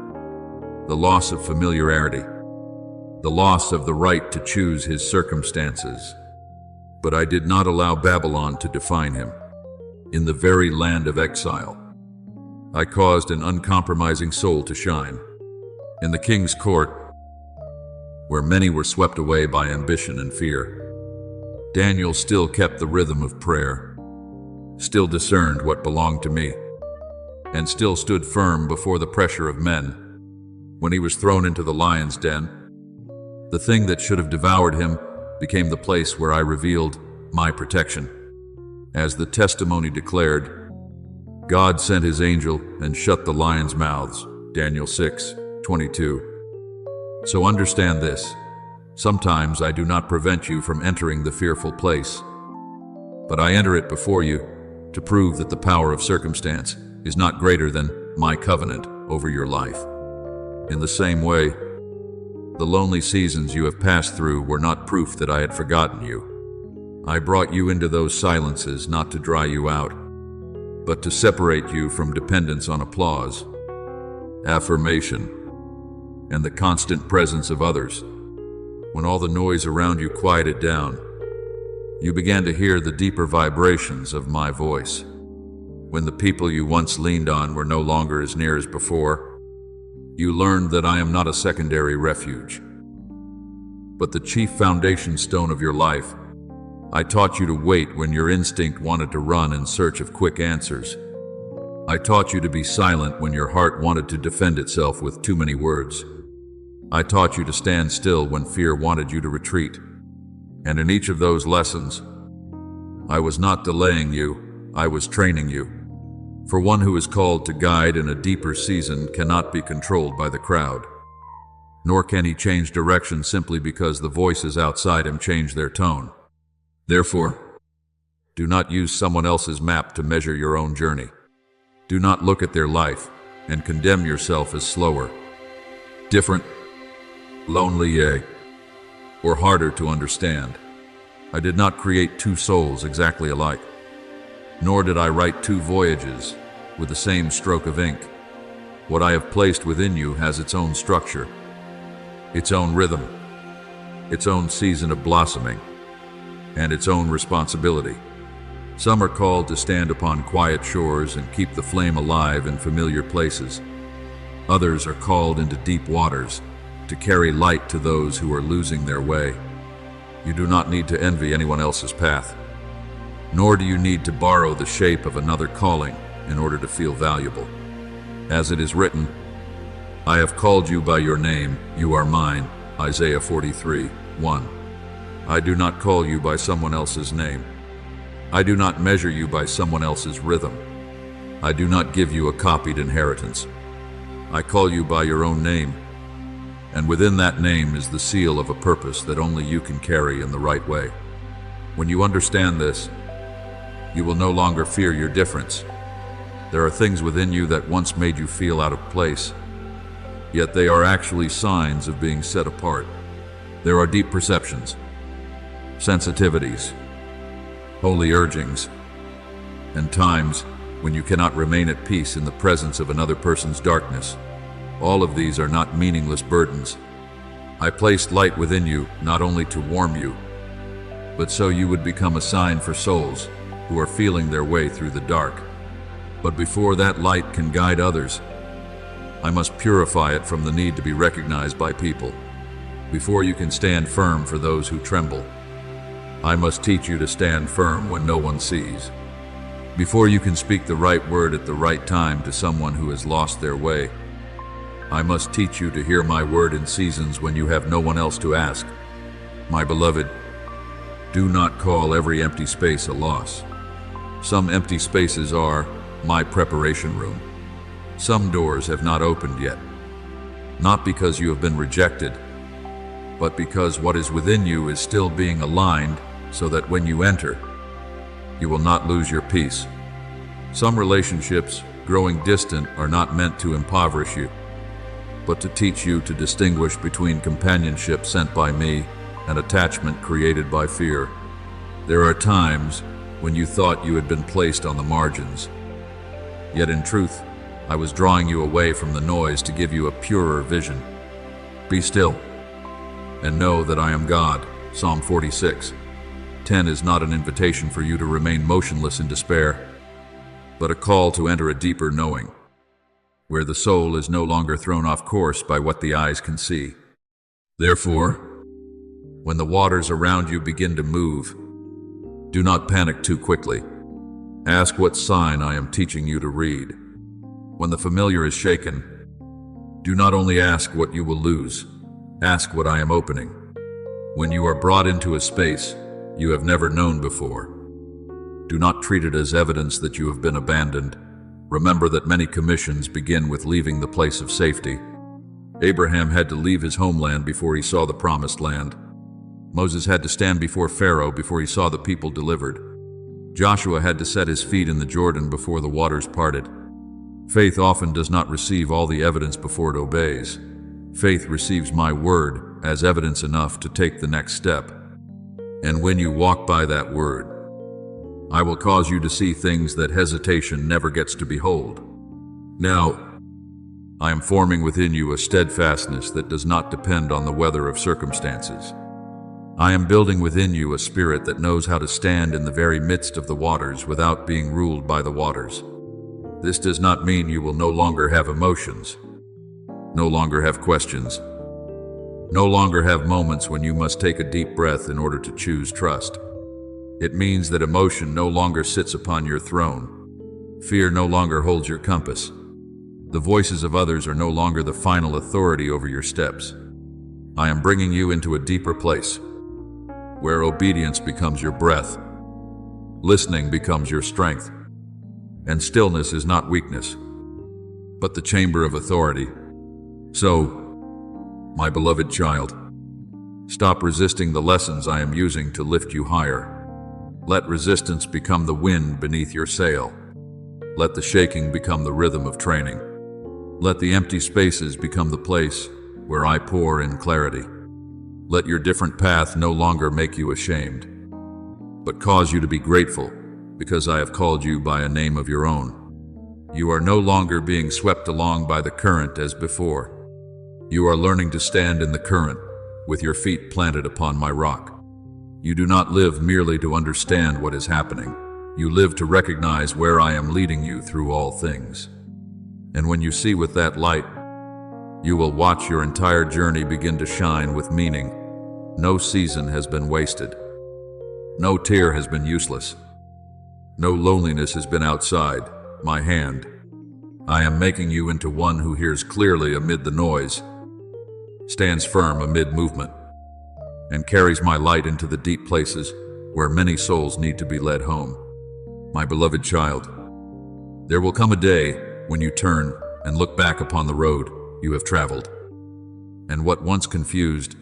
the loss of familiarity, the loss of the right to choose his circumstances. But I did not allow Babylon to define him. In the very land of exile, I caused an uncompromising soul to shine. In the king's court, where many were swept away by ambition and fear, Daniel still kept the rhythm of prayer, still discerned what belonged to me, and still stood firm before the pressure of men. When he was thrown into the lion's den, the thing that should have devoured him became the place where I revealed my protection. As the testimony declared, God sent his angel and shut the lions' mouths. Daniel 6:22. So understand this. Sometimes I do not prevent you from entering the fearful place, but I enter it before you to prove that the power of circumstance is not greater than my covenant over your life. In the same way, the lonely seasons you have passed through were not proof that I had forgotten you. I brought you into those silences not to dry you out, but to separate you from dependence on applause, affirmation, and the constant presence of others. When all the noise around you quieted down, you began to hear the deeper vibrations of my voice. When the people you once leaned on were no longer as near as before, you learned that I am not a secondary refuge, but the chief foundation stone of your life. I taught you to wait when your instinct wanted to run in search of quick answers. I taught you to be silent when your heart wanted to defend itself with too many words. I taught you to stand still when fear wanted you to retreat. And in each of those lessons, I was not delaying you, I was training you. For one who is called to guide in a deeper season cannot be controlled by the crowd, nor can he change direction simply because the voices outside him change their tone. Therefore, do not use someone else's map to measure your own journey. Do not look at their life and condemn yourself as slower, different, lonely, or harder to understand. I did not create two souls exactly alike, nor did I write two voyages with the same stroke of ink. What I have placed within you has its own structure, its own rhythm, its own season of blossoming, and its own responsibility. Some are called to stand upon quiet shores and keep the flame alive in familiar places. Others are called into deep waters to carry light to those who are losing their way. You do not need to envy anyone else's path, nor do you need to borrow the shape of another calling in order to feel valuable. As it is written, I have called you by your name, you are mine, Isaiah 43:1. I do not call you by someone else's name. I do not measure you by someone else's rhythm. I do not give you a copied inheritance. I call you by your own name, and within that name is the seal of a purpose that only you can carry in the right way. When you understand this, you will no longer fear your difference. There are things within you that once made you feel out of place, yet they are actually signs of being set apart. There are deep perceptions, sensitivities, holy urgings, and times when you cannot remain at peace in the presence of another person's darkness. All of these are not meaningless burdens. I placed light within you not only to warm you, but so you would become a sign for souls who are feeling their way through the dark. But before that light can guide others, I must purify it from the need to be recognized by people. Before you can stand firm for those who tremble, I must teach you to stand firm when no one sees. Before you can speak the right word at the right time to someone who has lost their way, I must teach you to hear my word in seasons when you have no one else to ask. My beloved, do not call every empty space a loss. Some empty spaces are my preparation room. Some doors have not opened yet, not because you have been rejected, but because what is within you is still being aligned so that when you enter, you will not lose your peace. Some relationships, growing distant, are not meant to impoverish you, but to teach you to distinguish between companionship sent by me and attachment created by fear. There are times when you thought you had been placed on the margins, yet in truth, I was drawing you away from the noise to give you a purer vision. Be still and know that I am God. Psalm 46:10 is not an invitation for you to remain motionless in despair, but a call to enter a deeper knowing, where the soul is no longer thrown off course by what the eyes can see. Therefore, when the waters around you begin to move, do not panic too quickly. Ask what sign I am teaching you to read. When the familiar is shaken, do not only ask what you will lose, ask what I am opening. When you are brought into a space you have never known before, do not treat it as evidence that you have been abandoned. Remember that many commissions begin with leaving the place of safety. Abraham had to leave his homeland before he saw the promised land. Moses had to stand before Pharaoh before he saw the people delivered. Joshua had to set his feet in the Jordan before the waters parted. Faith often does not receive all the evidence before it obeys. Faith receives my word as evidence enough to take the next step. And when you walk by that word, I will cause you to see things that hesitation never gets to behold. Now, I am forming within you a steadfastness that does not depend on the weather of circumstances. I am building within you a spirit that knows how to stand in the very midst of the waters without being ruled by the waters. This does not mean you will no longer have emotions, no longer have questions, no longer have moments when you must take a deep breath in order to choose trust. It means that emotion no longer sits upon your throne. Fear no longer holds your compass. The voices of others are no longer the final authority over your steps. I am bringing you into a deeper place, where obedience becomes your breath, listening becomes your strength, and stillness is not weakness, but the chamber of authority. So, my beloved child, stop resisting the lessons I am using to lift you higher. Let resistance become the wind beneath your sail. Let the shaking become the rhythm of training. Let the empty spaces become the place where I pour in clarity. Let your different path no longer make you ashamed, but cause you to be grateful because I have called you by a name of your own. You are no longer being swept along by the current as before. You are learning to stand in the current, with your feet planted upon my rock. You do not live merely to understand what is happening. You live to recognize where I am leading you through all things. And when you see with that light, you will watch your entire journey begin to shine with meaning. No season has been wasted. No tear has been useless. No loneliness has been outside my hand. I am making you into one who hears clearly amid the noise, stands firm amid movement, and carries my light into the deep places where many souls need to be led home. My beloved child, there will come a day when you turn and look back upon the road you have traveled, and what once confused,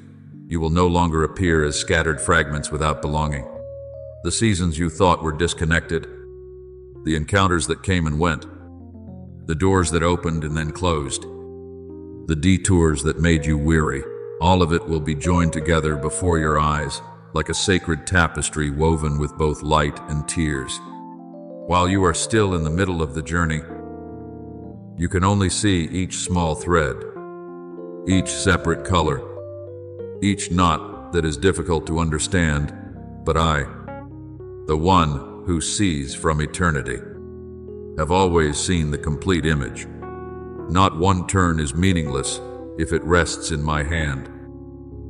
you will no longer appear as scattered fragments without belonging. The seasons you thought were disconnected, the encounters that came and went, the doors that opened and then closed, the detours that made you weary, all of it will be joined together before your eyes like a sacred tapestry woven with both light and tears. While you are still in the middle of the journey, you can only see each small thread, each separate color, each knot that is difficult to understand, but I, the one who sees from eternity, have always seen the complete image. Not one turn is meaningless if it rests in my hand.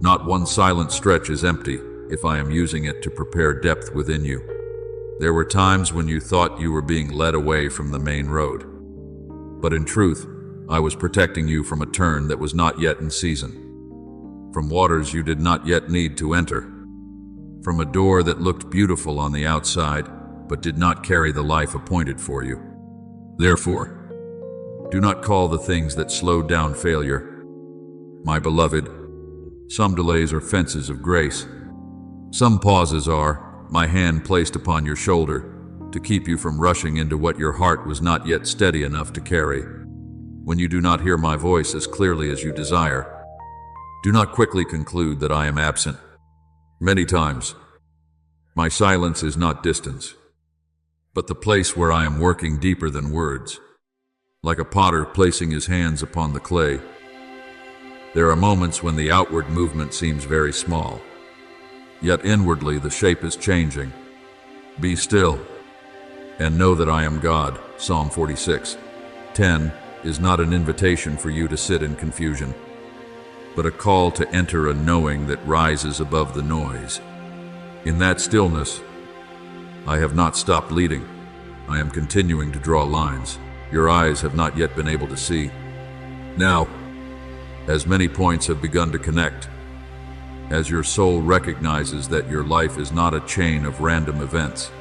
Not one silent stretch is empty if I am using it to prepare depth within you. There were times when you thought you were being led away from the main road. But in truth, I was protecting you from a turn that was not yet in season, from waters you did not yet need to enter, from a door that looked beautiful on the outside, but did not carry the life appointed for you. Therefore, do not call the things that slowed down failure. My beloved, some delays are fences of grace. Some pauses are my hand placed upon your shoulder to keep you from rushing into what your heart was not yet steady enough to carry. When you do not hear my voice as clearly as you desire, do not quickly conclude that I am absent. Many times, my silence is not distance, but the place where I am working deeper than words. Like a potter placing his hands upon the clay, there are moments when the outward movement seems very small, yet inwardly the shape is changing. Be still and know that I am God. Psalm 46:10 is not an invitation for you to sit in confusion, but a call to enter a knowing that rises above the noise. In that stillness, I have not stopped leading. I am continuing to draw lines your eyes have not yet been able to see. Now, as many points have begun to connect, as your soul recognizes that your life is not a chain of random events,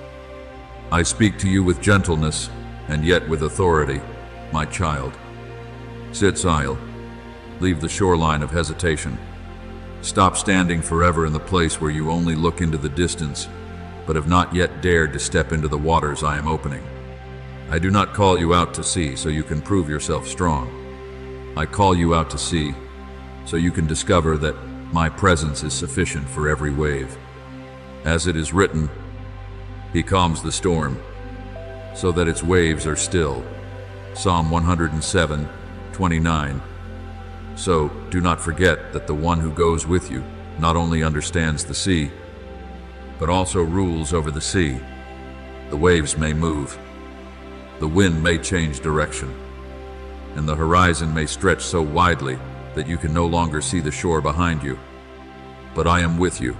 I speak to you with gentleness and yet with authority, my child. Sit silent. Leave the shoreline of hesitation. Stop standing forever in the place where you only look into the distance, but have not yet dared to step into the waters I am opening. I do not call you out to sea so you can prove yourself strong. I call you out to sea so you can discover that my presence is sufficient for every wave. As it is written, He calms the storm so that its waves are still. Psalm 107:29. So do not forget that the one who goes with you not only understands the sea, but also rules over the sea. The waves may move, the wind may change direction, and the horizon may stretch so widely that you can no longer see the shore behind you. But I am with you,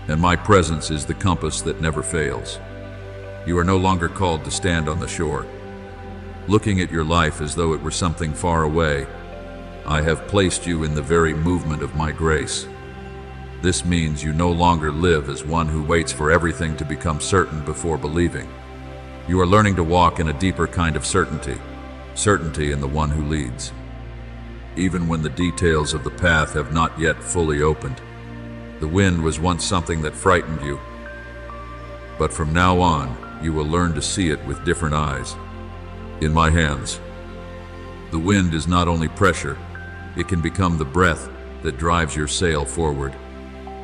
and my presence is the compass that never fails. You are no longer called to stand on the shore, looking at your life as though it were something far away. I have placed you in the very movement of my grace. This means you no longer live as one who waits for everything to become certain before believing. You are learning to walk in a deeper kind of certainty in the one who leads. Even when the details of the path have not yet fully opened. The wind was once something that frightened you, but from now on, you will learn to see it with different eyes. In my hands, the wind is not only pressure, it can become the breath that drives your sail forward.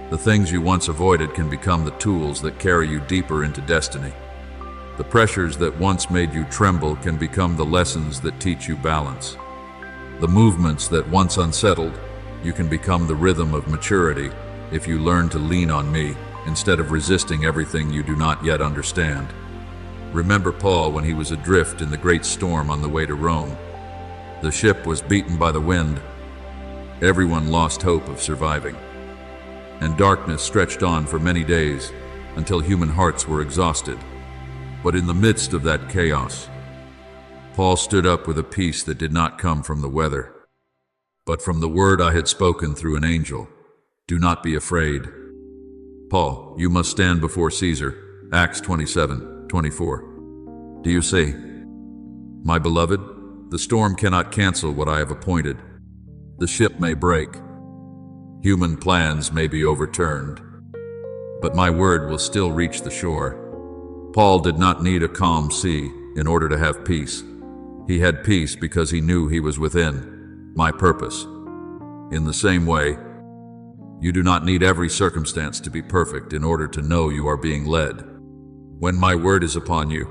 The things you once avoided can become the tools that carry you deeper into destiny. The pressures that once made you tremble can become the lessons that teach you balance. The movements that once unsettled, you can become the rhythm of maturity if you learn to lean on me instead of resisting everything you do not yet understand. Remember Paul when he was adrift in the great storm on the way to Rome. The ship was beaten by the wind. Everyone lost hope of surviving. And darkness stretched on for many days until human hearts were exhausted. But in the midst of that chaos, Paul stood up with a peace that did not come from the weather, but from the word I had spoken through an angel. Do not be afraid. Paul, you must stand before Caesar. Acts 27:24. Do you see? My beloved, the storm cannot cancel what I have appointed. The ship may break. Human plans may be overturned. But my word will still reach the shore. Paul did not need a calm sea in order to have peace. He had peace because he knew he was within my purpose. In the same way, you do not need every circumstance to be perfect in order to know you are being led. When my word is upon you,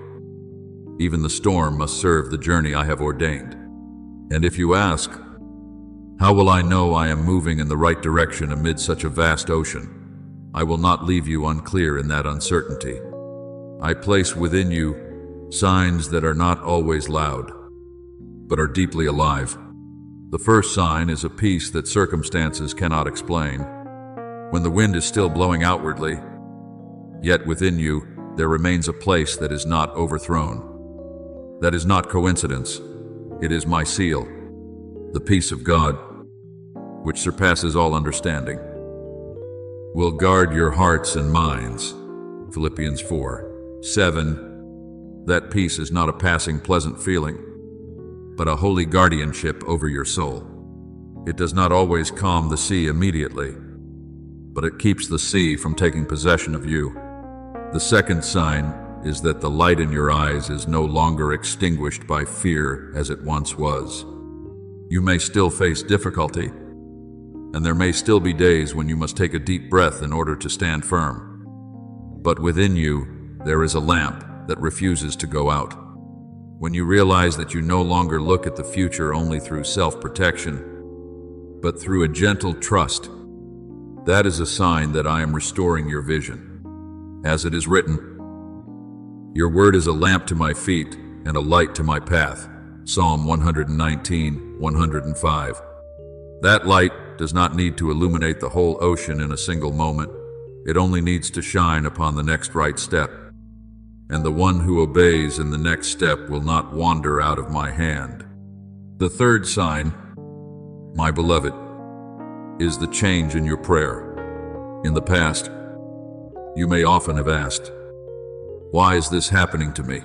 even the storm must serve the journey I have ordained. And if you ask, how will I know I am moving in the right direction amid such a vast ocean? I will not leave you unclear in that uncertainty. I place within you signs that are not always loud, but are deeply alive. The first sign is a peace that circumstances cannot explain. When the wind is still blowing outwardly, yet within you there remains a place that is not overthrown. That is not coincidence. It is my seal, the peace of God, which surpasses all understanding, will guard your hearts and minds. Philippians 4:7. That peace is not a passing pleasant feeling, but a holy guardianship over your soul. It does not always calm the sea immediately, but it keeps the sea from taking possession of you. The second sign is that the light in your eyes is no longer extinguished by fear as it once was. You may still face difficulty, and there may still be days when you must take a deep breath in order to stand firm. But within you, there is a lamp that refuses to go out. When you realize that you no longer look at the future only through self-protection, but through a gentle trust, that is a sign that I am restoring your vision. As it is written, your word is a lamp to my feet and a light to my path. Psalm 119:105. That light does not need to illuminate the whole ocean in a single moment. It only needs to shine upon the next right step. And the one who obeys in the next step will not wander out of my hand. The third sign, my beloved, is the change in your prayer. In the past, you may often have asked, why is this happening to me?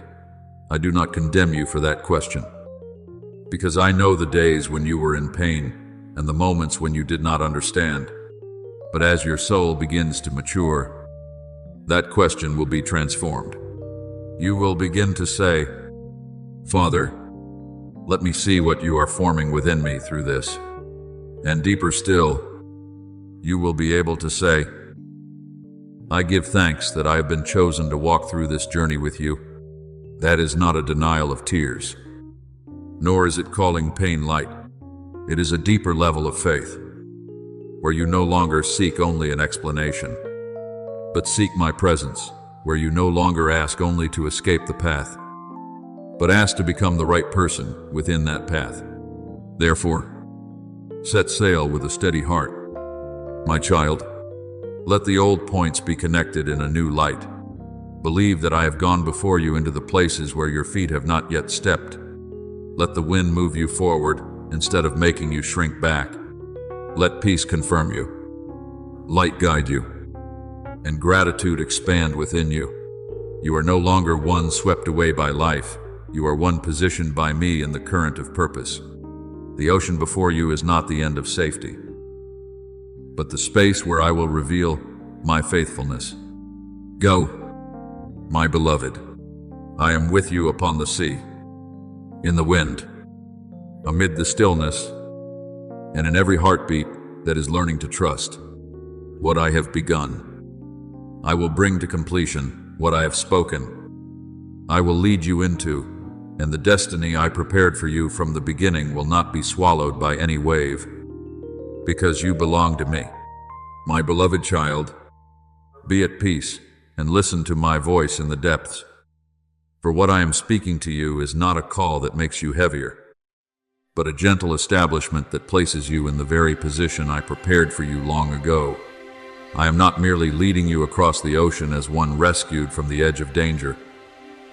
I do not condemn you for that question, because I know the days when you were in pain and the moments when you did not understand. But as your soul begins to mature, that question will be transformed. You will begin to say, Father, let me see what you are forming within me through this. And deeper still, you will be able to say, I give thanks that I have been chosen to walk through this journey with you. That is not a denial of tears, nor is it calling pain light. It is a deeper level of faith, where you no longer seek only an explanation, but seek my presence, where you no longer ask only to escape the path, but ask to become the right person within that path. Therefore, set sail with a steady heart. My child, let the old points be connected in a new light. Believe that I have gone before you into the places where your feet have not yet stepped. Let the wind move you forward instead of making you shrink back. Let peace confirm you, light guide you, and gratitude expand within you. You are no longer one swept away by life. You are one positioned by me in the current of purpose. The ocean before you is not the end of safety, but the space where I will reveal my faithfulness. Go, my beloved. I am with you upon the sea, in the wind, amid the stillness, and in every heartbeat that is learning to trust. What I have begun, I will bring to completion. What I have spoken, I will lead you into, and the destiny I prepared for you from the beginning will not be swallowed by any wave, because you belong to me. My beloved child, be at peace and listen to my voice in the depths. For what I am speaking to you is not a call that makes you heavier, but a gentle establishment that places you in the very position I prepared for you long ago. I am not merely leading you across the ocean as one rescued from the edge of danger.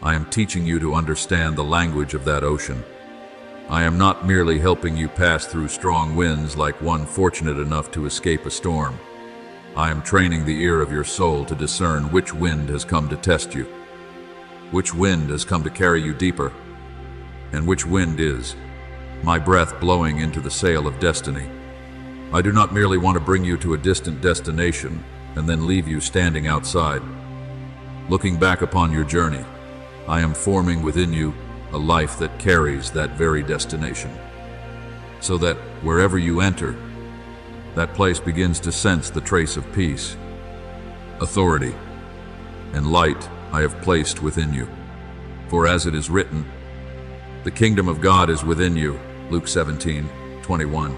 I am teaching you to understand the language of that ocean. I am not merely helping you pass through strong winds like one fortunate enough to escape a storm. I am training the ear of your soul to discern which wind has come to test you, which wind has come to carry you deeper, and which wind is my breath blowing into the sail of destiny. I do not merely want to bring you to a distant destination and then leave you standing outside. Looking back upon your journey, I am forming within you a life that carries that very destination, so that wherever you enter, that place begins to sense the trace of peace, authority, and light I have placed within you. For as it is written, the kingdom of God is within you, Luke 17:21.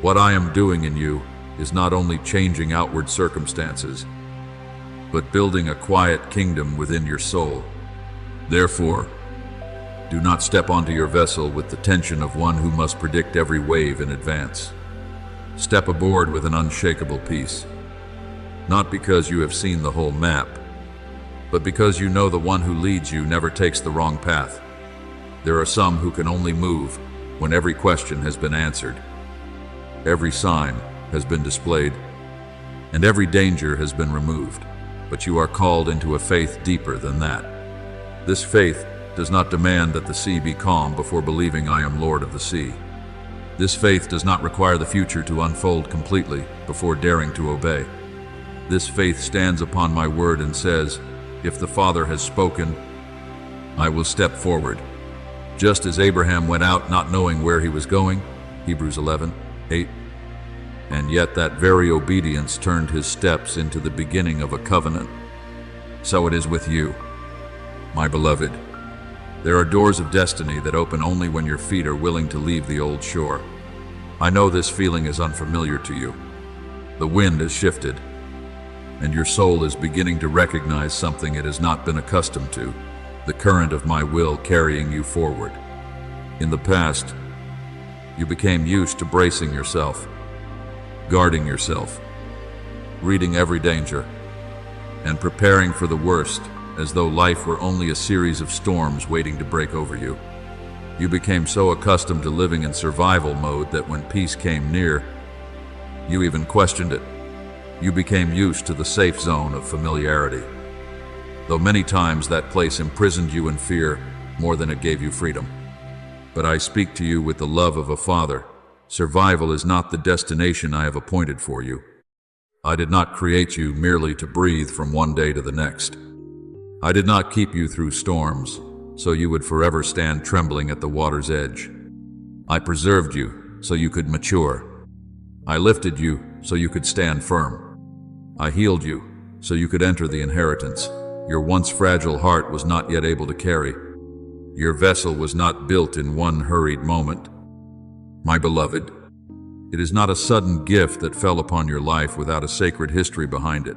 What I am doing in you is not only changing outward circumstances, but building a quiet kingdom within your soul. Therefore, do not step onto your vessel with the tension of one who must predict every wave in advance. Step aboard with an unshakable peace, not because you have seen the whole map, but because you know the one who leads you never takes the wrong path. There are some who can only move when every question has been answered, every sign has been displayed, and every danger has been removed. But you are called into a faith deeper than that. This faith does not demand that the sea be calm before believing I am Lord of the sea. This faith does not require the future to unfold completely before daring to obey. This faith stands upon my word and says, if the Father has spoken, I will step forward. Just as Abraham went out not knowing where he was going, Hebrews 11:8, and yet that very obedience turned his steps into the beginning of a covenant. So it is with you, my beloved. There are doors of destiny that open only when your feet are willing to leave the old shore. I know this feeling is unfamiliar to you. The wind has shifted, and your soul is beginning to recognize something it has not been accustomed to, the current of my will carrying you forward. In the past, you became used to bracing yourself, guarding yourself, reading every danger, and preparing for the worst, as though life were only a series of storms waiting to break over you. You became so accustomed to living in survival mode that when peace came near, you even questioned it. You became used to the safe zone of familiarity, though many times that place imprisoned you in fear more than it gave you freedom. But I speak to you with the love of a father. Survival is not the destination I have appointed for you. I did not create you merely to breathe from one day to the next. I did not keep you through storms, so you would forever stand trembling at the water's edge. I preserved you so you could mature. I lifted you so you could stand firm. I healed you so you could enter the inheritance your once fragile heart was not yet able to carry. Your vessel was not built in one hurried moment. My beloved, it is not a sudden gift that fell upon your life without a sacred history behind it.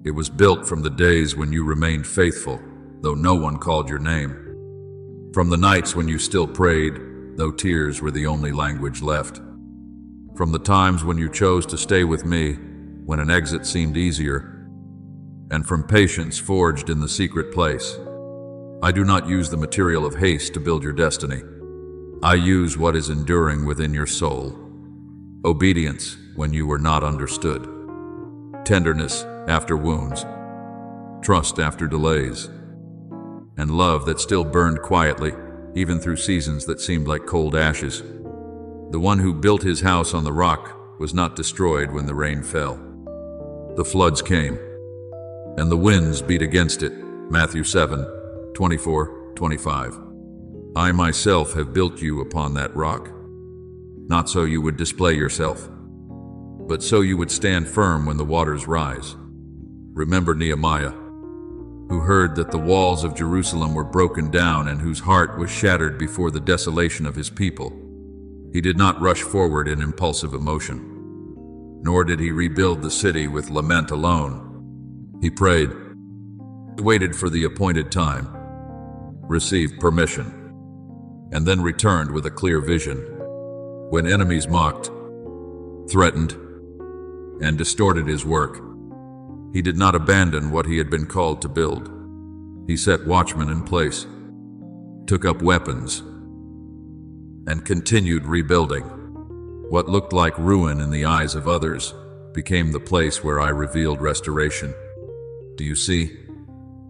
It was built from the days when you remained faithful, though no one called your name. From the nights when you still prayed, though tears were the only language left. From the times when you chose to stay with me, when an exit seemed easier. And from patience forged in the secret place. I do not use the material of haste to build your destiny. I use what is enduring within your soul. Obedience when you were not understood. Tenderness after wounds, trust after delays, and love that still burned quietly, even through seasons that seemed like cold ashes. The one who built his house on the rock was not destroyed when the rain fell. The floods came, and the winds beat against it. Matthew 7:24-25. I myself have built you upon that rock, not so you would display yourself, but so you would stand firm when the waters rise. Remember Nehemiah. who heard that the walls of Jerusalem were broken down and whose heart was shattered before the desolation of his people. He did not rush forward in impulsive emotion, nor did he rebuild the city with lament alone. He prayed, waited for the appointed time, received permission, and then returned with a clear vision. When enemies mocked, threatened, and distorted his work, he did not abandon what he had been called to build. He set watchmen in place, took up weapons, and continued rebuilding. What looked like ruin in the eyes of others became the place where I revealed restoration. Do you see?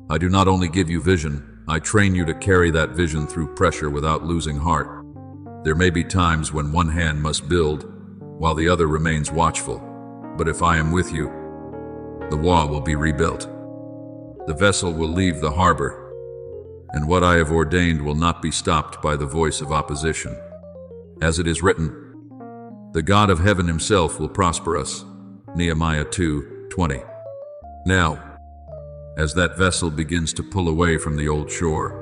I do not only give you vision, I train you to carry that vision through pressure without losing heart. There may be times when one hand must build while the other remains watchful, but if I am with you, the wall will be rebuilt. The vessel will leave the harbor, and what I have ordained will not be stopped by the voice of opposition. As it is written, the God of heaven himself will prosper us. Nehemiah 2:20. Now, as that vessel begins to pull away from the old shore,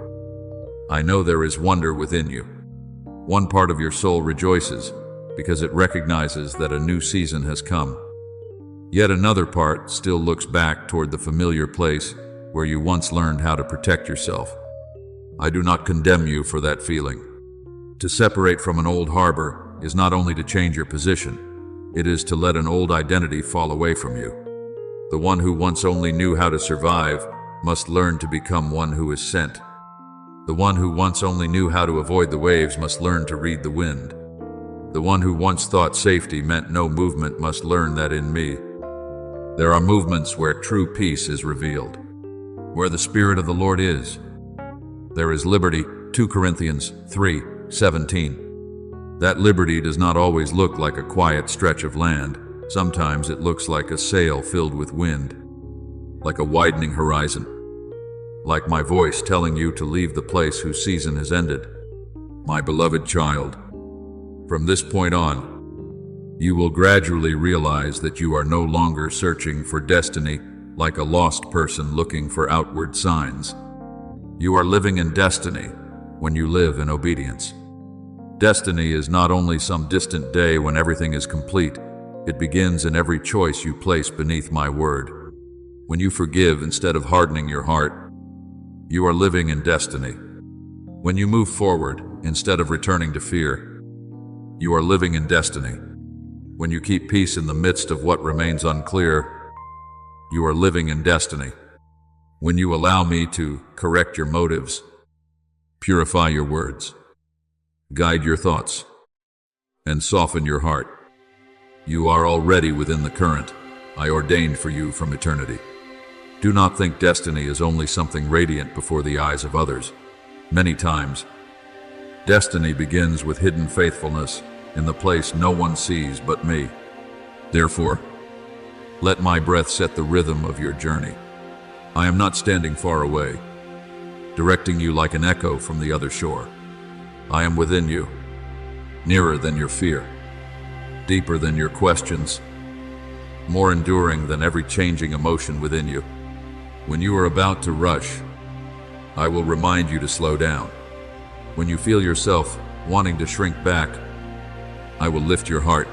I know there is wonder within you. One part of your soul rejoices because it recognizes that a new season has come. Yet another part still looks back toward the familiar place where you once learned how to protect yourself. I do not condemn you for that feeling. To separate from an old harbor is not only to change your position, it is to let an old identity fall away from you. The one who once only knew how to survive must learn to become one who is sent. The one who once only knew how to avoid the waves must learn to read the wind. The one who once thought safety meant no movement must learn that in me there are movements where true peace is revealed. Where the Spirit of the Lord is, there is liberty. 2 Corinthians 3:17. That liberty does not always look like a quiet stretch of land. Sometimes it looks like a sail filled with wind, like a widening horizon, like my voice telling you to leave the place whose season has ended. My beloved child, from this point on, you will gradually realize that you are no longer searching for destiny like a lost person looking for outward signs. You are living in destiny when you live in obedience. Destiny is not only some distant day when everything is complete, it begins in every choice you place beneath my word. When you forgive instead of hardening your heart, you are living in destiny. When you move forward instead of returning to fear, you are living in destiny. When you keep peace in the midst of what remains unclear, you are living in destiny. When you allow me to correct your motives, purify your words, guide your thoughts, and soften your heart, you are already within the current I ordained for you from eternity. Do not think destiny is only something radiant before the eyes of others. Many times, destiny begins with hidden faithfulness in the place no one sees but me. Therefore, let my breath set the rhythm of your journey. I am not standing far away, directing you like an echo from the other shore. I am within you, nearer than your fear, deeper than your questions, more enduring than every changing emotion within you. When you are about to rush, I will remind you to slow down. When you feel yourself wanting to shrink back, I will lift your heart.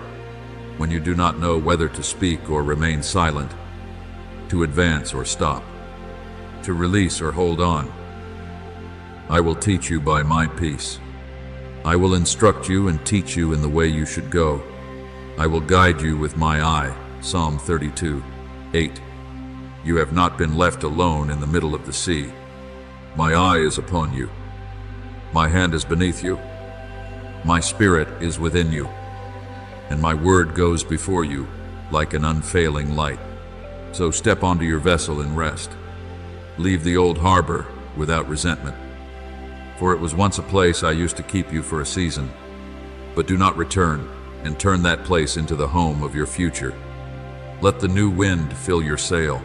When you do not know whether to speak or remain silent, to advance or stop, to release or hold on, I will teach you by my peace. I will instruct you and teach you in the way you should go. I will guide you with my eye. Psalm 32:8. You have not been left alone in the middle of the sea. My eye is upon you. My hand is beneath you. My spirit is within you, and my word goes before you like an unfailing light. So step onto your vessel and rest. Leave the old harbor without resentment, for it was once a place I used to keep you for a season. But do not return and turn that place into the home of your future. Let the new wind fill your sail.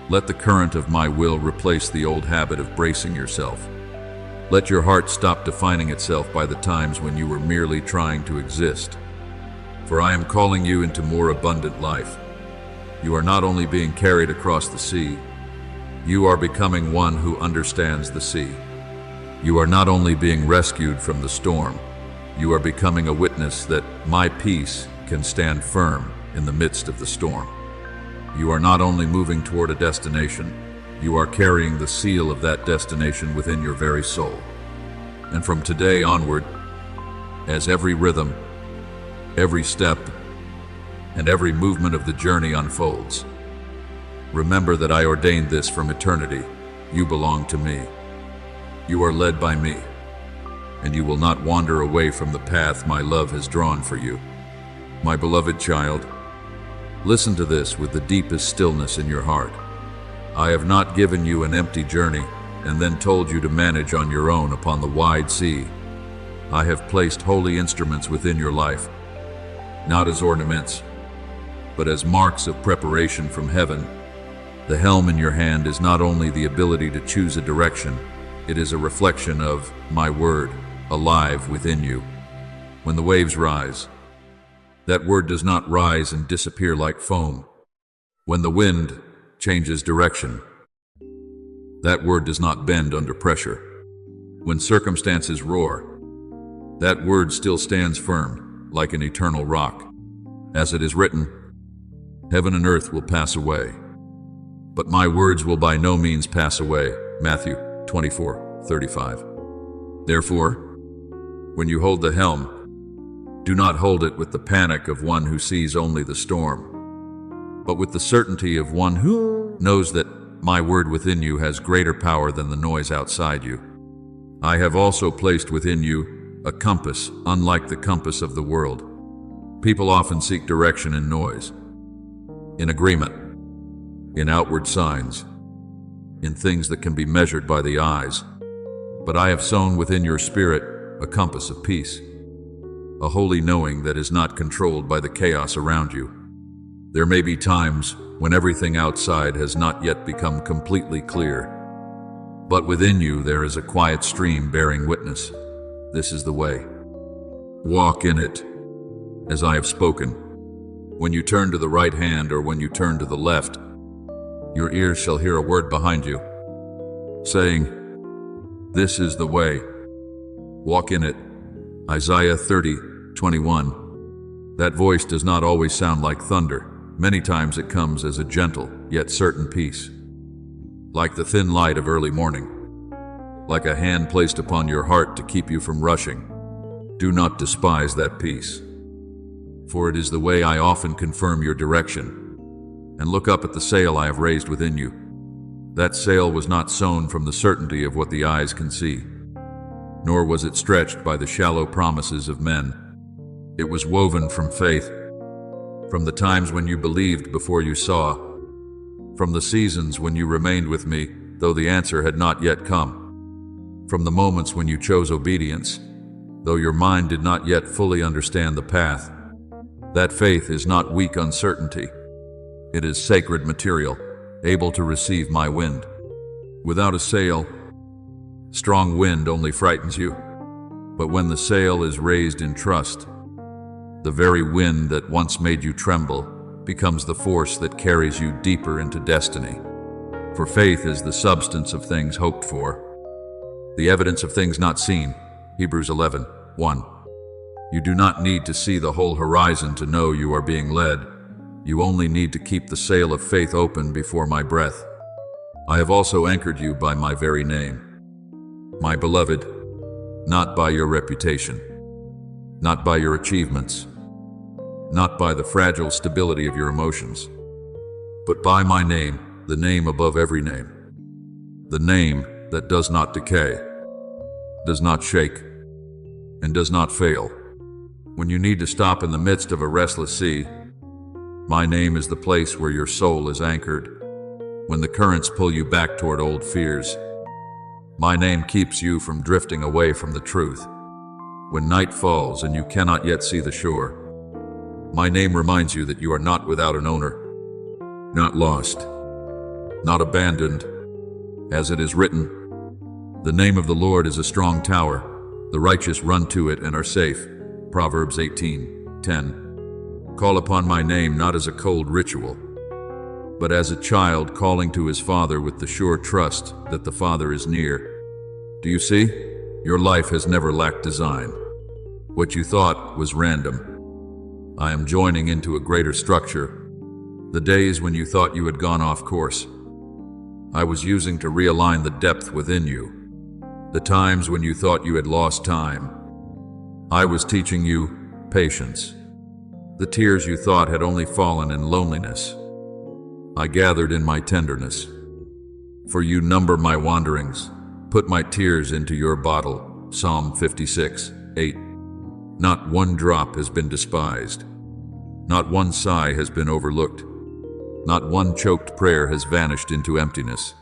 Let the current of my will replace the old habit of bracing yourself. Let your heart stop defining itself by the times when you were merely trying to exist. For I am calling you into more abundant life. You are not only being carried across the sea, You are becoming one who understands the sea. You are not only being rescued from the storm, you are becoming a witness that my peace can stand firm in the midst of the storm. You are not only moving toward a destination, you are carrying the seal of that destination within your very soul. And from today onward, as every rhythm, every step, and every movement of the journey unfolds, remember that I ordained this from eternity. You belong to me. You are led by me, and you will not wander away from the path my love has drawn for you. My beloved child, listen to this with the deepest stillness in your heart. I have not given you an empty journey and then told you to manage on your own upon the wide sea. I have placed holy instruments within your life, not as ornaments, but as marks of preparation from heaven. The helm in your hand is not only the ability to choose a direction, it is a reflection of my word, alive within you. When the waves rise, that word does not rise and disappear like foam. When the wind changes direction, that word does not bend under pressure. When circumstances roar, that word still stands firm, like an eternal rock. As it is written, heaven and earth will pass away, but my words will by no means pass away. Matthew 24:35. Therefore, when you hold the helm, do not hold it with the panic of one who sees only the storm, but with the certainty of one who knows that my word within you has greater power than the noise outside you. I have also placed within you a compass, unlike the compass of the world. People often seek direction in noise, in agreement, in outward signs, in things that can be measured by the eyes. But I have sown within your spirit a compass of peace, a holy knowing that is not controlled by the chaos around you. There may be times when everything outside has not yet become completely clear, but within you there is a quiet stream bearing witness. This is the way. Walk in it, as I have spoken. When you turn to the right hand or when you turn to the left, your ears shall hear a word behind you, saying, this is the way. Walk in it. Isaiah 30:21. That voice does not always sound like thunder. Many times it comes as a gentle, yet certain peace, like the thin light of early morning, like a hand placed upon your heart to keep you from rushing. Do not despise that peace, for it is the way I often confirm your direction. And look up at the sail I have raised within you. That sail was not sown from the certainty of what the eyes can see, nor was it stretched by the shallow promises of men. It was woven from faith, from the times when you believed before you saw, from the seasons when you remained with me, though the answer had not yet come, from the moments when you chose obedience, though your mind did not yet fully understand the path. That faith is not weak uncertainty. It is sacred material, able to receive my wind. Without a sail, strong wind only frightens you. But when the sail is raised in trust, the very wind that once made you tremble becomes the force that carries you deeper into destiny. For faith is the substance of things hoped for, the evidence of things not seen. Hebrews 11:1. You do not need to see the whole horizon to know you are being led. You only need to keep the sail of faith open before my breath. I have also anchored you by my very name. My beloved, not by your reputation, not by your achievements, not by the fragile stability of your emotions, but by my name, the name above every name, the name that does not decay, does not shake, and does not fail. When you need to stop in the midst of a restless sea, my name is the place where your soul is anchored. When the currents pull you back toward old fears, my name keeps you from drifting away from the truth. When night falls and you cannot yet see the shore, my name reminds you that you are not without an owner, not lost, not abandoned. As it is written, the name of the Lord is a strong tower. The righteous run to it and are safe. Proverbs 18:10. Call upon my name not as a cold ritual, but as a child calling to his father with the sure trust that the father is near. Do you see? Your life has never lacked design. What you thought was random, I am joining into a greater structure. The days when you thought you had gone off course, I was using to realign the depth within you. The times when you thought you had lost time, I was teaching you patience. The tears you thought had only fallen in loneliness, I gathered in my tenderness. For you number my wanderings, put my tears into your bottle. Psalm 56:8. Not one drop has been despised. Not one sigh has been overlooked. Not one choked prayer has vanished into emptiness.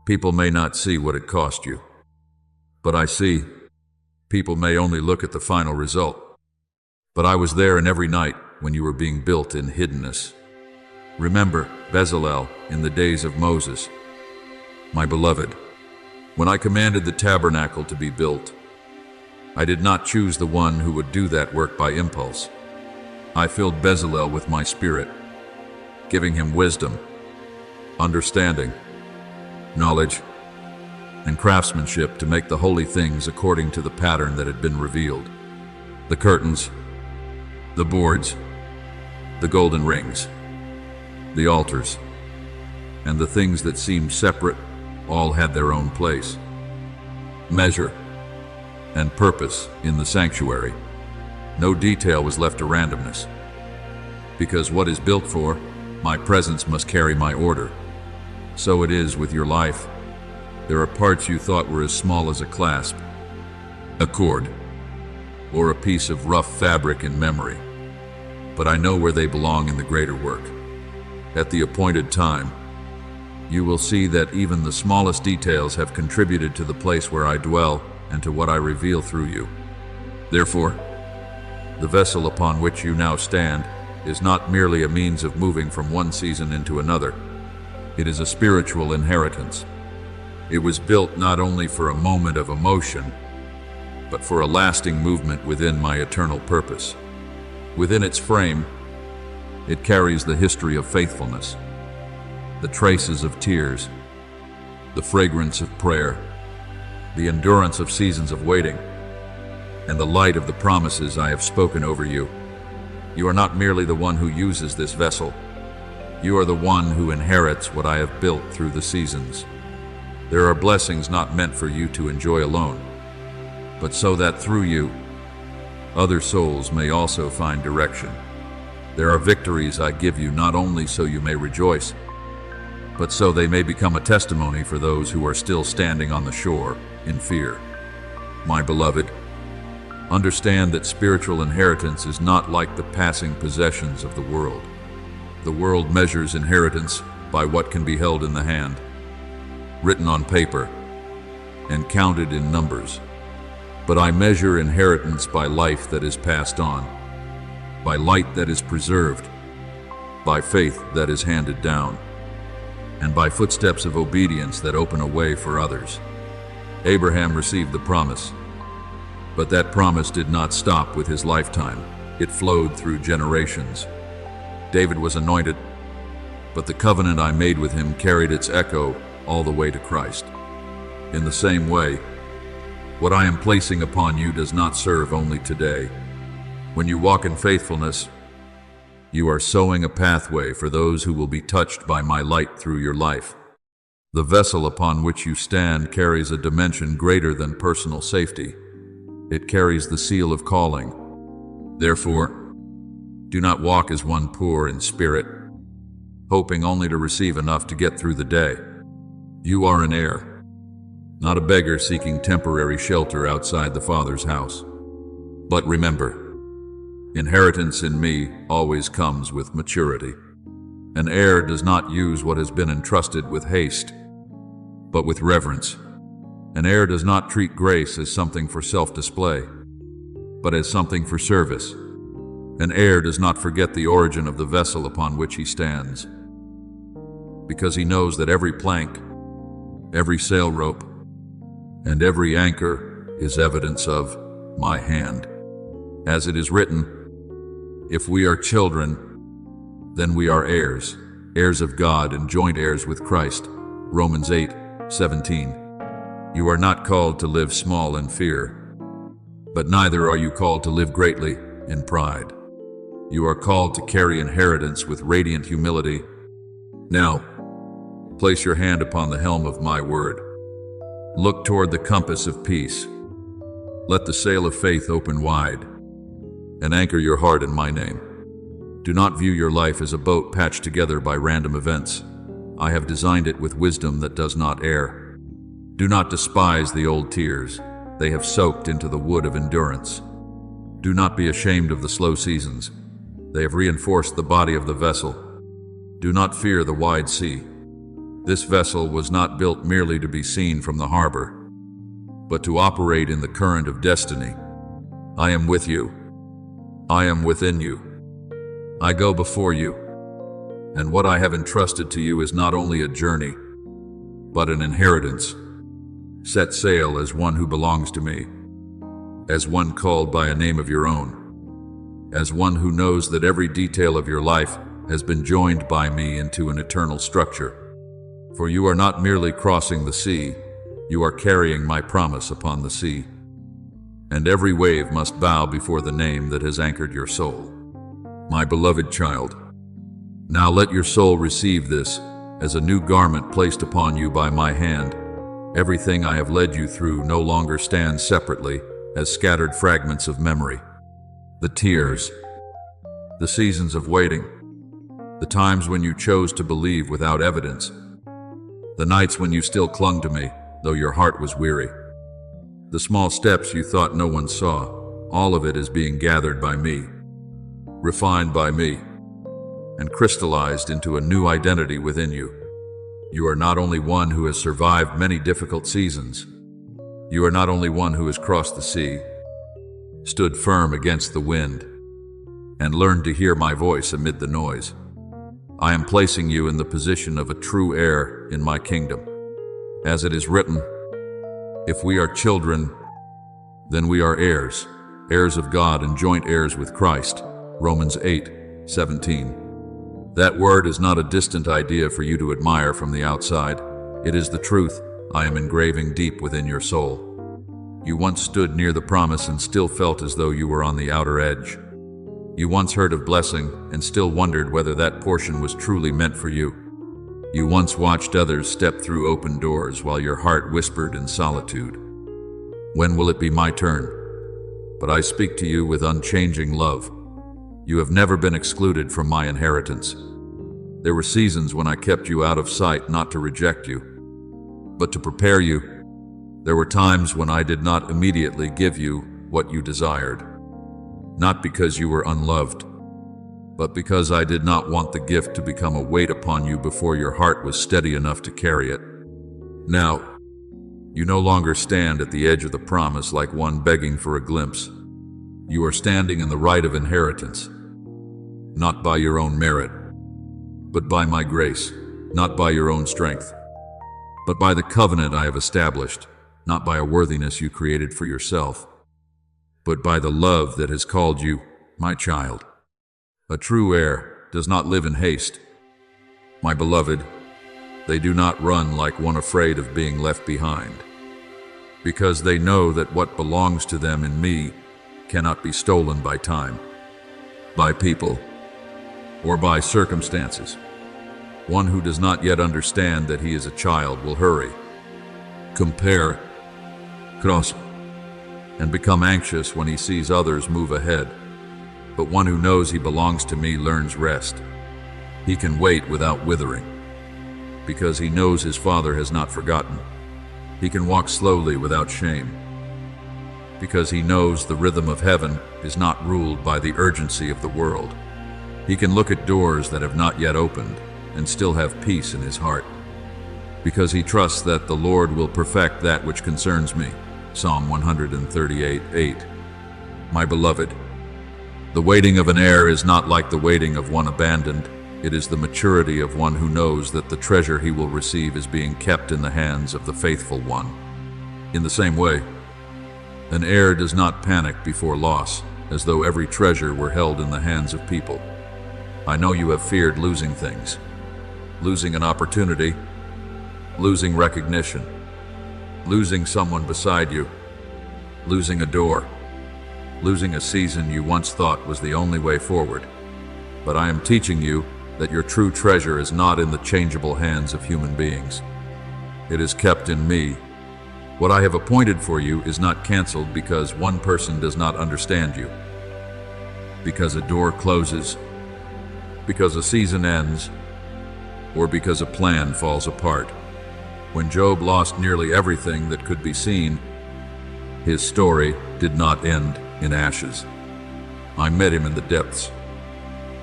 People may not see what it cost you, but I see. People may only look at the final result. But I was there in every night when you were being built in hiddenness. Remember Bezalel in the days of Moses. My beloved, when I commanded the tabernacle to be built, I did not choose the one who would do that work by impulse. I filled Bezalel with my spirit, giving him wisdom, understanding, knowledge, and craftsmanship to make the holy things according to the pattern that had been revealed. The curtains, the boards, the golden rings, the altars, and the things that seemed separate all had their own place, measure, and purpose in the sanctuary. No detail was left to randomness. Because what is built for, my presence must carry my order. So it is with your life. There are parts you thought were as small as a clasp, a cord, or a piece of rough fabric in memory. But I know where they belong in the greater work. At the appointed time, you will see that even the smallest details have contributed to the place where I dwell and to what I reveal through you. Therefore, the vessel upon which you now stand is not merely a means of moving from one season into another. It is a spiritual inheritance. It was built not only for a moment of emotion, but for a lasting movement within my eternal purpose. Within its frame, it carries the history of faithfulness, the traces of tears, the fragrance of prayer, the endurance of seasons of waiting, and the light of the promises I have spoken over you. You are not merely the one who uses this vessel. You are the one who inherits what I have built through the seasons. There are blessings not meant for you to enjoy alone, but so that through you, other souls may also find direction. There are victories I give you not only so you may rejoice, but so they may become a testimony for those who are still standing on the shore in fear. My beloved, understand that spiritual inheritance is not like the passing possessions of the world. The world measures inheritance by what can be held in the hand, written on paper, and counted in numbers. But I measure inheritance by life that is passed on, by light that is preserved, by faith that is handed down, and by footsteps of obedience that open a way for others. Abraham received the promise, but that promise did not stop with his lifetime. It flowed through generations. David was anointed, but the covenant I made with him carried its echo all the way to Christ. In the same way, what I am placing upon you does not serve only today. When you walk in faithfulness, you are sowing a pathway for those who will be touched by my light through your life. The vessel upon which you stand carries a dimension greater than personal safety. It carries the seal of calling. Therefore, do not walk as one poor in spirit, hoping only to receive enough to get through the day. You are an heir, not a beggar seeking temporary shelter outside the Father's house. But remember, inheritance in me always comes with maturity. An heir does not use what has been entrusted with haste, but with reverence. An heir does not treat grace as something for self-display, but as something for service. An heir does not forget the origin of the vessel upon which he stands, because he knows that every plank, every sail rope, and every anchor is evidence of my hand. As it is written, if we are children, then we are heirs, heirs of God and joint heirs with Christ. Romans 8:17. You are not called to live small in fear, but neither are you called to live greatly in pride. You are called to carry inheritance with radiant humility. Now, place your hand upon the helm of my word. Look toward the compass of peace. Let the sail of faith open wide, and anchor your heart in my name. Do not view your life as a boat patched together by random events. I have designed it with wisdom that does not err. Do not despise the old tears. They have soaked into the wood of endurance. Do not be ashamed of the slow seasons. They have reinforced the body of the vessel. Do not fear the wide sea. This vessel was not built merely to be seen from the harbor, but to operate in the current of destiny. I am with you. I am within you. I go before you. And what I have entrusted to you is not only a journey, but an inheritance. Set sail as one who belongs to me, as one called by a name of your own, as one who knows that every detail of your life has been joined by me into an eternal structure. For you are not merely crossing the sea, you are carrying my promise upon the sea. And every wave must bow before the name that has anchored your soul. My beloved child, now let your soul receive this as a new garment placed upon you by my hand. Everything I have led you through no longer stands separately as scattered fragments of memory. The tears, the seasons of waiting, the times when you chose to believe without evidence, the nights when you still clung to me, though your heart was weary. The small steps you thought no one saw, all of it is being gathered by me, refined by me, and crystallized into a new identity within you. You are not only one who has survived many difficult seasons. You are not only one who has crossed the sea, stood firm against the wind, and learned to hear my voice amid the noise. I am placing you in the position of a true heir in my kingdom. As it is written, if we are children, then we are heirs, heirs of God and joint heirs with Christ. Romans 8:17. That word is not a distant idea for you to admire from the outside. It is the truth I am engraving deep within your soul. You once stood near the promise and still felt as though you were on the outer edge. You once heard of blessing and still wondered whether that portion was truly meant for you. You once watched others step through open doors while your heart whispered in solitude, when will it be my turn? But I speak to you with unchanging love. You have never been excluded from my inheritance. There were seasons when I kept you out of sight, not to reject you, but to prepare you. There were times when I did not immediately give you what you desired, not because you were unloved, but because I did not want the gift to become a weight upon you before your heart was steady enough to carry it. Now, you no longer stand at the edge of the promise like one begging for a glimpse. You are standing in the right of inheritance, not by your own merit, but by my grace, not by your own strength, but by the covenant I have established, not by a worthiness you created for yourself, but by the love that has called you my child. A true heir does not live in haste. My beloved, they do not run like one afraid of being left behind, because they know that what belongs to them in me cannot be stolen by time, by people, or by circumstances. One who does not yet understand that he is a child will hurry, compare, cross, and become anxious when he sees others move ahead. But one who knows he belongs to me learns rest. He can wait without withering, because he knows his Father has not forgotten. He can walk slowly without shame, because he knows the rhythm of heaven is not ruled by the urgency of the world. He can look at doors that have not yet opened and still have peace in his heart, because he trusts that the Lord will perfect that which concerns me. Psalm 138:8. My beloved, the waiting of an heir is not like the waiting of one abandoned. It is the maturity of one who knows that the treasure he will receive is being kept in the hands of the faithful one. In the same way, an heir does not panic before loss, as though every treasure were held in the hands of people. I know you have feared losing things, losing an opportunity, losing recognition, losing someone beside you, losing a door, losing a season you once thought was the only way forward. But I am teaching you that your true treasure is not in the changeable hands of human beings. It is kept in me. What I have appointed for you is not canceled because one person does not understand you, because a door closes, because a season ends, or because a plan falls apart. When Job lost nearly everything that could be seen, his story did not end in ashes. I met him in the depths,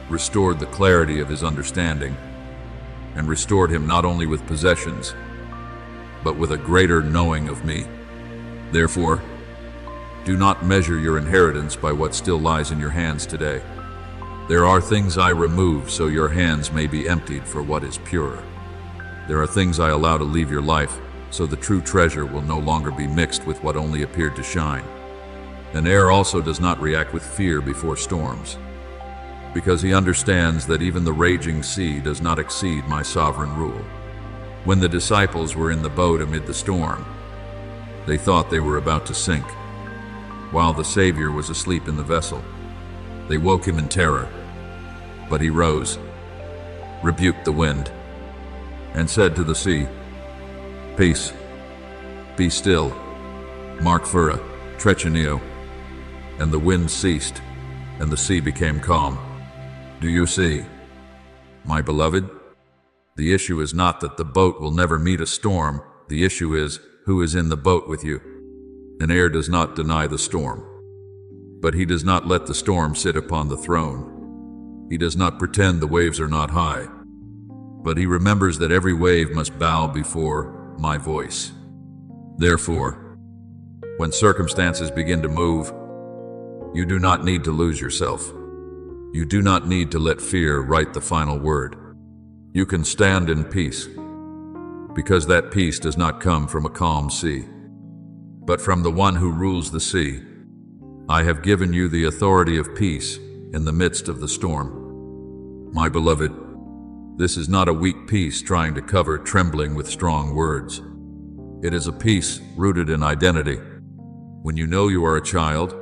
restored the clarity of his understanding, and restored him not only with possessions, but with a greater knowing of me. Therefore, do not measure your inheritance by what still lies in your hands today. There are things I remove so your hands may be emptied for what is pure. There are things I allow to leave your life so the true treasure will no longer be mixed with what only appeared to shine. An heir also does not react with fear before storms, because he understands that even the raging sea does not exceed my sovereign rule. When the disciples were in the boat amid the storm, they thought they were about to sink, while the Savior was asleep in the vessel. They woke him in terror, but he rose, rebuked the wind, and said to the sea, "Peace, be still." Mark Fura, Trechenio. And the wind ceased, and the sea became calm. Do you see, my beloved? The issue is not that the boat will never meet a storm. The issue is who is in the boat with you. An heir does not deny the storm, but he does not let the storm sit upon the throne. He does not pretend the waves are not high, but he remembers that every wave must bow before my voice. Therefore, when circumstances begin to move, you do not need to lose yourself. You do not need to let fear write the final word. You can stand in peace, because that peace does not come from a calm sea, but from the one who rules the sea. I have given you the authority of peace in the midst of the storm. My beloved, this is not a weak peace trying to cover trembling with strong words. It is a peace rooted in identity. When you know you are a child,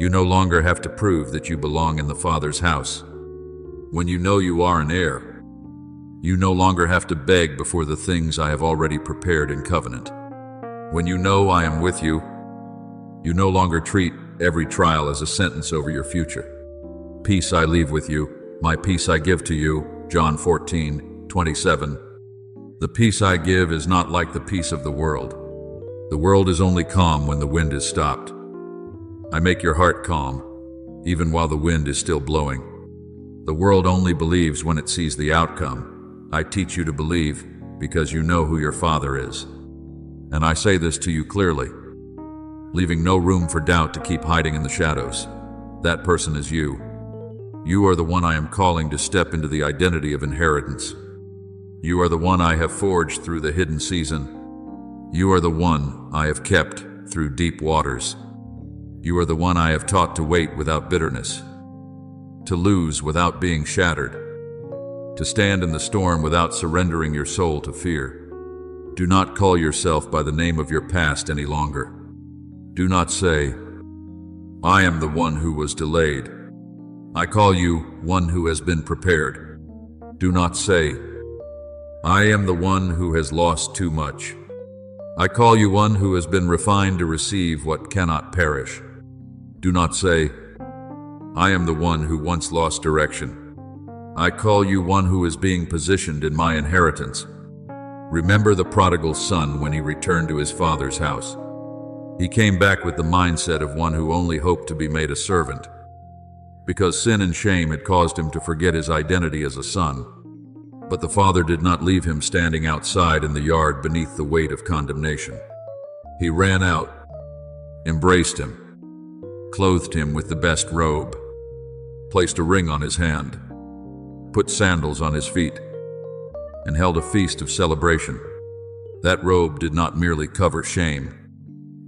you no longer have to prove that you belong in the Father's house. When you know you are an heir, you no longer have to beg before the things I have already prepared in covenant. When you know I am with you, you no longer treat every trial as a sentence over your future. Peace I leave with you, my peace I give to you, John 14:27. The peace I give is not like the peace of the world. The world is only calm when the wind is stopped. I make your heart calm, even while the wind is still blowing. The world only believes when it sees the outcome. I teach you to believe because you know who your Father is. And I say this to you clearly, leaving no room for doubt to keep hiding in the shadows. That person is you. You are the one I am calling to step into the identity of inheritance. You are the one I have forged through the hidden season. You are the one I have kept through deep waters. You are the one I have taught to wait without bitterness, to lose without being shattered, to stand in the storm without surrendering your soul to fear. Do not call yourself by the name of your past any longer. Do not say, "I am the one who was delayed." I call you one who has been prepared. Do not say, "I am the one who has lost too much." I call you one who has been refined to receive what cannot perish. Do not say, "I am the one who once lost direction." I call you one who is being positioned in my inheritance. Remember the prodigal son when he returned to his father's house. He came back with the mindset of one who only hoped to be made a servant, because sin and shame had caused him to forget his identity as a son. But the father did not leave him standing outside in the yard beneath the weight of condemnation. He ran out, embraced him, clothed him with the best robe, placed a ring on his hand, put sandals on his feet, and held a feast of celebration. That robe did not merely cover shame,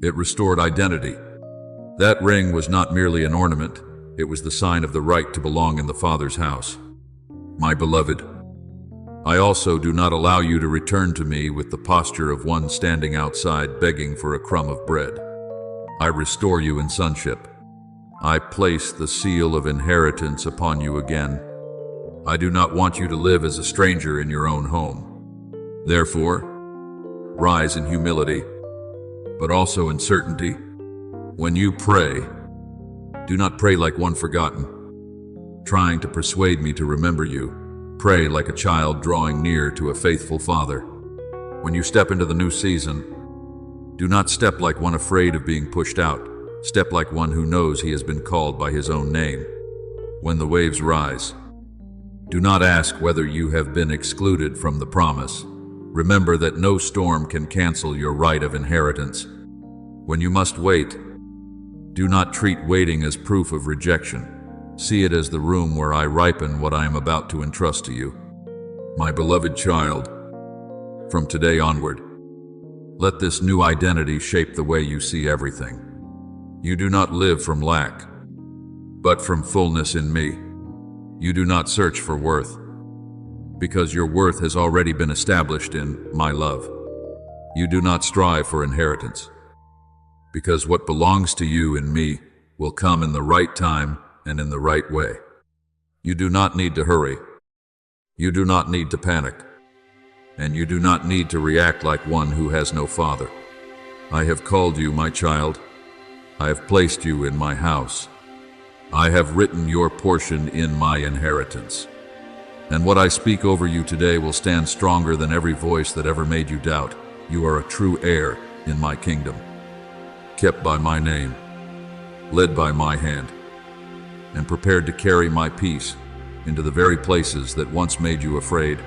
it restored identity. That ring was not merely an ornament, it was the sign of the right to belong in the Father's house. My beloved, I also do not allow you to return to me with the posture of one standing outside begging for a crumb of bread. I restore you in sonship. I place the seal of inheritance upon you again. I do not want you to live as a stranger in your own home. Therefore, rise in humility, but also in certainty. When you pray, do not pray like one forgotten, trying to persuade me to remember you. Pray like a child drawing near to a faithful father. When you step into the new season, do not step like one afraid of being pushed out. Step like one who knows he has been called by his own name. When the waves rise, do not ask whether you have been excluded from the promise. Remember that no storm can cancel your right of inheritance. When you must wait, do not treat waiting as proof of rejection. See it as the room where I ripen what I am about to entrust to you. My beloved child, from today onward, let this new identity shape the way you see everything. You do not live from lack, but from fullness in me. You do not search for worth, because your worth has already been established in my love. You do not strive for inheritance, because what belongs to you in me will come in the right time and in the right way. You do not need to hurry. You do not need to panic. And you do not need to react like one who has no father. I have called you my child. I have placed you in my house. I have written your portion in my inheritance. And what I speak over you today will stand stronger than every voice that ever made you doubt. You are a true heir in my kingdom, kept by my name, led by my hand, and prepared to carry my peace into the very places that once made you afraid.